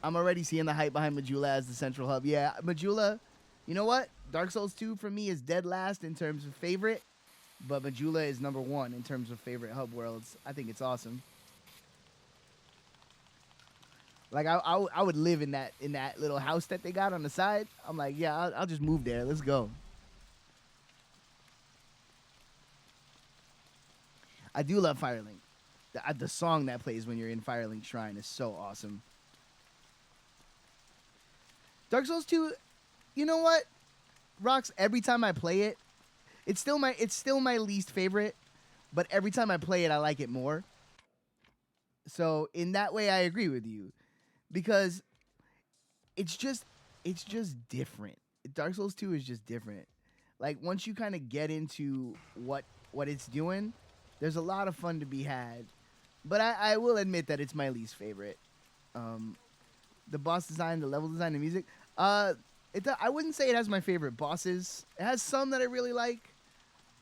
I'm already seeing the hype behind Majula as the central hub. Yeah, Majula, you know what? Dark Souls 2 for me is dead last in terms of favorite, but Majula is number 1 in terms of favorite hub worlds. I think it's awesome. Like I would live in that little house that they got on the side. I'm like, yeah, I'll just move there. Let's go. I do love Firelink. The song that plays when you're in Firelink Shrine is so awesome. Dark Souls 2, you know what? Rocks, every time I play it, it's still my least favorite, but every time I play it, I like it more. So in that way, I agree with you. Because it's just different. Dark Souls 2 is just different. Like once you kind of get into what it's doing, there's a lot of fun to be had. But I will admit that it's my least favorite. The boss design, the level design, the music. I wouldn't say it has my favorite bosses. It has some that I really like.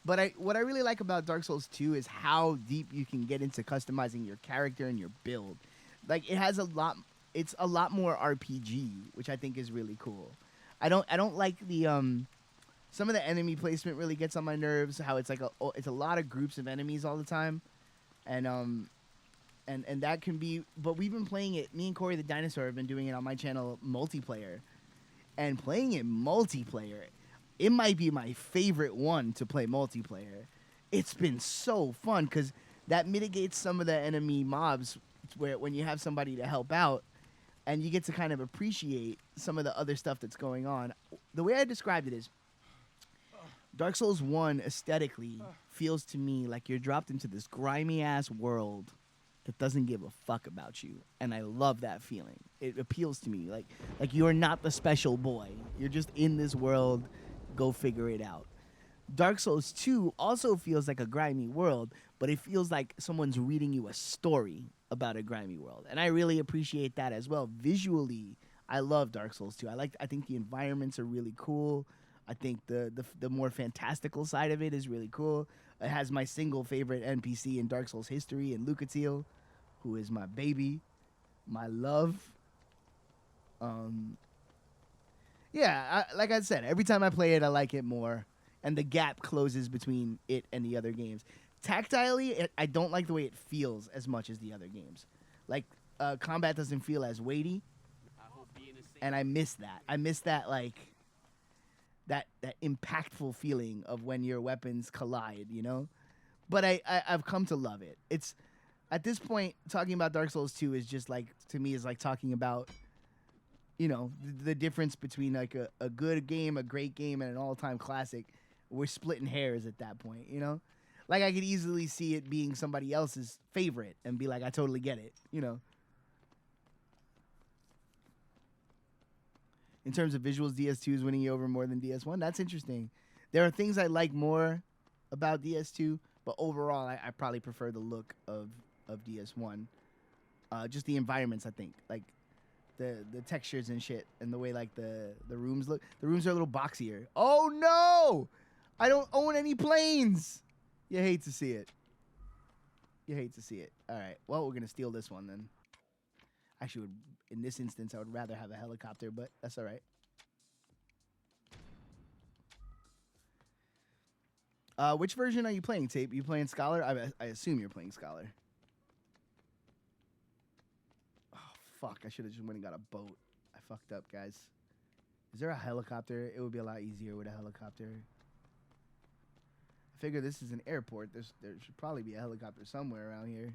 But what I really like about Dark Souls 2 is how deep you can get into customizing your character and your build. Like it has a lot. It's a lot more RPG, which I think is really cool. I don't like the some of the enemy placement really gets on my nerves. How it's like it's a lot of groups of enemies all the time, and that can be. But we've been playing it. Me and Corey the Dinosaur have been doing it on my channel multiplayer, and playing it multiplayer. It might be my favorite one to play multiplayer. It's been so fun because that mitigates some of the enemy mobs where when you have somebody to help out. And you get to kind of appreciate some of the other stuff that's going on. The way I described it is, Dark Souls 1 aesthetically feels to me like you're dropped into this grimy-ass world that doesn't give a fuck about you. And I love that feeling. It appeals to me. Like you're not the special boy. You're just in this world. Go figure it out. Dark Souls 2 also feels like a grimy world, but it feels like someone's reading you a story about a grimy world. And I really appreciate that as well. Visually, I love Dark Souls 2. I think the environments are really cool. I think the more fantastical side of it is really cool. It has my single favorite NPC in Dark Souls history in Lucatiel, who is my baby, my love. Yeah, like I said, every time I play it, I like it more, and the gap closes between it and the other games. Tactilely, I don't like the way it feels as much as the other games. Like, combat doesn't feel as weighty, and I miss that. I miss that, like, that impactful feeling of when your weapons collide, you know? But I've come to love it. It's, at this point, talking about Dark Souls 2 is just like, to me, is like talking about, you know, the difference between like a good game, a great game, and an all-time classic. We're splitting hairs at that point, you know? Like, I could easily see it being somebody else's favorite and be like, I totally get it, you know? In terms of visuals, DS2 is winning you over more than DS1. That's interesting. There are things I like more about DS2, but overall, I probably prefer the look of DS1. Just the environments, I think. Like, the textures and shit, and the way, like, the rooms look. The rooms are a little boxier. Oh, no! I don't own any planes! You hate to see it. You hate to see it. All right. Well, we're going to steal this one, then. Actually, in this instance, I would rather have a helicopter, but that's all right. Which version are you playing, Tape? You playing Scholar? I assume you're playing Scholar. Oh, fuck. I should have just went and got a boat. I fucked up, guys. Is there a helicopter? It would be a lot easier with a helicopter. I figure this is an airport. There should probably be a helicopter somewhere around here.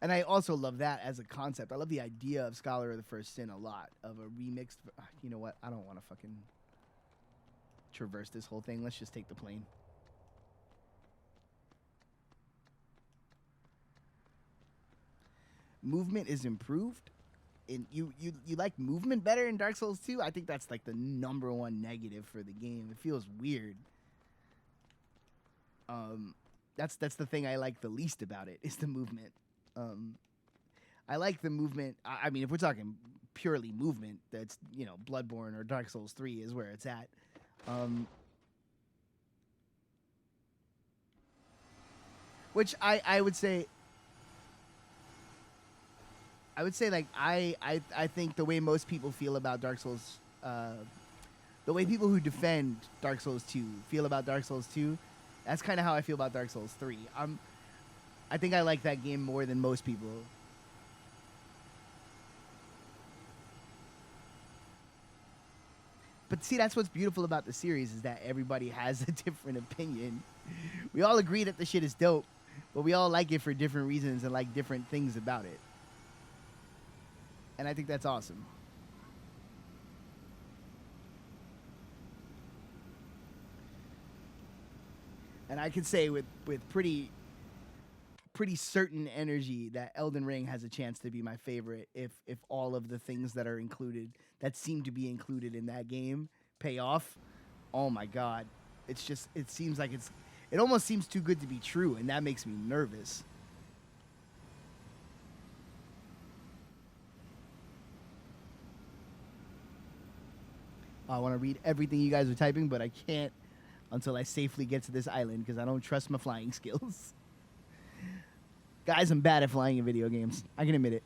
And I also love that as a concept. I love the idea of Scholar of the First Sin a lot. Of a remixed... You know what? I don't want to fucking traverse this whole thing. Let's just take the plane. Movement is improved. And you like movement better in Dark Souls 2? I think that's like the #1 negative for the game. It feels weird. That's the thing I like the least about it, is the movement. I like the movement. I mean, if we're talking purely movement, that's, you know, Bloodborne or Dark Souls 3 is where it's at. Which I would say... like, I think the way most people feel about Dark Souls, the way people who defend Dark Souls 2 feel about Dark Souls 2, that's kind of how I feel about Dark Souls 3. I think I like that game more than most people. But see, that's what's beautiful about the series, is that everybody has a different opinion. We all agree that the shit is dope, but we all like it for different reasons and like different things about it. And I think that's awesome. And I can say with pretty certain energy that Elden Ring has a chance to be my favorite if all of the things that are included, that seem to be included in that game, pay off. Oh my God. It's just, it seems like it almost seems too good to be true, and that makes me nervous. I want to read everything you guys are typing, but I can't until I safely get to this island because I don't trust my flying skills. Guys, I'm bad at flying in video games. I can admit it.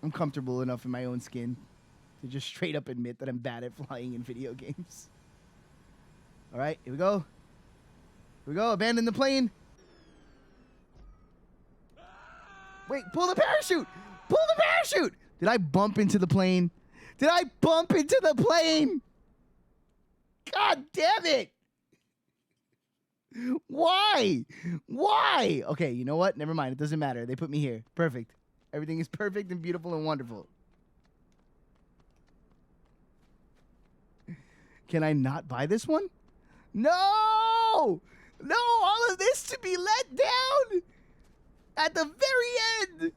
I'm comfortable enough in my own skin to just straight up admit that I'm bad at flying in video games. All right, here we go. Abandon the plane. Wait, pull the parachute! Did I bump into the plane? God damn it! Why? Okay, you know what? Never mind. It doesn't matter. They put me here. Perfect. Everything is perfect and beautiful and wonderful. Can I not buy this one? No! All of this to be let down! At the very end.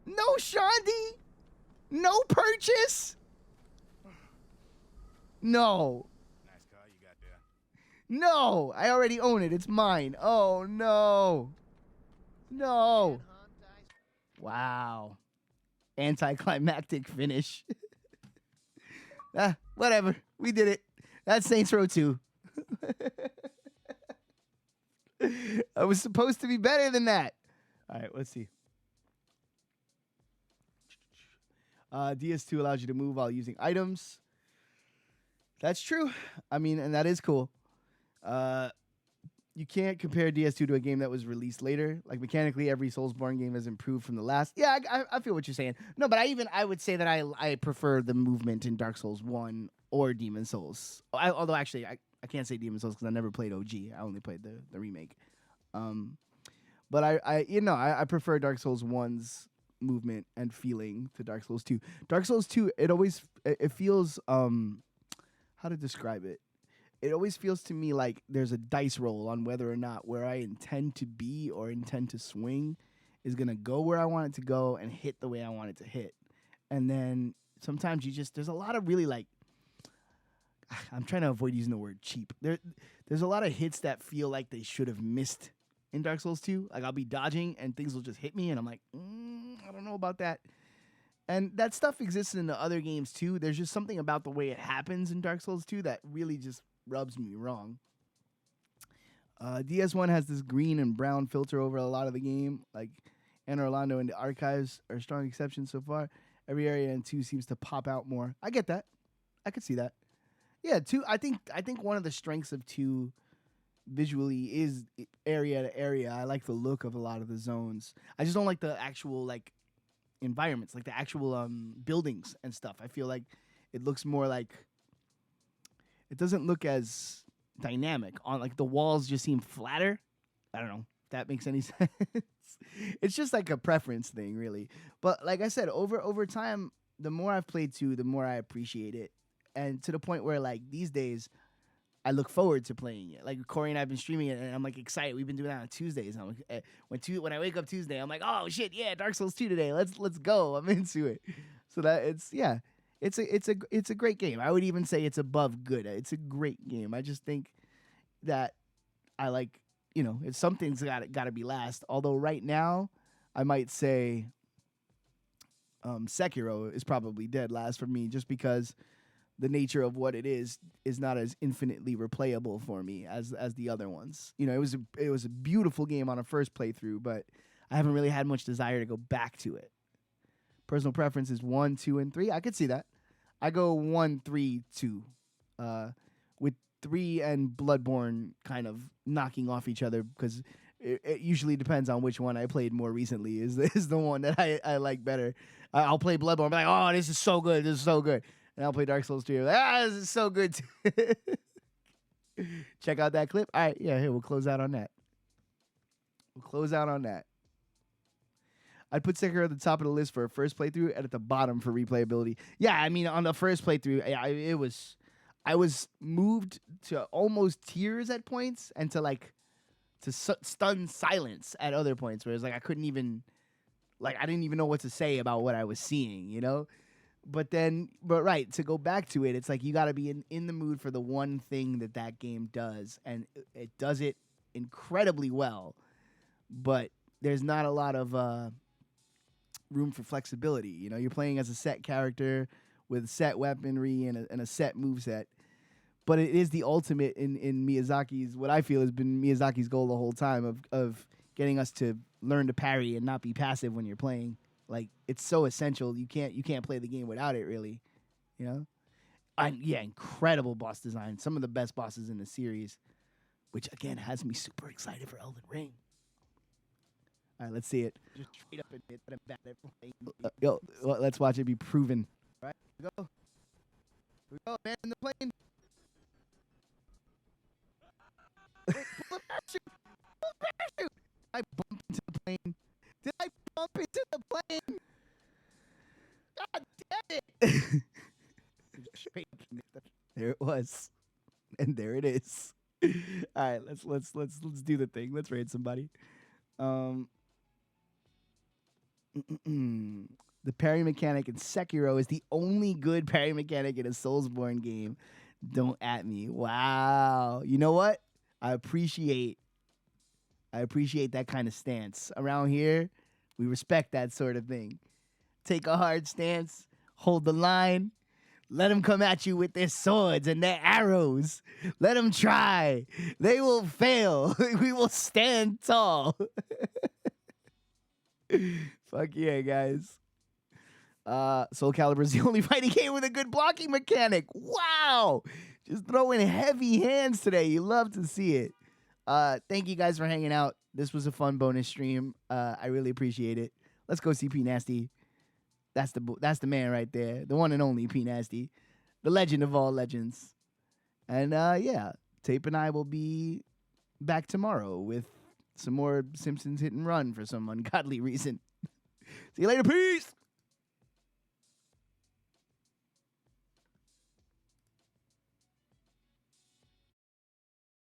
No Shandi. No purchase. No. Nice car you got there. No. I already own it. It's mine. Oh, no. No. Wow. Anticlimactic finish. Whatever. We did it. That's Saints Row 2. I was supposed to be better than that. All right, let's see. DS2 allows you to move while using items. That's true. I mean, and that is cool. You can't compare DS2 to a game that was released later. Like, mechanically, every Soulsborne game has improved from the last. Yeah, I feel what you're saying. No, but I would say that I prefer the movement in Dark Souls 1 or Demon Souls. Although, actually, I can't say Demon Souls because I never played OG. I only played the remake. But I prefer Dark Souls 1's movement and feeling to Dark Souls 2. Dark Souls 2, it feels, how to describe it? It always feels to me like there's a dice roll on whether or not where I intend to be or intend to swing is going to go where I want it to go and hit the way I want it to hit. And then sometimes there's a lot of really like, I'm trying to avoid using the word cheap. There's a lot of hits that feel like they should have missed in Dark Souls 2. Like I'll be dodging and things will just hit me and I'm like, I don't know about that. And that stuff exists in the other games too. There's just something about the way it happens in Dark Souls 2 that really just rubs me wrong. DS1 has this green and brown filter over a lot of the game. Like Anne Orlando and the Archives are strong exceptions so far. Every area in 2 seems to pop out more. I get that. I could see that. Yeah, 2. I think one of the strengths of 2 visually is area to area. I like the look of a lot of the zones. I just don't like the actual like environments, like the actual buildings and stuff. I feel like it looks more like it doesn't look as dynamic. On like the walls just seem flatter. I don't know if that makes any sense. It's just like a preference thing, really. But like I said, over time, the more I've played 2, the more I appreciate it, and to the point where like these days, I look forward to playing it. Like Corey and I've been streaming it, and I'm like excited. We've been doing that on Tuesdays. I'm like, when I wake up Tuesday, I'm like, oh shit, yeah, Dark Souls 2 today. Let's go. I'm into it. So that it's a great game. I would even say it's above good. It's a great game. I just think that I like, it's something's got to be last. Although right now, I might say Sekiro is probably dead last for me, just because the nature of what it is not as infinitely replayable for me as the other ones. It was a beautiful game on a first playthrough, but I haven't really had much desire to go back to it. Personal preference is 1, 2, and 3. I could see that. I go 1, 3, 2, with 3 and Bloodborne kind of knocking off each other because it usually depends on which one I played more recently. Is the one that I like better. I'll play Bloodborne, be like, oh, this is so good, and I'll play Dark Souls 3. Like, this is so good too. Check out that clip. All right, yeah, here we'll close out on that. I'd put Sekiro at the top of the list for a first playthrough and at the bottom for replayability. Yeah, I mean, on the first playthrough, I was moved to almost tears at points and to stunned silence at other points where it's like I couldn't even, like I didn't even know what to say about what I was seeing, But right, to go back to it, it's like you got to be in the mood for the one thing that game does, and it does it incredibly well. But there's not a lot of room for flexibility. You're playing as a set character with set weaponry and a set moveset. But it is the ultimate in Miyazaki's, what I feel has been Miyazaki's goal the whole time of getting us to learn to parry and not be passive when you're playing. Like, it's so essential. You can't play the game without it, really. And yeah, incredible boss design. Some of the best bosses in the series, which again has me super excited for Elden Ring. All right, let's see it. Just straight up admit that I'm bad at playing. Let's watch it be proven. All right, here we go, man, in the plane. Wait, pull a parachute! Pull a parachute! I bumped into the plane. Did I bump into the plane? God damn it! Straight up. There it was, and there it is. All right, let's do the thing. Let's raid somebody. The parry mechanic in Sekiro is the only good parry mechanic in a Soulsborne game. Don't at me. Wow. You know what? I appreciate that kind of stance. Around here, we respect that sort of thing. Take a hard stance, hold the line, let them come at you with their swords and their arrows. Let them try. They will fail. We will stand tall. Fuck yeah, guys. Soul Calibur is the only fighting game with a good blocking mechanic. Wow. Just throwing heavy hands today. You love to see it. Thank you guys for hanging out. This was a fun bonus stream. I really appreciate it. Let's go see P Nasty. That's the man right there. The one and only P Nasty. The legend of all legends. And yeah, Tape and I will be back tomorrow with some more Simpsons Hit and Run for some ungodly reason. See you later. Peace.